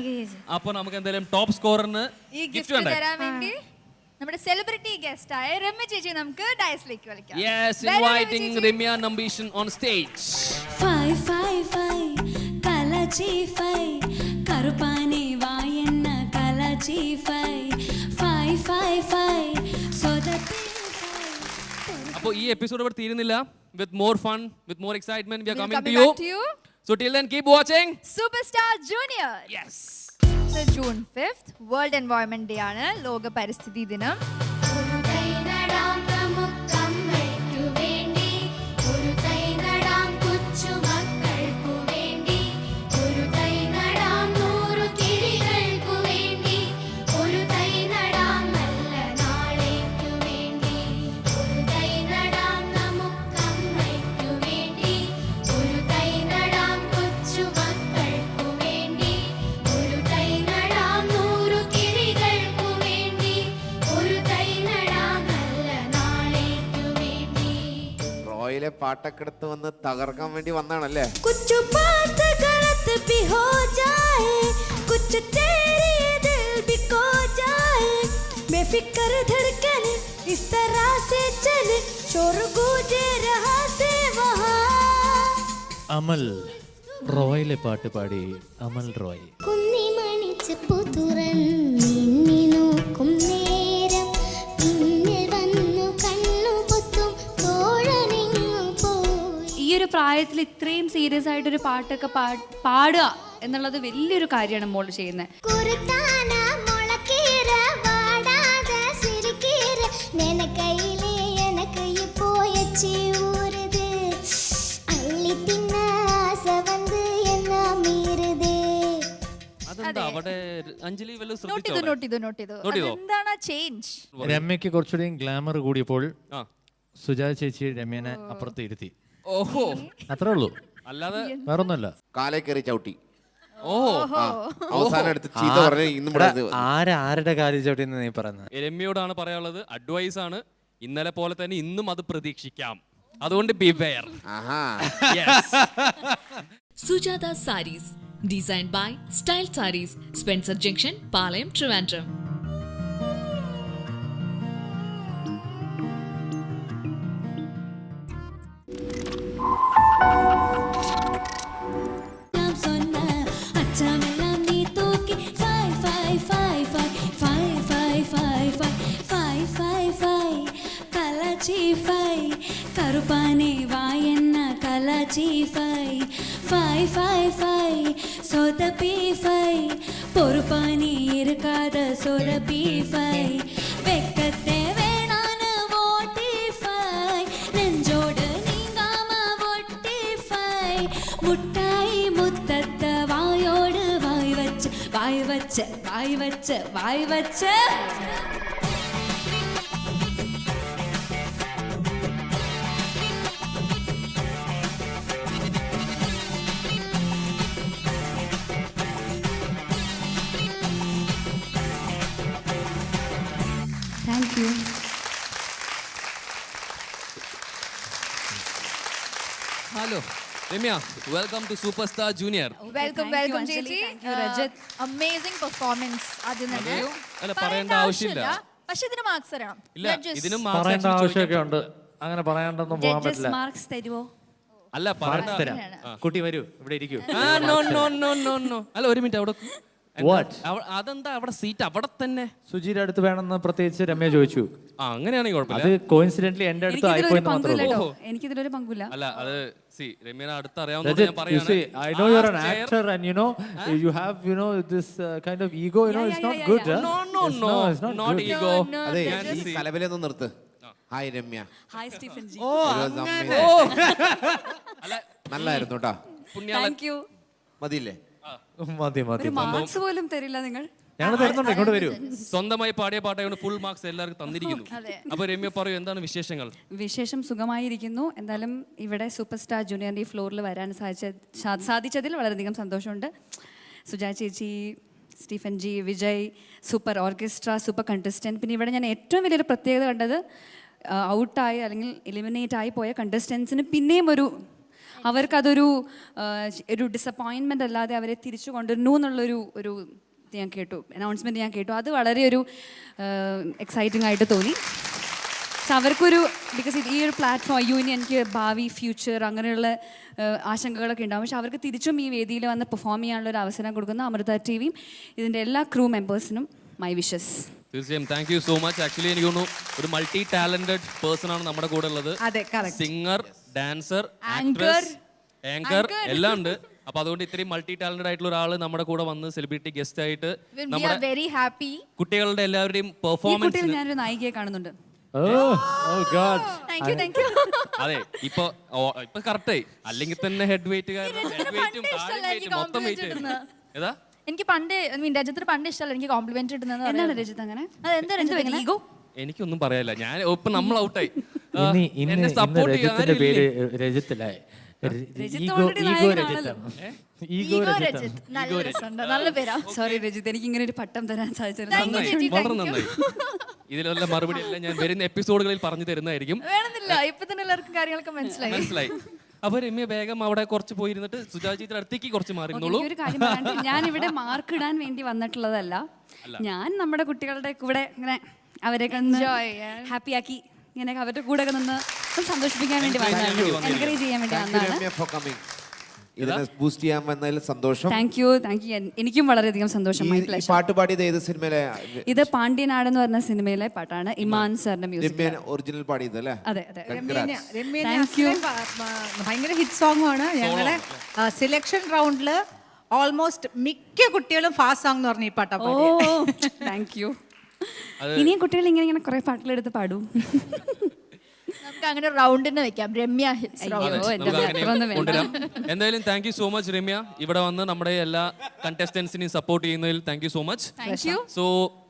അപ്പോൾ നമുക്ക് എന്തായാലും ടോപ്പ് സ്കോററിന് ഈ ഗിഫ്റ്റ് തരാൻ വേണ്ടി നമ്മുടെ സെലിബ്രിറ്റി ഗസ്റ്റ് ആയ രമ്യ ചേച്ചി നമുക്ക് ഡയസിലേക്ക് വിളിക്കാം. Yes, inviting Ramya Nambishan on stage. 555 കലജി 5 കറുപ്പാനെ വായന്ന കലജി 555 സോദത്തി. അപ്പോൾ ഈ എപ്പിസോഡ് ഇവിടെ തീരുന്നില്ല. With more fun, with more excitement, we are coming to you. So till then, keep watching Superstar Junior. Yes. So June 5th World Environment Day ആണ്, ലോക പരിസ്ഥിതി ദിനം. റോയിലെ പാട്ടൊക്കെ എടുത്ത് വന്ന് തകർക്കാൻ വേണ്ടി വന്നാണല്ലേ? कुछ बात गलत भी हो जाए, कुछ तेरी दिल भी खो जाए, बेफिक्र धड़कने इस तरह से चले, शोर गूंजे रहा से वहाँ. അമൽ റോയിലെ പാട്ട് പാടി അമൽ റോയ്. കുന്നി മണിച്ചപ്പൂ തുറന്നിന്നി നോക്കും നേരം, പിന്നിൽ വന്നു കണ്ണു പൊത്തും തോഴനെങ്ങു പോയി. ഈ ഒരു പ്രായത്തിൽ ഇത്രയും സീരിയസ് ആയിട്ടൊരു പാട്ടൊക്കെ പാടുക എന്നുള്ളത് വലിയൊരു കാര്യമാണ് മോൾ ചെയ്യുന്നത്. കുറുത്താന മുളക്കീര വാടാതെ സിരിക്കീര നിനക്കയിലേ എനക്ക് പോയച്ചി ഊരുത് അള്ളി തിന്ന ആസ വന്ന് എന്നാ മീരുതേ. അതെന്താ അവിടെ അഞ്ജലി വല്ല ശ്രദ്ധിച്ചോ? നോട്ട് ചെയ്തു. എന്താണ് ചേഞ്ച്? രമ്യക്ക് കുറച്ചുകൂടി ഗ്ലാമർ കൂടിയപ്പോൾ സുജാത ചേച്ചി രമ്യനെ അപ്പുറത്ത് ഇരുത്തി. ഓഹോ, അത്രേ ഉള്ളൂ, അല്ലാതെ വേറൊന്നുമല്ല. കാലേ കയറി ചവിട്ടി. ഓഹോ, അവസാനം എടുത്ത് ചീത്ത പറഞ്ഞ ഇന്നും ആരുടെ കാര്യം ചവിട്ടിന്ന് നീ പറയുന്നത്? രമ്യയോടാണ് പറയാനുള്ളത്, അഡ്വൈസ് ആണ്. ഇന്നലെ പോലെ തന്നെ ഇന്നും അത് പ്രതീക്ഷിക്കാം, അതുകൊണ്ട് beware. Sujatha sarees, designed by style sarees, Spencer junction, Palayam, Trivandrum. കറുപ്പാനെ വായന്ന കലാച്ചി ഫൈ ഫൈ ഫൈ ഫൈ സോതപ്പി ഫൈ പൊറുപ്പാനെ ഇരുക്കാത സോരപ്പി ഫൈ വെക്കത്തെ വേണാന വോട്ടി ഫൈ നെഞ്ചോട് നീങ്ങാമ വോട്ടി ഫൈ മുട്ടായി മുത്തത്ത വായോട് വായ് വച്ച് വായ് വച്ച് വായ് വച്ച് വായ് വച്ച്. Thank you. Hello Ramya, welcome to super star junior. Welcome ചേച്ചി. Amazing performance. ആദ്യം തന്നെ അല്ല, പറയേണ്ട ആവശ്യമില്ല. പക്ഷെ ഇതിന് മാർക്സ് തരണം. ഇല്ല, ഇതിനും പറയേണ്ട ആവശ്യമൊക്കെ ഉണ്ട്. അങ്ങനെ പറയാണ്ടൊന്നും പോകാൻ പറ്റില്ല. മാർക്സ് തരുമോ? അല്ല, പറയേണ്ട. കുട്ടി വരൂ, ഇവിടെ ഇരിക്കൂ. അല്ല, ഒരു മിനിറ്റ് അവിടെ. അതെന്താ അവിടെ സീറ്റ് അവിടെ തന്നെ? സുജിയുടെ അടുത്ത് വേണമെന്ന് പ്രത്യേകിച്ച് രമ്യ ചോദിച്ചു. അങ്ങനെയാണെങ്കിൽ കുഴപ്പമില്ല. അത് കോയിൻസിഡന്റ്ലി എന്റെ അടുത്ത് ആയിപ്പോയെന്ന് മാത്രമേ ഉള്ളൂ. എനിക്കിതിലൊരു പങ്കുമില്ല. അല്ല, അത് രമ്യനെ അടുത്ത് അറിയാവുന്ന ഞാൻ പറയാണ്. I know you're an actor and you have this kind of ego, it's not good. No, not ego. അതെ, ഈ കലബലൊന്നും നിർത്ത്. Hi Ramya. Hi Stephen ji. നല്ലായിരുന്നു കേട്ടോ. Thank you. മതിയില്ലേ? മതി. ഒരു മാർക്സ് പോലും തരില്ല നിങ്ങൾ. ഞങ്ങൾ തരുന്നുണ്ട്, ഇങ്ങോട്ട് വരൂ. സ്വന്തമായി പാടിയ പാട്ടായതുകൊണ്ട് ഫുൾ മാർക്സ് എല്ലാവർക്കും തന്നിരിക്കുന്നു. അപ്പൊ രമ്യ പറയൂ, എന്താണ് വിശേഷങ്ങൾ? വിശേഷം സുഖമായിരിക്കുന്നു. എന്തായാലും ഇവിടെ സൂപ്പർ സ്റ്റാർ ജൂനിയറിന്റെ ഈ ഫ്ലോറിൽ വരാൻ സാധിച്ചതിൽ വളരെയധികം സന്തോഷമുണ്ട്. സുജാ ചേച്ചി, Stephen G, Vijay, super orchestra, super contestant. പിന്നെ ഇവിടെ ഞാൻ ഏറ്റവും വലിയൊരു പ്രത്യേകത കണ്ടത്, ഔട്ടായി അല്ലെങ്കിൽ എലിമിനേറ്റ് ആയി പോയ കണ്ടസ്റ്റൻസിന് പിന്നെയും അവർക്കതൊരു ഡിസപ്പോയിൻമെൻ്റ് അല്ലാതെ അവരെ തിരിച്ചു കൊണ്ടുവരുന്നു എന്നുള്ളൊരു ഞാൻ കേട്ടു, അനൗൺസ്മെൻറ്റ് ഞാൻ കേട്ടു. അത് വളരെ ഒരു എക്സൈറ്റിംഗ് ആയിട്ട് തോന്നി. പക്ഷെ അവർക്കൊരു ബിക്കോസ് ഈ ഒരു പ്ലാറ്റ്ഫോം യൂനി എനിക്ക് ഭാവി ഫ്യൂച്ചർ അങ്ങനെയുള്ള ആശങ്കകളൊക്കെ ഉണ്ടാകും. പക്ഷെ അവർക്ക് തിരിച്ചും ഈ വേദിയിൽ വന്ന് പെർഫോം ചെയ്യാനുള്ള ഒരു അവസരം കൊടുക്കുന്ന അമൃത ടിവിയും ഇതിൻ്റെ എല്ലാ ക്രൂ മെമ്പേഴ്സിനും മൈ വിഷസ്. തീർച്ചയായും thank you so much. Actually എനിക്ക് തോന്നുന്നു ഒരു മൾട്ടി ടാലന്റഡ് പേഴ്സൺ ആണ് നമ്മുടെ കൂടെ ഉള്ളത്. സിംഗർ, ഡാൻസർ, ആങ്കർ എല്ലാം ഉണ്ട്. അപ്പൊ അതുകൊണ്ട് ഇത്രയും മൾട്ടി ടാലന്റഡ് ആയിട്ടുള്ള ഒരാൾ നമ്മുടെ കൂടെ വന്ന് സെലിബ്രിറ്റി ഗസ്റ്റ് ആയിട്ട് വെരി ഹാപ്പി. കുട്ടികളുടെ എല്ലാവരുടെയും പെർഫോമൻസ് ഞാനൊരു നായികയെ കാണുന്നുണ്ട്. അതെ, ഇപ്പൊ കറക്റ്റായി. അല്ലെങ്കിൽ തന്നെ ഹെഡ് വെയിറ്റ് മൊത്തം വെയിറ്റ് ആയിരുന്നു. ഏതാ എനിക്ക് പണ്ട് രജത്തിന് പണ്ട് ഇഷ്ടമല്ല എനിക്ക് കോംപ്ലിമെന്റ് കിട്ടുന്നത്. രജത്ത് അങ്ങനെ ഈഗോ എനിക്കൊന്നും പറയാനില്ല. ഞാൻ ഇപ്പൊ നമ്മൾ ഔട്ടായി. രജത്തിന്റെ പേര് രജത്തിലായി. ഈഗോ രജിത്ത് നല്ല രസമുണ്ട്, നല്ല പേരാ. സോറി രജിത്ത്, എനിക്ക് ഇങ്ങനെ ഒരു പട്ടം തരാൻ സാധിച്ചത് നന്നായി, വളരെ നന്നായി. ഇതിലുള്ള മറുപടി എല്ലാം ഞാൻ വരുന്ന എപ്പിസോഡുകളിൽ പറഞ്ഞു തരുന്നതായിരിക്കും. വേണമെന്നില്ല, ഇപ്പൊ തന്നെ എല്ലാവർക്കും കാര്യങ്ങളൊക്കെ മനസ്സിലായി. അപ്പൊ രമ്യ വേഗം അവിടെ കുറച്ച് പോയിരുന്നിട്ട് സുജാജിയുടെ അടുത്തേക്ക് കുറച്ച് മാറിയിരുന്നുള്ളൂ. ഒരു കാര്യം പറയാണ്ട്, ഞാൻ ഇവിടെ മാർക്ക് ഇടാൻ വേണ്ടി വന്നിട്ടുള്ളതല്ല. ഞാൻ നമ്മുടെ കുട്ടികളുടെ കൂടെ ഇങ്ങനെ അവരെയൊക്കെ ഹാപ്പി ആക്കി ഇങ്ങനെ അവരുടെ കൂടെ ഒക്കെ നിന്ന് സന്തോഷിപ്പിക്കാൻ വേണ്ടി വന്നതാണ്, എൻകറേജ് ചെയ്യാൻ വേണ്ടി വന്നതാണ്. ഇതിനെ ബൂസ്റ്റ് ചെയ്യാൻ വന്നതിൽ സന്തോഷം. Thank you. എനിക്കും വളരെയധികം സന്തോഷം. പാട്ട് പാടിയത് ഏത് സിനിമയിലെ? ഇത് പാണ്ഡ്യനാട് എന്ന് പറഞ്ഞ സിനിമയിലെ പാട്ടാണ്. ഇമാൻ സാറിന്റെ മ്യൂസിക്. ഒറിജിനൽ പാടിയത് അല്ലേ? അതെ അതെ. ഭയങ്കര ഹിറ്റ് സോങ് ആണ്. ഞങ്ങളുടെ സെലക്ഷൻ റൗണ്ടില് ഓൾമോസ്റ്റ് മിക്ക കുട്ടികളും ഫാസ്റ്റ് സോങ് എന്ന് പറഞ്ഞ ഈ പാട്ടാ. Thank you. ഇനിയും കുട്ടികൾ ഇങ്ങനെ കുറെ പാട്ടുകളെടുത്ത് പാടും. നമുക്ക് അങ്ങനെ റൗണ്ടിന് വെക്കാം, രമ്യ ഹിറ്റ്സ് എന്തായാലും thank you so much Ramya, ഇവിടെ വന്ന് നമ്മുടെ എല്ലാ കണ്ടസ്റ്റൻസിനെയും സപ്പോർട്ട് ചെയ്യുന്നതിൽ thank you so much. So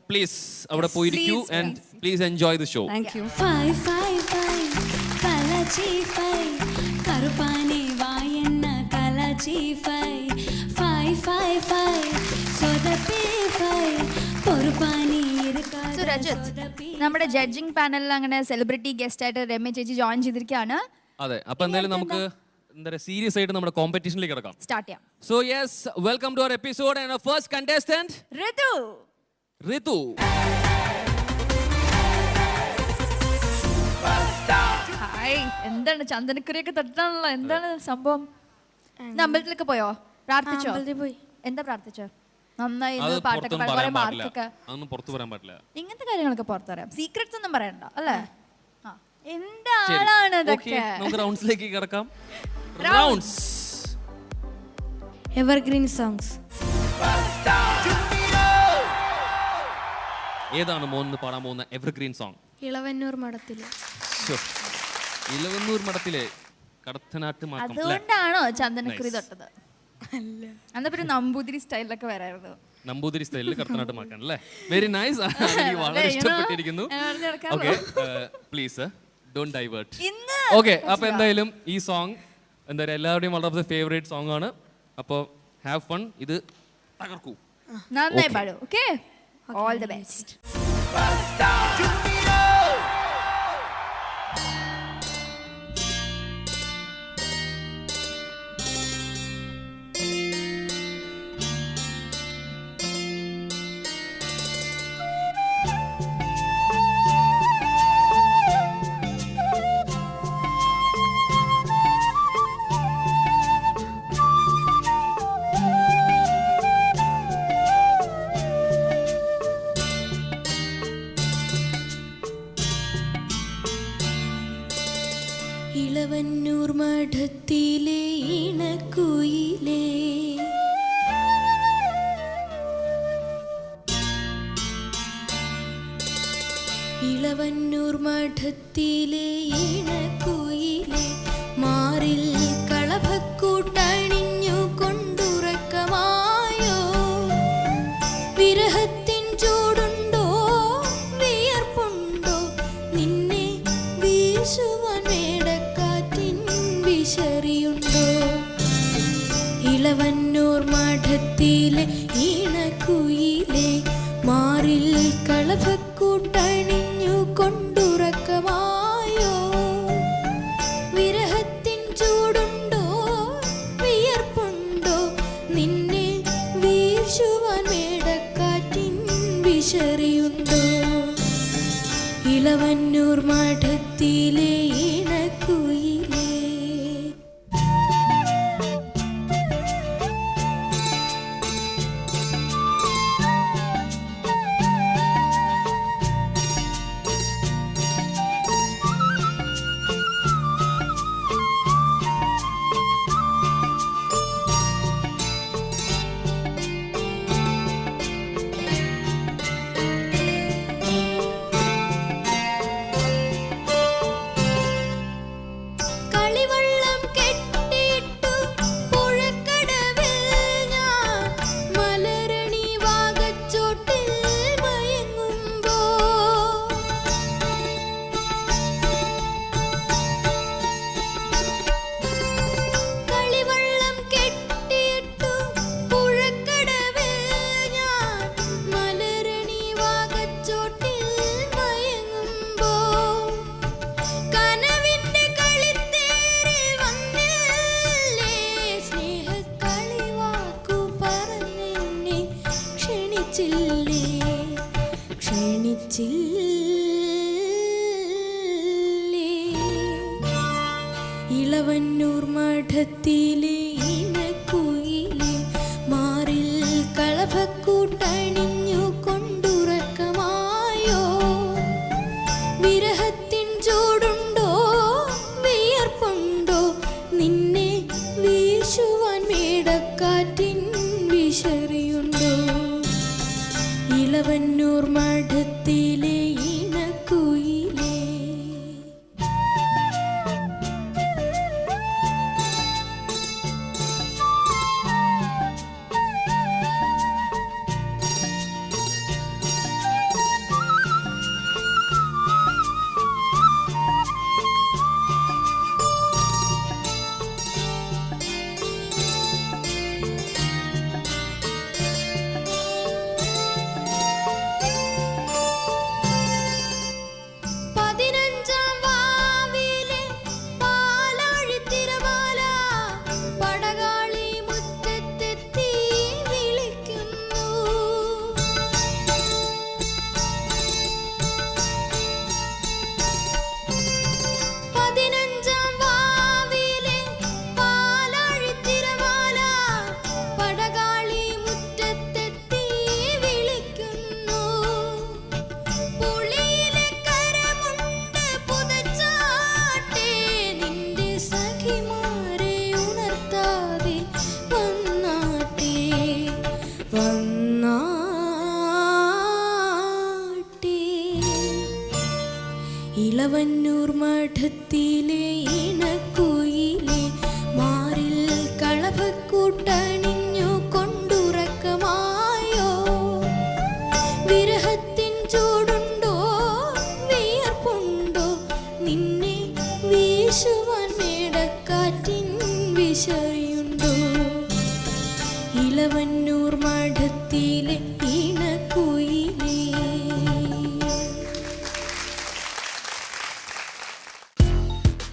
please അവിടെ പോയിരിക്കൂ and please enjoy the show. Thank you. നമ്മുടെ ജഡ്ജിംഗ് പാനലിൽ അങ്ങനെ സെലിബ്രിറ്റി ഗസ്റ്റ് ആയിട്ട് രമ്യ ചേച്ചി ജോയിൻ ചെയ്തിരിക്കുകയാണ്. അതെ, അപ്പൊ എന്തായാലും നമുക്ക് സീരിയസ് ആയിട്ട് നമ്മുടെ കോമ്പറ്റീഷനിലേക്ക് കിടക്കാം. സ്റ്റാർട്ട് ചെയ്യാം. So yes, welcome to our episode and our first contestant Ritu. Hi, എന്താണ് ചന്ദനക്കുരിയൊക്കെ തട്ടാണല്ലോ, എന്താണ് സംഭവം? അമ്പലത്തിലൊക്കെ പോയോ? പ്രാർത്ഥിച്ചോ? എന്താ പ്രാർത്ഥിച്ചോ? നന്നായി പാട്ടൊക്കെ മാർക്കൊക്കെ. ഇങ്ങനത്തെ കാര്യങ്ങളൊക്കെ പുറത്തു പറയാം, സീക്രറ്റ്സ് ഒന്നും പറയണ്ട അല്ലേ? എന്താണ് ഇതൊക്കെ? നമുക്ക് റൗണ്ട്സിലേക്ക് കിടക്കാം. റൗണ്ട്സ്. Evergreen songs. ഏതാണ് മോൻ പാടാൻ പോകുന്ന എവർഗ്രീൻ സോങ്? ഇളവന്നൂർ മഠത്തിലെ. ഇളവന്നൂർ മഠത്തിലെ കടത്തനാട്ട് മാക്കം. അതുകൊണ്ടാണോ ചന്ദനക്കുരി തൊട്ടത്? എന്നാ പിന്നെ നമ്പൂതിരി സ്റ്റൈലിലൊക്കെ വരായിരുന്നു. നമ്പൂതിരി സ്റ്റൈലിൽ കടത്തനാട്ട് മാക്കാൻ അല്ലേ? വെരി നൈസ്, എനിക്ക് വളരെ ഇഷ്ടപ്പെട്ടിരിക്കുന്നു. Okay, please don't divert. Okay, അപ്പൊ എന്തായാലും ഈ സോങ് എന്താ പറയുക, എല്ലാവരുടെയും വളരെ ഫേവറേറ്റ് സോങ് ആണ്. അപ്പോൾ ഹാവ് ഫൺ, ഇത് തകർക്കൂ. നന്നായി പാടൂ. Okay, all the best. Ilavannoor മഠത്തിലെ ഇണക്കുയിലേ, ഇളവന്നൂർ മഠത്തിലെ ഇണക്കുയിലേ, മാറിൽ കളഭക്കൂട്ടണിഞ്ഞു കൊണ്ടുറക്കമായോ, വിരഹത്തിൻ ചൂടുണ്ടോ വിയർപ്പുണ്ടോ, നിന്നെ വീശുവാൻ മേടക്കാറ്റിൻ വിശറിയുണ്ടോ, ഇളവന്നൂർ മഠത്തിലെ ഇണക്കുയിലേ, മാറിൽ കളഭക്കൂട്ടണിഞ്ഞു കൊണ്ടുറക്കമായോ, വിരഹത്തിൻ ചൂടുണ്ടോ വിയർപ്പുണ്ടോ, നിന്നെ വീശുവാൻ മേടക്കാറ്റിൻ വിശറിയുണ്ടോ, ഇളവന്നൂർ മഠത്തിലെ ഇണക്കുയിലേ. ഇളവന്നൂർ മഠത്തിലെ ഇണക്കുയിലെ മാറിൽ കളഭക്കൂട്ടണിഞ്ഞു കൊണ്ടുറക്കമായോ വിരഹത്തിൻ ചൂടുണ്ടോ വിയർപ്പുണ്ടോ നിന്നെ വീശുവാൻ മേടക്കാറ്റിൻ വിശറിയുണ്ടോ ഇളവന്നൂർ മഠത്തിലെ ഇണക്കുയിലേ. ഇളവന്നൂർ മഠത്തിലെ ഇണക്കുയിലെ മാറിൽ കളഭക്കൂട്ടണിഞ്ഞു കൊണ്ടുറക്കമായോ വിരഹത്തിൻ ചൂടുണ്ടോ വിയർപ്പുണ്ടോ നിന്നെ വീശുവാൻ മേടക്കാറ്റിൻ വിശറിയുണ്ടോ ഇളവന്നൂർ മഠത്തിലെ ഇണക്കുയിലേ.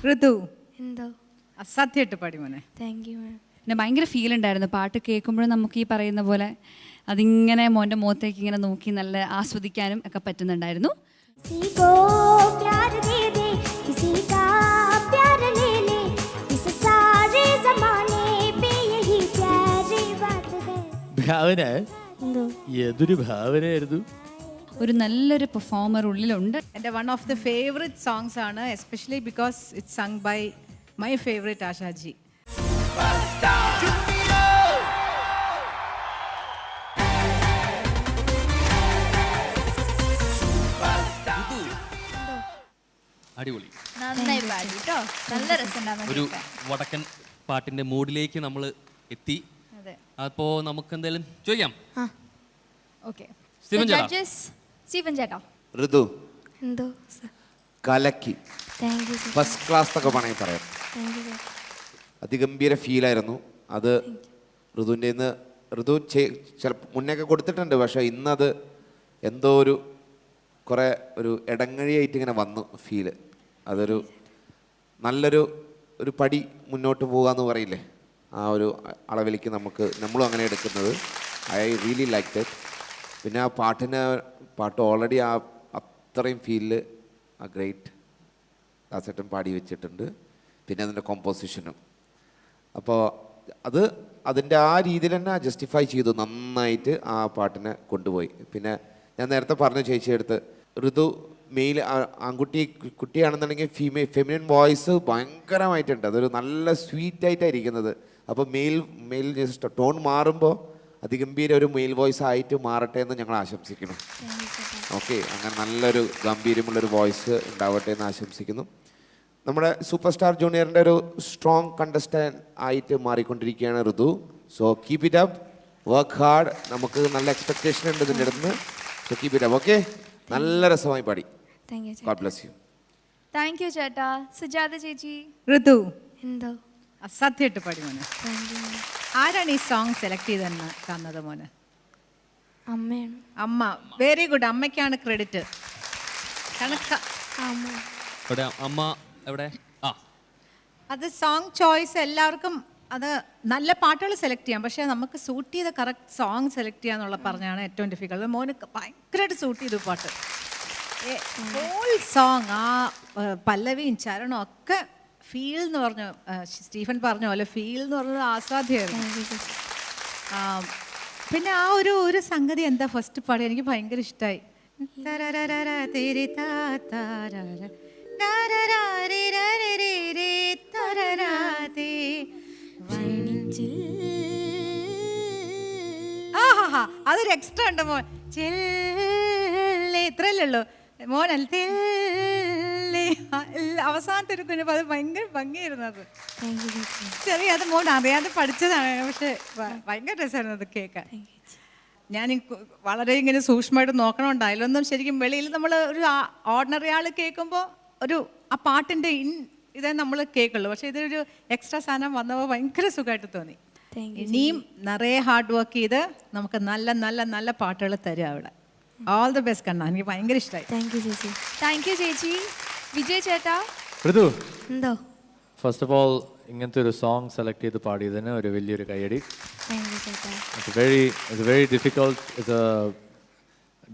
ഋതു എന്തോ അസാധ്യമായിട്ട് പാടി മോനെ. Thank you ma'am. പിന്നെ ഭയങ്കര ഫീൽ ഉണ്ടായിരുന്നു പാട്ട് കേൾക്കുമ്പോഴും നമുക്ക് ഈ പറയുന്ന പോലെ അതിങ്ങനെ മോൻ്റെ മുഖത്തേക്ക് ഇങ്ങനെ നോക്കി നല്ല ആസ്വദിക്കാനും ഒക്കെ പറ്റുന്നുണ്ടായിരുന്നു. किसी को प्यार दे दे किसी का प्यार ले ले इस सारे जमाने पे यही प्यारी बात है. ഭാവന ഏതൊരു ഭാവനയായിരുന്നു. ഒരു നല്ലൊരു പെർഫോമർ ഉള്ളിലുണ്ട്. എൻ്റെ one of the favourite songs ആണ്, especially because it's sung by my favourite Asha ji. അടിപൊളി, നന്നായി പാടി കേട്ടോ, നല്ല രസമുണ്ടായിരുന്നു. ഒരു വടക്കൻ പാട്ടിന്റെ മൂഡിലേക്ക് നമ്മൾ എത്തി. അപ്പോ നമുക്ക് എന്തെങ്കിലും ചോദിക്കാം. ഓക്കെ, സ്റ്റീവൻ ചേട്ടാ. ജഡ്ജസ് സ്റ്റീവൻ ചേട്ടാ. ഋതു എന്തോ കലക്കി, താങ്ക് യു ഫസ്റ്റ് ക്ലാസ് എന്നൊക്കെ വേണമെങ്കിൽ പറയാം. താങ്ക് യു അതിഗംഭീര ഫീലായിരുന്നു അത്. ഋതുവിൻ്റെ ഇന്ന് ഋതു ചിലപ്പോൾ മുന്നേക്കെ കൊടുത്തിട്ടുണ്ട്, പക്ഷേ ഇന്നത് എന്തോ ഒരു കുറേ ഒരു ഇടങ്ങഴിയായിട്ട് ഇങ്ങനെ വന്നു ഫീല്. അതൊരു നല്ലൊരു പടി മുന്നോട്ട് പോകാമെന്ന് പറയില്ലേ, ആ ഒരു അളവിലേക്ക് നമ്മളും അങ്ങനെ എടുക്കുന്നത്. I really like that. പിന്നെ ആ പാട്ട് ഓൾറെഡി അത്രയും ഫീലിൽ ആ ഗ്രേറ്റ് ദാസേട്ടൻ പാടി വെച്ചിട്ടുണ്ട്. പിന്നെ അതിൻ്റെ കോമ്പോസിഷനും അപ്പോൾ അതിൻ്റെ ആ രീതിയിൽ തന്നെ ജസ്റ്റിഫൈ ചെയ്തു, നന്നായിട്ട് ആ പാട്ടിനെ കൊണ്ടുപോയി. പിന്നെ ഞാൻ നേരത്തെ പറഞ്ഞു ചേച്ചിയെടുത്ത് ഋതു മെയിൽ കുട്ടിയാണെന്നുണ്ടെങ്കിൽ ഫെമിനിൻ വോയിസ് ഭയങ്കരമായിട്ടുണ്ട്, അതൊരു നല്ല സ്വീറ്റായിട്ടാണ് ഇരിക്കുന്നത്. അപ്പോൾ മെയിൽ ജസ്റ്റ് ടോൺ മാറുമ്പോൾ അതിഗംഭീര ഒരു മെയിൽ വോയിസ് ആയിട്ട് മാറട്ടെ എന്ന് ഞങ്ങൾ ആശംസിക്കുന്നു. ഓക്കെ, അങ്ങനെ നല്ലൊരു ഗംഭീരമുള്ളൊരു വോയിസ് ഉണ്ടാവട്ടെ എന്ന് ആശംസിക്കുന്നു. നമ്മുടെ സൂപ്പർ സ്റ്റാർ ജൂനിയറിൻ്റെ ഒരു സ്ട്രോങ് കണ്ടസ്റ്റൻ്റ് ആയിട്ട് മാറിക്കൊണ്ടിരിക്കുകയാണ് Ritu. So keep it up, work hard. നമുക്ക് നല്ല എക്സ്പെക്ടേഷൻ ഉണ്ട് ഇതിൻ്റെ അടുത്ത്. So keep it up. Okay, നല്ല രസമായി പാടി. God bless you. Thank you ചേട്ടാ. സുജാത ചേച്ചി. ഋതു എന്തോ അസാധ്യമായിട്ട് പാടി മോനെ. Thank you. ആരാണ് ഈ സോങ് സെലക്ട് ചെയ്തെന്ന് തന്നത് മോനെ? അമ്മയാണ്. അമ്മ. വെരി ഗുഡ്, അമ്മയ്ക്കാണ് ക്രെഡിറ്റ്. അമ്മ എവിടെ? അത് സോങ് ചോയ്സ് എല്ലാവർക്കും അത് നല്ല പാട്ടുകൾ സെലക്ട് ചെയ്യാം, പക്ഷേ നമുക്ക് സൂട്ട് ചെയ്ത കറക്റ്റ് സോങ് സെലക്ട് ചെയ്യാന്നുള്ള പറഞ്ഞാണ് ഏറ്റവും ഡിഫിക്കൽട്ട്. മോന് ഭയങ്കരമായിട്ട് സൂട്ട് ചെയ്തു പാട്ട്. ഹോൾ സോങ് ആ പല്ലവിയും ചരണവും ഒക്കെ ഫീൽ എന്ന് പറഞ്ഞു സ്റ്റീഫൻ പറഞ്ഞ പോലെ ഫീൽ എന്ന് പറഞ്ഞത് ആസ്വാദ്യമായിരുന്നു. പിന്നെ ആ ഒരു സംഗതി എന്താ ഫസ്റ്റ് പാടി എനിക്ക് ഭയങ്കര ഇഷ്ടമായി. അതൊരു എക്സ്ട്രാ ഉണ്ട് മോൻ. ഇത്രയല്ലേ ഉള്ളൂ മോൻ. അവസാനത്തെ ഒരു കുഞ്ഞപ്പോൾ അത് ഭയങ്കര ഭംഗിയായിരുന്നു. അത് ചെറിയ അത് മോൻ അറിയാതെ പഠിച്ചതാണ്, പക്ഷെ ഭയങ്കര രസമായിരുന്നു അത് കേൾക്കാൻ. ഞാൻ വളരെ ഇങ്ങനെ സൂക്ഷ്മമായിട്ട് നോക്കണമുണ്ട്. അതിലൊന്നും ശരിക്കും വെളിയിൽ നമ്മൾ ഒരു ഓർഡിനറി ആൾ കേൾക്കുമ്പോൾ ആ പാട്ടിൻ്റെ ഇതേ നമ്മൾ കേൾക്കുള്ളൂ. പക്ഷെ ഇതൊരു എക്സ്ട്രാ സാധനം വന്നപ്പോൾ ഭയങ്കര സുഖമായിട്ട് തോന്നി. ഇനിയും നിറയെ ഹാർഡ് വർക്ക് ചെയ്ത് നമുക്ക് നല്ല നല്ല നല്ല പാട്ടുകൾ തരും അവിടെ. ഓൾ ദി ബെസ്റ്റ് കണ്ണ. എനിക്ക് ഭയങ്കര ഇഷ്ടമായി. താങ്ക് യു ചേച്ചി. വിജയ് ചേട്ടാ ഋതു, എന്തോ ഫസ്റ്റ് ഓഫ് ഓൾ ഇങ്ങനത്തെ ഒരു സോങ് സെലക്ട് ചെയ്ത് പാടിയതിന് ഒരു വലിയൊരു കൈയടി. ഇറ്റ്സ് വെരി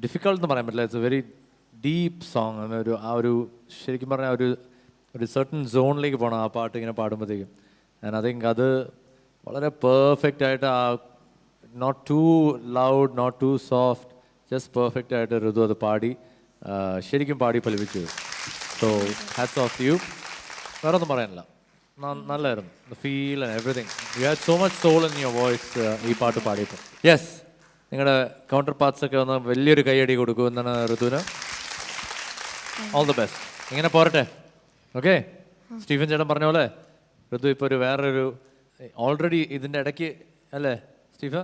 ഡിഫിക്കൾട്ട് എന്ന് പറയാൻ പറ്റില്ല. It's A very deep song. ഒരു ശരിക്കും പറഞ്ഞാൽ ഒരു സർട്ടൻ സോണിലേക്ക് പോകണം ആ പാട്ട് ഇങ്ങനെ പാടുമ്പോഴത്തേക്കും. ആൻഡ് ഐ തിങ്ക് അത് വളരെ പെർഫെക്റ്റ് ആയിട്ട് not too loud not too soft, just perfect ആയിട്ട് ഋതു അത് പാടി ശരിക്കും പാടി ഫലിപ്പിച്ചു. So hats off you. വേറെ ഒന്നും പറയാനില്ല, നല്ലായിരുന്നു. The feel and everything. You had so much soul in your voice ഈ പാട്ട് പാടിയപ്പോൾ. യെസ്, നിങ്ങളുടെ കൗണ്ടർ പാർട്സ് ഒക്കെ ഒന്ന് വലിയൊരു കൈയടി കൊടുക്കൂ എന്നാണ് ഋതുവിന്. All the best. ഇങ്ങനെ പോരട്ടെ. ഓക്കെ, സ്റ്റീഫൻ ചേട്ടൻ പറഞ്ഞ പോലെ ഋതു ഇപ്പോൾ വേറൊരു ഓൾറെഡി ഇതിൻ്റെ ഇടയ്ക്ക് അല്ലേ സ്റ്റീഫ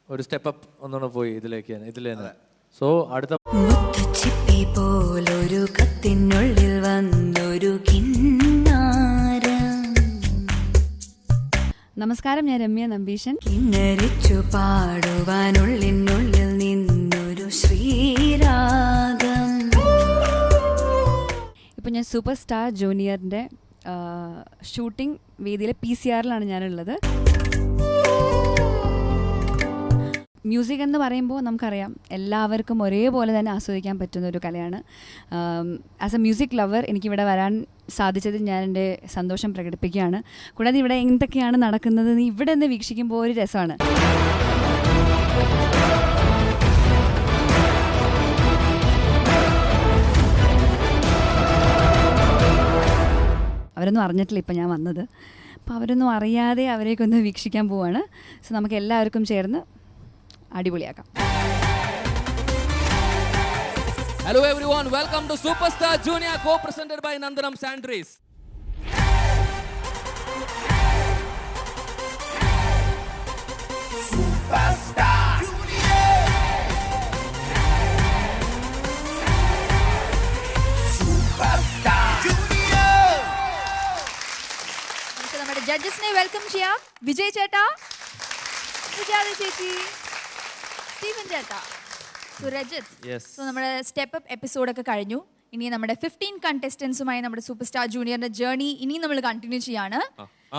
ഒരു സ്റ്റെപ്പ് അപ്പ് ഒന്നുകൂടെ പോയി ഇതിലേക്ക് തന്നെ. സോ അടുത്ത മുത്തുച്ചിപ്പി പോലൊരു കത്തിനുള്ളിൽ വന്നൊരു കിന്നാരം. നമസ്കാരം, ഞാൻ രമ്യ നമ്പീശൻ. കിന്നരിച്ചു പാടുവാനുള്ളിനുള്ളിൽ നിന്നൊരു ശ്രീരാഗം. ഇപ്പോൾ ഞാൻ സൂപ്പർ സ്റ്റാർ ജൂനിയറിൻ്റെ ഷൂട്ടിംഗ് വേദിയിലെ PCR-ലാണ് ഞാനുള്ളത്. മ്യൂസിക് എന്ന് പറയുമ്പോൾ നമുക്കറിയാം എല്ലാവർക്കും ഒരേപോലെ തന്നെ ആസ്വദിക്കാൻ പറ്റുന്ന ഒരു കലയാണ്. ആസ് എ മ്യൂസിക് ലവർ എനിക്കിവിടെ വരാൻ സാധിച്ചതിൽ ഞാൻ എൻ്റെ സന്തോഷം പ്രകടിപ്പിക്കുകയാണ്. കൂടാതെ ഇവിടെ എന്തൊക്കെയാണ് നടക്കുന്നത് ഇവിടെ നിന്ന് വീക്ഷിക്കുമ്പോൾ ഒരു രസമാണ്. അവരൊന്നും അറിഞ്ഞിട്ടില്ല ഇപ്പം ഞാൻ വന്നത്. അപ്പോൾ അവരൊന്നും അറിയാതെ അവരെയൊക്കെ വീക്ഷിക്കാൻ പോവാണ്. സോ നമുക്ക് എല്ലാവർക്കും ചേർന്ന് അടിപൊളിയാക്കാം. Hello everyone, welcome to Superstar Junior co-presented by Nandanam Sandries. Superstar Junior. Superstar Junior. നമുക്ക് നമ്മുടെ ജഡ്ജസിനെ വെൽക്കം ചെയ്യാം. വിജയ് ചേട്ടാ, സുജാത ചേച്ചി, സ്റ്റീഫൻ ചേട്ടാ, സുരജിത്ത്. സോ നമ്മുടെ സ്റ്റെപ്പ് അപ്പ് എപ്പിസോഡൊക്കെ കഴിഞ്ഞു. ഇനി നമ്മുടെ 15 കണ്ടസ്റ്റൻസുമായി നമ്മുടെ സൂപ്പർ സ്റ്റാർ ജൂനിയറിന്റെ ജേർണി ഇനിയും നമ്മൾ കണ്ടിന്യൂ ചെയ്യാണ്.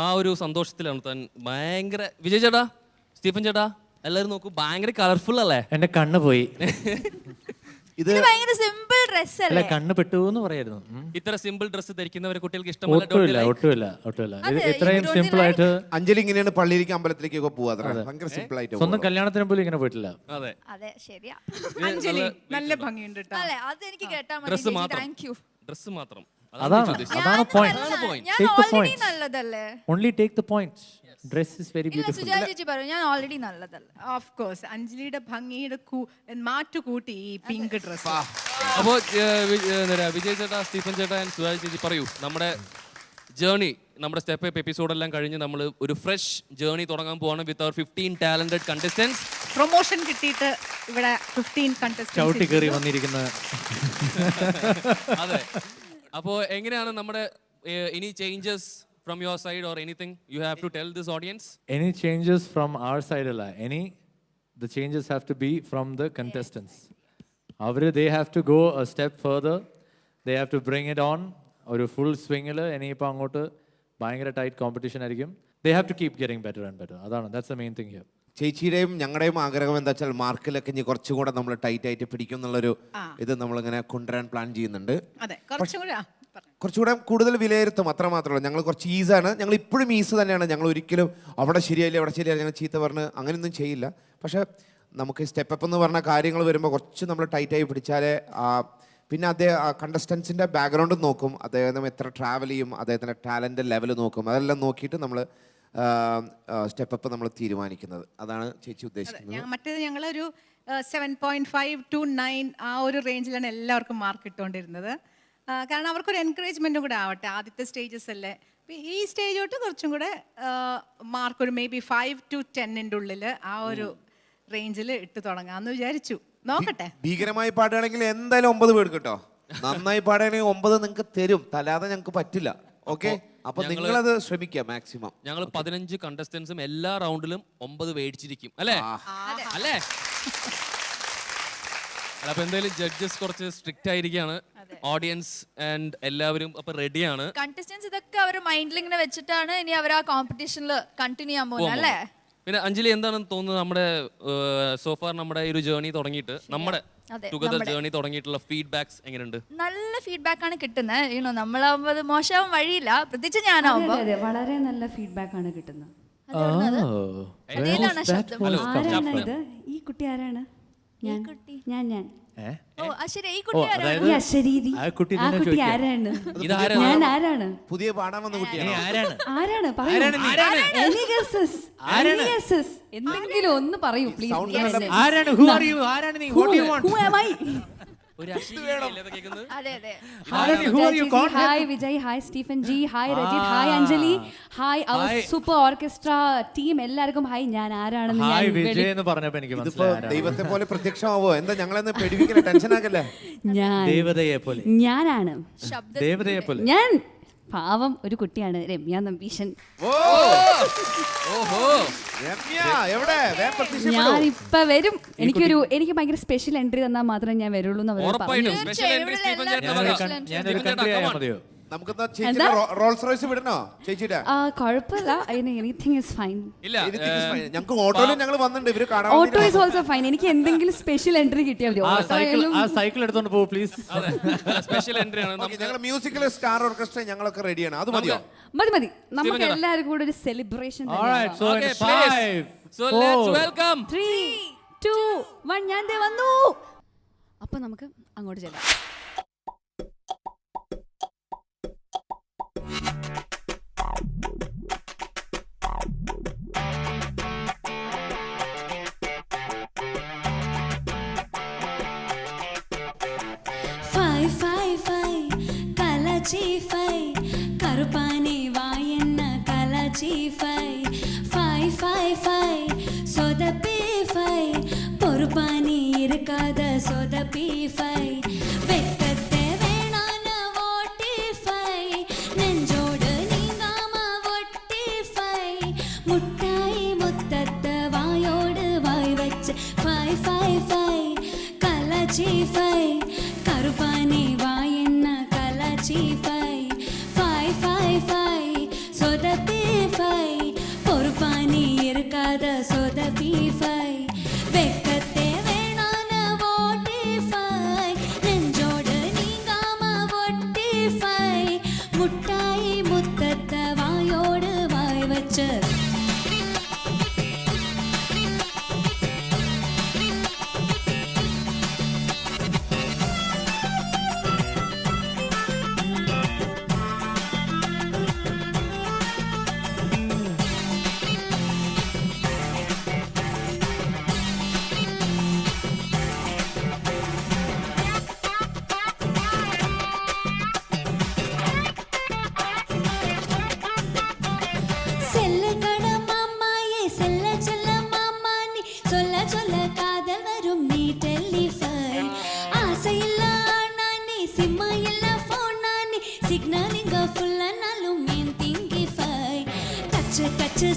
ആ ഒരു സന്തോഷത്തിലാണ് താൻ. ഭയങ്കര വിജയ് ചേട്ടാ, സ്റ്റീഫൻ ചേട്ടാ, എല്ലാവരും നോക്കൂ, ഭയങ്കര കളർഫുൾ അല്ലേ? എന്റെ കണ്ണ് പോയി. ഇത് ഭയങ്കര സിമ്പിൾ ഡ്രസ് അല്ലേ? കണ്ണ് പെട്ടു എന്ന് പറയായിരുന്നു. ഇത്ര സിമ്പിൾ ഡ്രസ് ധരിക്കുന്നവരെ കുട്ടികൾക്ക് ഒട്ടുമില്ല. ഇത്രയും സിമ്പിൾ ആയിട്ട് അഞ്ജലി ഇങ്ങനെയാണ് പള്ളിയിലേക്ക് അമ്പലത്തിലേക്കൊക്കെ പോവാ. ഭയങ്കര സിമ്പിൾ ആയിട്ട് സ്വന്തം കല്യാണത്തിന് പോലും ഇങ്ങനെ പോയിട്ടില്ല. അതെ, ശരിയാ. അഞ്ജലി നല്ല ഭംഗിയുണ്ട് കേട്ടോ. അല്ലേ, അത് എനിക്ക് കേട്ടാ മതി. Thank you. ഡ്രസ് മാത്രം. അതാണ് പോയിന്റ്. ഞാൻ ഓൾറെഡി നല്ലതല്ലേ? Only take the points. Dress is very beautiful. Sujatha ചേച്ചി പറയും ഞാൻ ഓൾറെഡി നല്ലതല്ലേ? ഓഫ് കോഴ്സ് അഞ്ജലിയുടെ ഭംഗിയുടെ മാറ്റുകൂട്ടി ഈ പിങ്ക് ഡ്രസ്. അപ്പോൾ വിജയ് ചേട്ടാ, സ്റ്റീഫൻ ചേട്ടാ ആൻഡ് സുജാത ചേച്ചി പറയൂ, നമ്മുടെ ജേർണി, നമ്മുടെ സ്റ്റെപ്പ് അപ്പ് എപ്പിസോഡെല്ലാം കഴിഞ്ഞ് നമ്മൾ ഒരു ഫ്രഷ് ജേർണി തുടങ്ങാൻ പോവാണ് വിത്ത് അവർ 15 ടാലന്റഡ് കണ്ടസ്റ്റൻസ്. പ്രൊമോഷൻ കിട്ടിയിട്ട് ഇവിടെ 15 കണ്ടസ്റ്റൻസ് ചവിട്ടി കയറി വന്നിരിക്കുന്ന. അതെ. അപ്പോൾ എങ്ങനെയാണ് നമ്മുടെ any changes from your side or anything you have to tell this audience? Any changes from our side alla. The changes have to be from the contestants. They have to go a step further. They have to bring it on. ഒരു full സ്വിങ്ങിൽ ഇനിയിപ്പോൾ അങ്ങോട്ട് ഭയങ്കര tight competition ആയിരിക്കും. They have to keep getting better and better. അതാണ്, that's the main thing here. ചേച്ചിയുടെയും ഞങ്ങളുടെയും ആഗ്രഹം എന്താ വെച്ചാൽ മാർക്കിലൊക്കെ ഇനി കുറച്ചുകൂടെ നമ്മൾ ടൈറ്റ് ആയിട്ട് പിടിക്കും എന്നുള്ളൊരു ഇത് നമ്മളിങ്ങനെ കൊണ്ടുവരാൻ പ്ലാൻ ചെയ്യുന്നുണ്ട്. അതെ, കുറച്ചും കൂടെ കുറച്ചുകൂടെ കൂടുതൽ വിലയിരുത്തും, അത്ര മാത്രമേ ഉള്ളൂ. ഞങ്ങൾ കുറച്ച് ഈസാണ്, ഞങ്ങൾ ഇപ്പോഴും ഈസ് തന്നെയാണ്. ഞങ്ങൾ ഒരിക്കലും അവിടെ ശരിയായില്ല ഇവിടെ ശരിയായില്ല ഞങ്ങൾ ചീത്ത പറഞ്ഞ് അങ്ങനെയൊന്നും ചെയ്യില്ല. പക്ഷേ നമുക്ക് സ്റ്റെപ്പ് അപ്പ് എന്ന് പറഞ്ഞ കാര്യങ്ങൾ വരുമ്പോൾ കുറച്ച് നമ്മൾ ടൈറ്റായി പിടിച്ചാലേ പിന്നെ അദ്ദേഹം കണ്ടസ്റ്റൻസിൻ്റെ ബാക്ക്ഗ്രൗണ്ട് നോക്കും, അദ്ദേഹം എത്ര ട്രാവൽ ചെയ്യും, അദ്ദേഹത്തിൻ്റെ ടാലൻ്റ് ലെവൽ നോക്കും, അതെല്ലാം നോക്കിയിട്ട് നമ്മൾ സ്റ്റെപ്പ് അപ്പ് നമ്മൾ തീരുമാനിക്കുന്നത്. അതാണ് ചേച്ചി ഉദ്ദേശിക്കുന്നത്. മറ്റേത് ഞങ്ങളൊരു 7.5 to 9 ആ ഒരു റേഞ്ചിലാണ് എല്ലാവർക്കും മാർക്ക് ഇട്ടുകൊണ്ടിരുന്നത്. കാരണം അവർക്കൊരു എൻകറേജ്മെൻറ്റും കൂടെ ആവട്ടെ, ആദ്യത്തെ സ്റ്റേജസ് അല്ലേ. ഈ സ്റ്റേജ് തൊട്ട് കുറച്ചും കൂടെ മാർക്ക് ഒരു maybe 5 to 10 ഉള്ളിൽ ആ ഒരു റേഞ്ചിൽ ഇട്ട് തുടങ്ങാമെന്ന് വിചാരിച്ചു. നോക്കട്ടെ. ഭീകരമായി പാടുകയാണെങ്കിൽ എന്തായാലും 9 പേർക്ക് കേട്ടോ. നന്നായി പാടുകയാണെങ്കിൽ 9 നിങ്ങൾക്ക് തരും, തലാതെ ഞങ്ങൾക്ക് പറ്റില്ല. ഓക്കെ, അപ്പൊ നിങ്ങളത് ശ്രമിക്കുക മാക്സിമം. ഞങ്ങൾ 15 കണ്ടസ്റ്റൻസും എല്ലാ റൗണ്ടിലും 9 മേടിച്ചിരിക്കും അല്ലേ? അല്ലേ? അപ്പൊ എന്തായാലും ജഡ്ജസ് കുറച്ച് സ്ട്രിക്റ്റ് ആയിരിക്കാണ്, ഓഡിയൻസ് ആൻഡ് എല്ലാവരും അപ്പൊ റെഡിയാണ്. കണ്ടസ്റ്റൻസ് ഇതൊക്കെ അവർ മൈൻഡിൽ ഇങ്ങനെ വെച്ചിട്ടാണ് ഇനി അവർ ആ കോമ്പറ്റീഷനിൽ കണ്ടിന്യൂ ചെയ്യാൻ പോകുന്നത് അല്ലേ? പിന്നെ അഞ്ജലി എന്താണെന്ന് തോന്നുന്നത്, നമ്മുടെ സോഫാർ നമ്മുടെ ഒരു ജേർണി തുടങ്ങിയിട്ട്, നമ്മുടെ ടുഗദർ ജേർണി തുടങ്ങിയിട്ടുള്ള ഫീഡ്ബാക്സ് എങ്ങനെയുണ്ട്? നല്ല ഫീഡ്ബാക്ക് ആണ് കിട്ടുന്നത്. നമ്മളാവുമ്പോൾ അത് മോശമാവാൻ വഴിയില്ല, പ്രത്യേകിച്ച് ഞാനാവുമ്പോൾ വളരെ നല്ല ഫീഡ്ബാക്ക് ആണ് കിട്ടുന്നത്. ആരാണ് ഈ കുട്ടി? ആരാണ്? ഞാൻ പുതിയ പാടാൻ വന്ന കുട്ടിയാണ്. എന്തെങ്കിലും ഒന്ന് പറയൂ please. Hi Vijay, hi Stephen ji, hi Rajith, hi Anjali, hi our super orchestra team, എല്ലാവർക്കും ഹായ്. ഞാൻ ആരാണെന്ന് ദൈവത്തെ പോലെ പ്രത്യക്ഷമാവോ? എന്താ ഞങ്ങളെന്ന് പേടിപ്പിക്കില്ല, ടെൻഷൻ ആക്കല്ലേ? ഞാനാണ് ഞാൻ പാവം ഒരു കുട്ടിയാണ്, രമ്യ നമ്പീശൻ. ഞാൻ ഇപ്പൊ വരും. എനിക്ക് ഭയങ്കര സ്പെഷ്യൽ എൻട്രി തന്നാൽ മാത്രമേ ഞാൻ വരുള്ളൂ എന്ന് അവർ പറഞ്ഞു. കുഴപ്പമില്ല, anything is fine. Auto is also fine. എനിക്ക് എന്തെങ്കിലും സ്പെഷ്യൽ എൻട്രി കിട്ടിയാൽ സൈക്കിൾ എടുത്തോണ്ട് പോ പ്ലീസ്. സ്പെഷ്യൽ എൻട്രി ആണ്. ഞങ്ങൾ മ്യൂസിക്കൽ സ്റ്റാർ ഓർക്കസ്ട്ര ഞങ്ങളൊക്കെ റെഡിയാണ്. അത് മതിയോ? മതി. നമുക്ക് എല്ലാവർക്കും കൂടെ ഒരു സെലിബ്രേഷൻ. 3, 2, 1 ഞാൻ വന്നു. അപ്പൊ നമുക്ക് അങ്ങോട്ട് ചെല്ലാം. கருப்பானே வாயன்ன கலாச்சி 5 சொதப்பி 5 பொறுப்பானி இருக்காத சொதப்பி 5 வெக்கத்தை வேணான ஓட்டி 5 நெஞ்சோடு நீங்காம ஒட்டி 5 முட்டாய் முத்தத்த வாயோடு வாய் வச்சு 5 கலாச்சி 5 கருப்பானி வாயன்ன கலாச்சி 5 சொதப்பி 5 பொறுப்பானி இருக்காத சொதப்பி 5 வெக்கத்தை வேணான ஓட்டி 5 நெஞ்சோடு நீங்காம ஒட்டி 5 முட்டாய் முத்தத்த வாயோடு வாய் வச்ச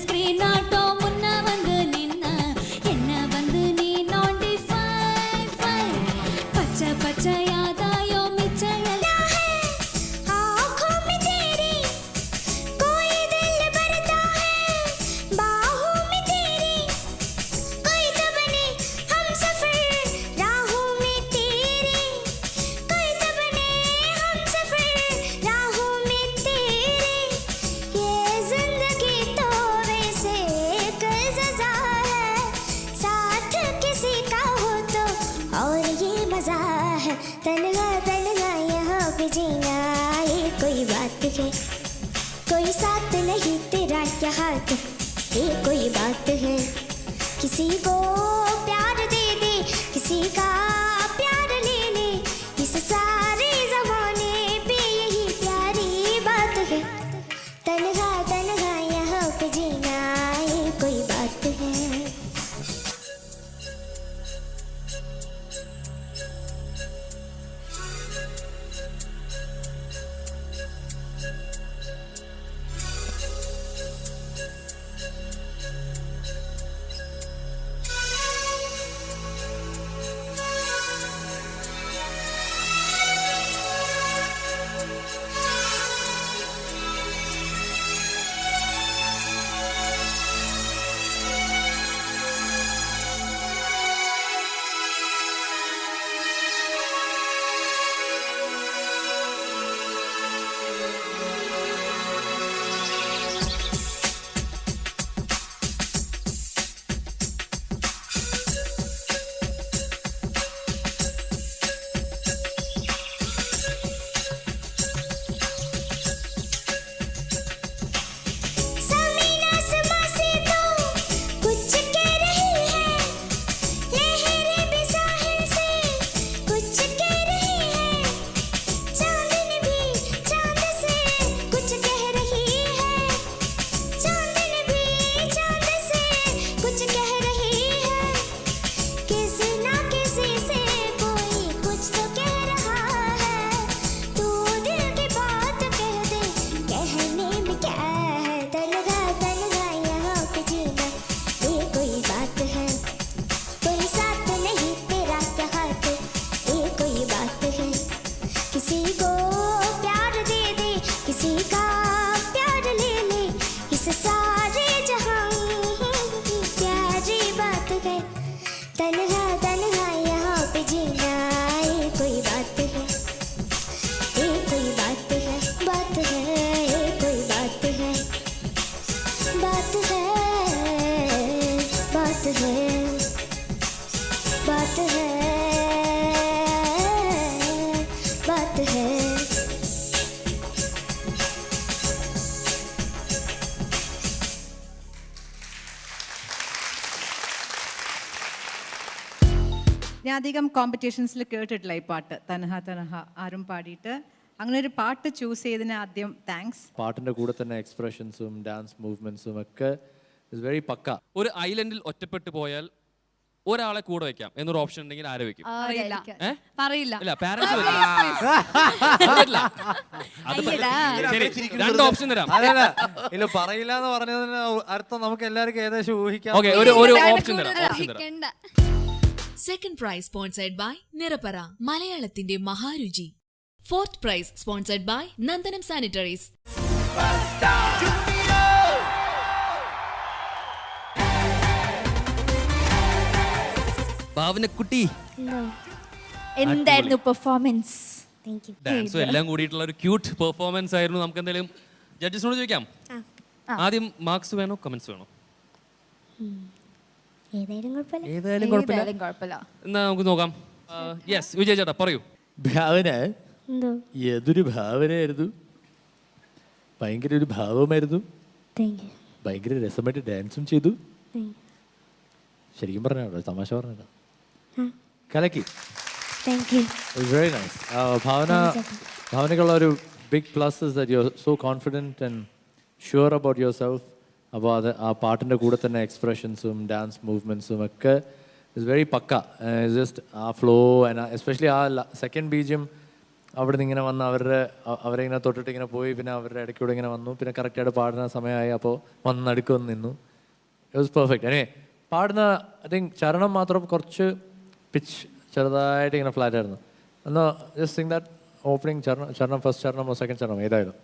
ஸ்கிரீன் ஆட்டோ முன்ன வந்து நின்ன என்ன வந்து நீ நோண்டி 5 பச்சை பச்சையாதாயோ மிச்சையல आँखों में तेरी कोई दिल भरता है, बाहों में तेरी कोई तो बने हम सफर, राहों में तेरी कोई तो बने हम सफर, पे जीना ये कोई बात है, कोई साथ नहीं तेरा यहाँ तो ये कोई बात है, किसी को प्यार दे दे, किसी का प्यार ले ले, इस सारे ज़माने पे यही प्यारी बात है, तन्हा तन्हा यहाँ पे जीना ये कोई बात है। ഞാൻ അധികം കോമ്പറ്റീഷൻസിൽ കേട്ടിട്ടില്ല ഈ പാട്ട്, തനഹ തനഹ ആരും പാടിയിട്ട്. അങ്ങനെ ഒരു പാട്ട് ചൂസ് ചെയ്തതിന് ആദ്യം താങ്ക്സ്. പാട്ടിന്റെ കൂടെ തന്നെ എക്സ്പ്രഷൻസും ഡാൻസ് മൂവ്മെന്റ്സും ഒക്കെ വെരി പക്ക. ഒരു ഐലൻഡിൽ ഒറ്റപ്പെട്ടു പോയാൽ ഒരാളെ കൂടെ വെക്കാം എന്നൊരു ഓപ്ഷൻ ഉണ്ടെങ്കിൽ ആരെ വെക്കും? പറയില്ല. പാരന്റ്സ് രണ്ട് ഓപ്ഷൻ തരാം. ഇല്ല, പറയില്ല എന്ന് പറഞ്ഞതിന് അർത്ഥം നമുക്ക് എല്ലാവർക്കും ഏകദേശം ഊഹിക്കാം. ഒരു ഓപ്ഷൻ തരാം. Second prize sponsored by Nirapara, മലയാളത്തിന്റെ മഹാരുചി. Fourth prize sponsored by Nandanam sanitaries. ഭാവനക്കുട്ടി, എന്തായിരുന്നു പെർഫോമൻസ്? ഡാൻസും എല്ലാം കൂടിയിട്ടുള്ള ഒരു ക്യൂട്ട് പെർഫോമൻസ് ആയിരുന്നു. നമുക്ക് എന്തെങ്കിലും ജഡ്ജസിനോട് ചോദിക്കാം. ആദ്യം മാർക്സ് വേണോ കമന്റ്സ് വേണോ? ഏതായാലും കുഴപ്പമില്ല. എന്നാ നമുക്ക് നോക്കാം. യെസ്, വിജയ് ചേട്ടാ പറയൂ. ഭാവന ഏതൊരു ഭാവനയായിരുന്നു, ഭയങ്കര ഒരു ഭാവമായിരുന്നു, ഭയങ്കര രസമായിട്ട് ഡാൻസും ചെയ്തു. ശരിക്കും പറഞ്ഞോ, തമാശ പറഞ്ഞോ, കലക്കി. Very nice. ഭാവനയ്ക്കുള്ള ഒരു big plus is that you are so confident and sure about yourself. അപ്പോൾ അത് ആ പാട്ടിൻ്റെ കൂടെ തന്നെ എക്സ്പ്രഷൻസും ഡാൻസ് മൂവ്മെൻറ്റ്സും ഒക്കെ ഇറ്റ്സ് വെരി പക്ക. ജസ്റ്റ് ആ ഫ്ലോ ആൻഡ് എസ്പെഷ്യലി ആ സെക്കൻഡ് ബീജും അവിടെ നിന്ന് ഇങ്ങനെ വന്ന് അവരെ ഇങ്ങനെ തൊട്ടിട്ട് ഇങ്ങനെ പോയി, പിന്നെ അവരുടെ ഇടയ്ക്കൂടെ ഇങ്ങനെ വന്നു, പിന്നെ കറക്റ്റായിട്ട് പാടുന്ന സമയമായി, അപ്പോൾ വന്ന് നടുക്ക് വന്ന് നിന്നു. It was perfect. അല്ലേ പാടുന്ന ഐ തിങ്ക് ചരണം മാത്രം കുറച്ച് പിച്ച് ചെറുതായിട്ട് ഇങ്ങനെ ഫ്ലാറ്റ് ആയിരുന്നു. എന്നാൽ ജസ്റ്റ് സിംഗ് ദാറ്റ് ഓപ്പണിംഗ് ചരണം ഫസ്റ്റ് ചരണമോ സെക്കൻഡ് ചരണമോ ഏതായിരുന്നു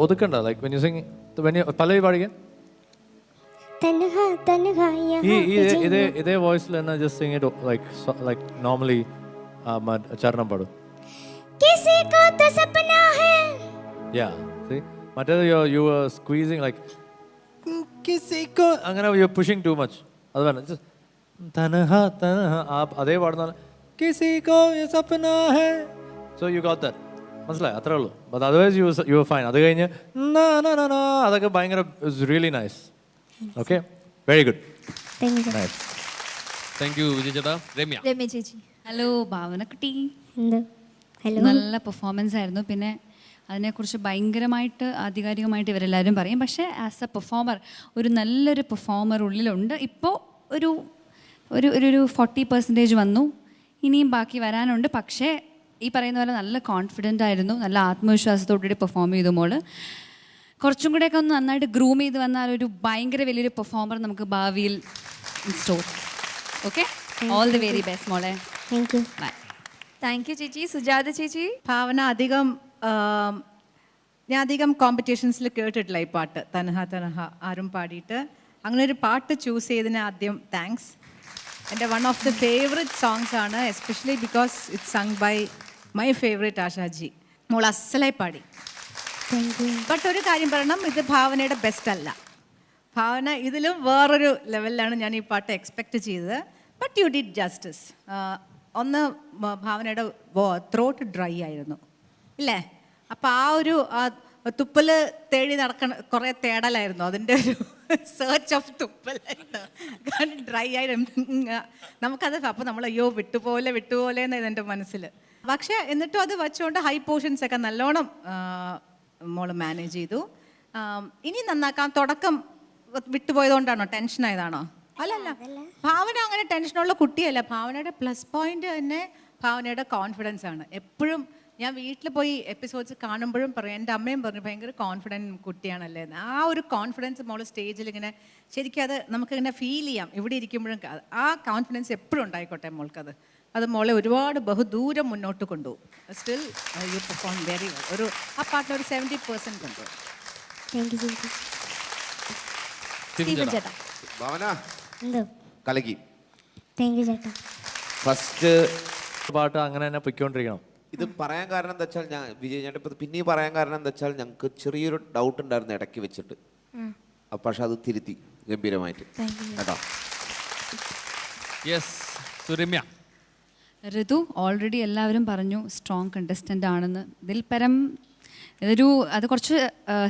ഒതുക്കണ്ട. ലൈക്ക് വെൻ യു സിംഗ് പല്ലവി പാടിക്കാൻ ഇതേ വോയിസിൽ തന്നെ just sing it like normally ചരണം പാടും. മറ്റേത് യു ആർ സ്ക്വീസിങ് ലൈക്ക് അങ്ങനെ you are pushing too much. അത് വേണം. തനഹ തനഹ അതേ പാടുന്ന കിസി കോ യേ സപ്നാ ഹൈ. So you got that. മനസ്സിലായി? അത്രേ ഉള്ളൂ. But otherwise you were fine. അത് കഴിഞ്ഞ് അതൊക്കെ ഭയങ്കര really nice. Okay, very good. Nice. Thank you Vijay ചേട്ടാ. രമ്യ ചേച്ചി. ഹലോ ഭാവനക്കുട്ടി. ഹലോ. നല്ല പെർഫോമൻസ് ആയിരുന്നു. പിന്നെ അതിനെക്കുറിച്ച് ഭയങ്കരമായിട്ട് ആധികാരികമായിട്ട് ഇവരെല്ലാവരും പറയും. പക്ഷേ ആസ് എ പെർഫോമർ ഒരു നല്ലൊരു പെർഫോമർ ഉള്ളിലുണ്ട്. ഇപ്പോൾ ഒരു ഒരു ഒരു 40% വന്നു. ഇനിയും ബാക്കി വരാനുണ്ട്. പക്ഷേ ഈ പറയുന്ന പോലെ നല്ല കോൺഫിഡൻ്റ് ആയിരുന്നു. നല്ല ആത്മവിശ്വാസത്തോടുകൂടി പെർഫോം ചെയ്തു മോള്. കുറച്ചും കൂടെയൊക്കെ ഒന്ന് നന്നായിട്ട് ഗ്രൂം ചെയ്ത് വന്നാൽ ഒരു ഭയങ്കര വലിയൊരു പെർഫോമർ നമുക്ക് ഭാവിയിൽ store. Okay, all the very best മോളെ. Thank you. Bye. Thank you ചേച്ചി. സുജാത ചേച്ചി. ഭാവന ഞാൻ അധികം കോമ്പറ്റീഷൻസിൽ കേട്ടിട്ടില്ല ഈ പാട്ട് തനഹ തനഹ ആരും പാടിയിട്ട്. അങ്ങനെ ഒരു പാട്ട് ചൂസ് ചെയ്തതിന് ആദ്യം താങ്ക്സ്. എൻ്റെ one of the favourite songs ആണ്, especially because it's sung by my favourite Asha ji. മോൾ അസലായി പാടി. ബട്ട് ഒരു കാര്യം പറയണം, ഇത് ഭാവനയുടെ ബെസ്റ്റ് അല്ല. ഭാവന ഇതിലും വേറൊരു ലെവലിലാണ് ഞാൻ ഈ പാട്ട് എക്സ്പെക്റ്റ് ചെയ്തത്. But you did justice. ഒന്ന് ഭാവനയുടെ ത്രോട്ട് ഡ്രൈ ആയിരുന്നു ഇല്ലേ? അപ്പം ആ ഒരു തുപ്പൽ തേടി കുറേ തേടലായിരുന്നു. അതിൻ്റെ ഒരു സെർച്ച് ഓഫ് തുപ്പലായിരുന്നു. കാരണം ഡ്രൈ ആയിരുന്നു നമുക്കത്. അപ്പോൾ നമ്മൾ അയ്യോ വിട്ടുപോലെ എന്നായിരുന്നു എൻ്റെ മനസ്സിൽ. പക്ഷേ എന്നിട്ടും അത് വെച്ചുകൊണ്ട് ഹൈ പോർഷൻസ് ഒക്കെ നല്ലോണം മോള് മാനേജ് ചെയ്തു. ഇനി നന്നാക്കാം. തുടക്കം വിട്ടുപോയതുകൊണ്ടാണോ, ടെൻഷനായതാണോ? അല്ലല്ല, ഭാവന അങ്ങനെ ടെൻഷനുള്ള കുട്ടിയല്ല. ഭാവനയുടെ പ്ലസ് പോയിന്റ് തന്നെ ഭാവനയുടെ കോൺഫിഡൻസ് ആണ്. എപ്പോഴും ഞാൻ വീട്ടിൽ പോയി എപ്പിസോഡ്സ് കാണുമ്പോഴും പറയും, എൻ്റെ അമ്മയും പറഞ്ഞു ഭയങ്കര കോൺഫിഡൻറ്റ് കുട്ടിയാണല്ലേ എന്ന്. ആ ഒരു കോൺഫിഡൻസ് മോള് സ്റ്റേജിൽ ഇങ്ങനെ ശരിക്കും അത് നമുക്കിങ്ങനെ ഫീൽ ചെയ്യാം. ഇവിടെ ഇരിക്കുമ്പോഴും ആ കോൺഫിഡൻസ് എപ്പോഴും ഉണ്ടായിക്കോട്ടെ മോൾക്കത്. അത് മോളെ ഒരുപാട് ബഹുദൂരം മുന്നോട്ട് കൊണ്ടുപോകും. Still you perform very well. ഒരു ആ പാട്ടിന് ഒരു 70% കൊണ്ടുപോകും. Thank you. സ്റ്റീഫൻ ചേട്ടാ. ഭാവന എന്തോ കലക്കി. താങ്ക് യു ചേട്ടാ. ഫസ്റ്റ് പാട്ട് അങ്ങനെ തന്നെ പൊയ്ക്കൊണ്ടിരിക്കണം. ഇത് പറയാൻ കാരണം എന്താ വെച്ചാൽ ഞാൻ വിജയ് ചേട്ടൻ ഇപ്പം പിന്നെയും പറയാൻ കാരണം എന്താ വെച്ചാൽ ഞങ്ങൾക്ക് ചെറിയൊരു ഡൗട്ട് ഉണ്ടായിരുന്നു ഇടയ്ക്ക് വെച്ചിട്ട്. പക്ഷെ അത് തിരുത്തി ഗംഭീരമായിട്ട് കേട്ടോ. യെസ്. സുരമ്യ. ഋതു ഓൾറെഡി എല്ലാവരും പറഞ്ഞു സ്ട്രോങ് കണ്ടസ്റ്റൻ്റ് ആണെന്ന്. ഇതിൽ പരം അത് കുറച്ച്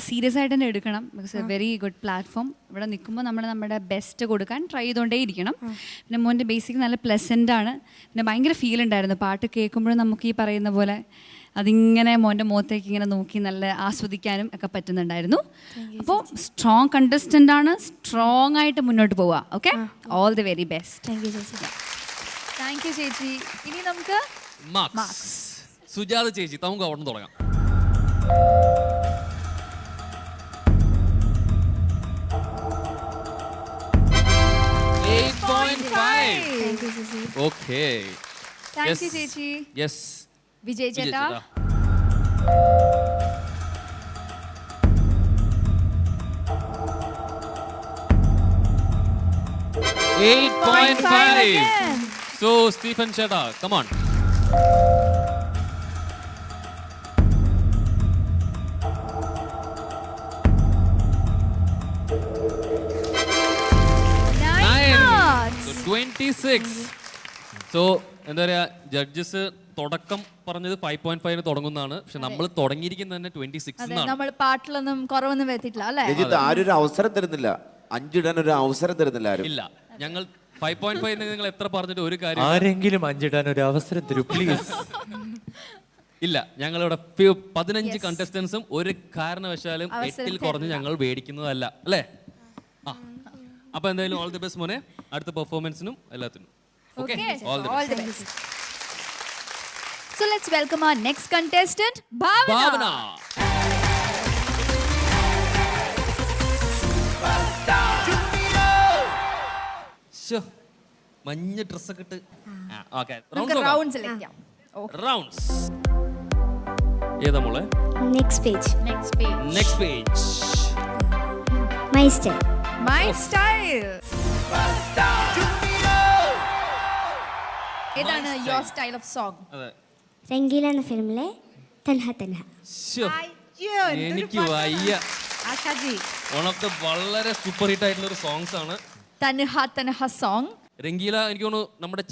സീരിയസ് ആയിട്ട് തന്നെ എടുക്കണം. Because A very good platform. ഇവിടെ നിൽക്കുമ്പോൾ നമ്മൾ നമ്മുടെ ബെസ്റ്റ് കൊടുക്കാൻ ട്രൈ ചെയ്തുകൊണ്ടേ ഇരിക്കണം. പിന്നെ മോൻ്റെ ബേസിക് നല്ല പ്ലസൻ്റ് ആണ്. പിന്നെ ഭയങ്കര ഫീൽ ഉണ്ടായിരുന്നു പാട്ട് കേൾക്കുമ്പോഴും. നമുക്ക് ഈ പറയുന്ന പോലെ അതിങ്ങനെ മോൻ്റെ മുഖത്തേക്ക് ഇങ്ങനെ നോക്കി നല്ല ആസ്വദിക്കാനും ഒക്കെ പറ്റുന്നുണ്ടായിരുന്നു. അപ്പോൾ സ്ട്രോങ് കണ്ടസ്റ്റൻ്റ് ആണ്. സ്ട്രോങ് ആയിട്ട് മുന്നോട്ട് പോവുക. Okay, all the very best. Thank you ചേച്ചി. താങ്ക് യു ചേച്ചി. ഇനി നമുക്ക് മാർക്സ്. സുജാത ചേച്ചി, നമുക്ക് അവിടെ നിന്ന് തുടങ്ങാം. 8.5. Okay. Thank you ചേച്ചി. Yes. വിജയ് ചേട്ടാ. 8.5. So Stephen ചേട്ടാ, come on. So 26. So എന്താ പറയാ, ജഡ്ജസ് തുടക്കം പറഞ്ഞത് 5.5 തുടങ്ങുന്നതാണ്. പക്ഷെ നമ്മൾ തുടങ്ങിയിരിക്കുന്നത് തന്നെ 26. നമ്മൾ പാട്ടിലൊന്നും കുറവൊന്നും വരുത്തിയിട്ടില്ല അല്ലേ? ആരും ഒരു അവസരം തരുന്നില്ല, 5 ഇടാൻ ഒരു അവസരം തരുന്നില്ല ആരും. ഇല്ല, ഞങ്ങൾ 5.5 നിങ്ങൾ എത്ര പറഞ്ഞിട്ട് ഒരു കാര്യം. ആരെങ്കിലും 5 ഇടാൻ ഒരു അവസരം തരൂ പ്ലീസ്. ഇല്ല, ഞങ്ങളിവിടെ 15 കണ്ടസ്റ്റൻസും ഒരു കാരണവശാലും 8-ൽ കുറഞ്ഞ് ഞങ്ങൾ മേടിക്കുന്നതല്ല അല്ലേ? അപ്പൊ എന്തായാലും ഓൾ ദി ബെസ്റ്റ് മോനെ, അടുത്ത പെർഫോമൻസിനും എല്ലാത്തിനും. Okay, all the best. So let's welcome our next contestant, Bhavana. മഞ്ഞ ഡ്രസ്സൊക്കെ ഇട്ട് റൗണ്ട്സ് ചെയ്യാം. റൗണ്ട്സ് ഏതാ മോളെ? Next page. My style. My style. ഏതാണ് your style of song? Rangeela എന്ന ഫിലിമിലെ തൻഹ തൻഹ. എനിക്ക് വയ്യ. ആശാജി വൺ ഓഫ് ദ വളരെ സൂപ്പർ ഹിറ്റ് ആയിട്ടുള്ള ഒരു സോങ്സ് ആണ് തൻഹ തൻഹ സോങ്. രംഗീല എനിക്ക് തോന്നുന്നു നമ്മുടെ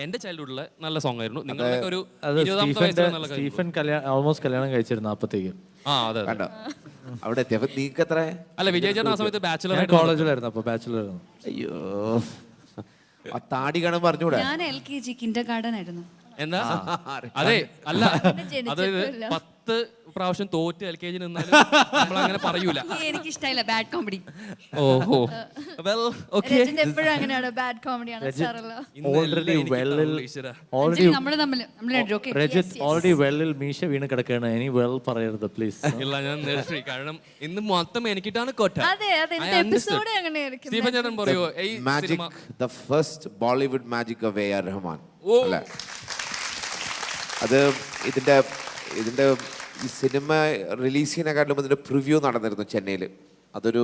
എന്റെ ചൈൽഡ്ഹുഡിലെ നല്ല സോങ് ആയിരുന്നു. നിങ്ങളൊക്കെ ഒരു 20ാമത്തെ വയസ്സിൽ നല്ല സ്റ്റീഫൻ ഓൾമോസ്റ്റ് കല്യാണം കഴിച്ചിരുന്നു അപ്പത്തേക്ക്. അതെ അവിടെ എത്തിയപ്പോ നീക്ക് എത്ര? അല്ല, വിജയ് ചേട്ടൻ ആ സമയത്ത് ബാച്ചിലർ കോളേജിലായിരുന്നു. അപ്പൊ ബാച്ചിലർ ആയിരുന്നു. അയ്യോ, ആ താടി കാണാൻ പറഞ്ഞൂടാ. ഞാൻ LKG കിൻഡർഗാർട്ടൻ ആയിരുന്നു. എന്താ? അതെ, അല്ല, അതായത് 10 പ്രാവശ്യം തോറ്റ് LKG നിന്നാലും നമ്മൾ അങ്ങനെ പറയൂല. എനിക്ക് ഇഷ്ടമായില്ല ബാഡ് കോമഡി. ഓഹോ, വെൽ ഓക്കേ. എപ്പോഴും അങ്ങനെയാണ്, ബാഡ് കോമഡിയാണ് സാറല്ല. ഓൾറെഡി വെല്ലിൽ മീശ വീണ് കിടക്കുകയാണ്. ഇനി വെൽ പറയരുത് പ്ലീസ്. ഇല്ല, ഞാൻ നിർത്തി. കാരണം ഇന്ന് മൊത്തം എനിക്കിട്ടാണ് കോട്ട. സ്റ്റീഫൻ ചേട്ടൻ പറയോ magic, the first Bollywood magic of AR Rahman അല്ലേ? അത് ഇതിന്റെ ഈ സിനിമ റിലീസ് ചെയ്യുന്നതിനെക്കാട്ടിലും അതിന്റെ പ്രിവ്യൂ നടന്നിരുന്നു ചെന്നൈയിൽ. അതൊരു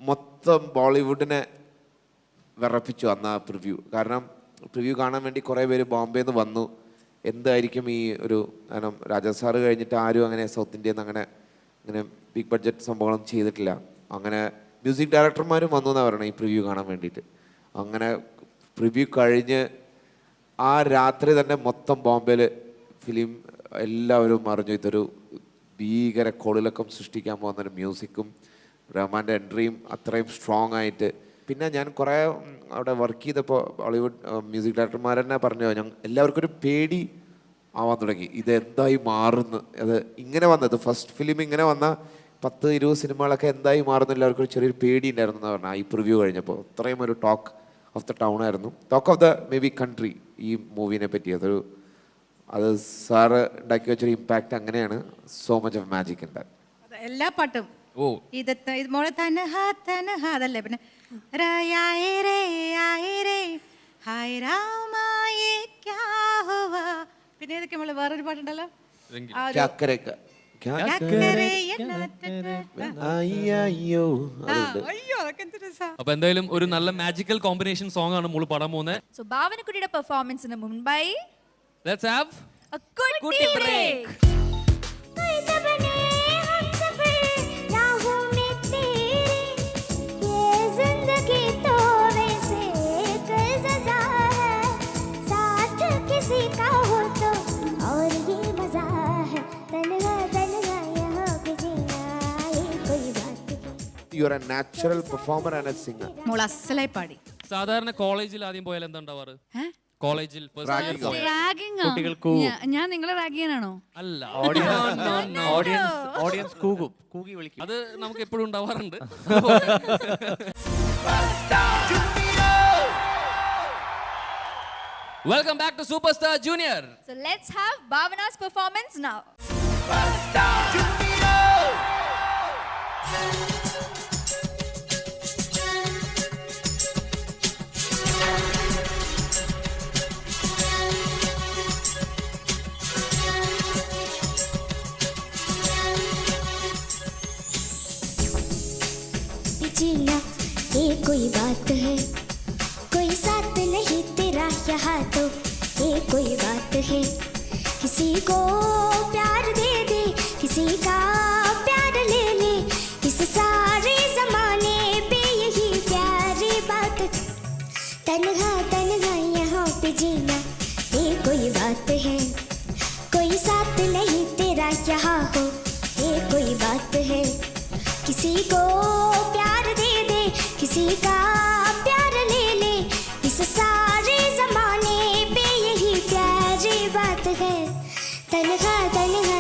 മൊത്തം ബോളിവുഡിനെ വിറപ്പിച്ചു അന്ന് ആ പ്രിവ്യൂ. കാരണം പ്രിവ്യൂ കാണാൻ വേണ്ടി കുറേ പേര് ബോംബെന്ന് വന്നു. എന്തായിരിക്കും ഈ ഒരു കാരണം രാജാ സാറ് കഴിഞ്ഞിട്ട് ആരും അങ്ങനെ സൗത്ത് ഇന്ത്യയിൽ നിന്ന് അങ്ങനെ ബിഗ് ബഡ്ജറ്റ് സംഭവങ്ങളൊന്നും ചെയ്തിട്ടില്ല. അങ്ങനെ മ്യൂസിക് ഡയറക്ടർമാരും വന്നു എന്നാണ് പറയണത് ഈ പ്രിവ്യൂ കാണാൻ വേണ്ടിയിട്ട്. അങ്ങനെ പ്രിവ്യൂ കഴിഞ്ഞ് ആ രാത്രി തന്നെ മൊത്തം ബോംബെയിൽ ഫിലിം എല്ലാവരും അറിഞ്ഞു ഇതൊരു ഭീകര കോളിളക്കം സൃഷ്ടിക്കാൻ പോകുന്നൊരു മ്യൂസിക്കും റഹ്മാൻ്റെ എൻട്രിയും അത്രയും സ്ട്രോങ് ആയിട്ട്. പിന്നെ ഞാൻ കുറേ അവിടെ വർക്ക് ചെയ്തപ്പോൾ ബോളിവുഡ് മ്യൂസിക് ഡയറക്ടർമാർ തന്നെ പറഞ്ഞു, എല്ലാവർക്കും ഒരു പേടി ആവാൻ തുടങ്ങി. ഇതെന്തായി മാറുന്നു, അത് ഇങ്ങനെ വന്നത് ഫസ്റ്റ് ഫിലിം ഇങ്ങനെ വന്ന 10-20 സിനിമകളൊക്കെ എന്തായി മാറുന്നു എല്ലാവർക്കും ഒരു ചെറിയൊരു പേടി ഉണ്ടായിരുന്നു എന്ന് പറഞ്ഞാൽ ഈ പ്രിവ്യൂ കഴിഞ്ഞപ്പോൾ. അത്രയും ഒരു ടോക്ക് ഓഫ് ദ ടൗൺ ആയിരുന്നു, talk of the may be country ഈ മൂവിനെ പറ്റി. അത് സാറ് ഉണ്ടാക്കി വെച്ചൊരു ഇമ്പാക്റ്റ് അങ്ങനെയാണ്. സോ മച്ച് ഓഫ് മാജിക് ഉണ്ട് എല്ലാ പാട്ടും. ഇത് മോളെ തനഹ തനഹ അതല്ലേ. പിന്നെ പിന്നെ ഏതൊക്കെ നമ്മള് വേറൊരു പാട്ടുണ്ടല്ലോ, അപ്പൊ എന്തായാലും ഒരു നല്ല മാജിക്കൽ കോമ്പിനേഷൻ സോങ് ആണ് മോള് പാടാൻ പോകുന്നത്. സോ ഭാവനക്കുട്ടിയുടെ പെർഫോമൻസിന് മുൻപായി ലെറ്റ്സ് ഹാവ് a കുട്ടി break. You are a natural performer and a singer. മോൾ അസലായി പാടി. സാധാരണ കോളേജിൽ ആദ്യം പോയാൽ എന്താ ഉണ്ടാവാറ്? കോളേജിൽ ഞാൻ നിങ്ങളെ റാഗ് ചെയ്യാനാണോ? അല്ല, ഓഡിയൻസ് കൂകി വിളിക്കും. അത് നമുക്ക് എപ്പോഴും ഉണ്ടാവാറുണ്ട്. Welcome back to Superstar Junior. So let's have Bhavana's performance now. जीना ये कोई बात है, कोई साथ नहीं तेरा यहाँ तो ये कोई बात है. किसी को प्यार दे दे, किसी का प्यार ले ले, इस सारे जमाने पे यही प्यारी बात. तन्हा तन्हा यहाँ पे जीना ये कोई बात है, कोई साथ नहीं तेरा यहाँ हो ये कोई बात है. किसी को प्यार दे दे, किसी का प्यार ले ले, इस सारे जमाने पे यही प्यारी बात है. तन्हा तन्हा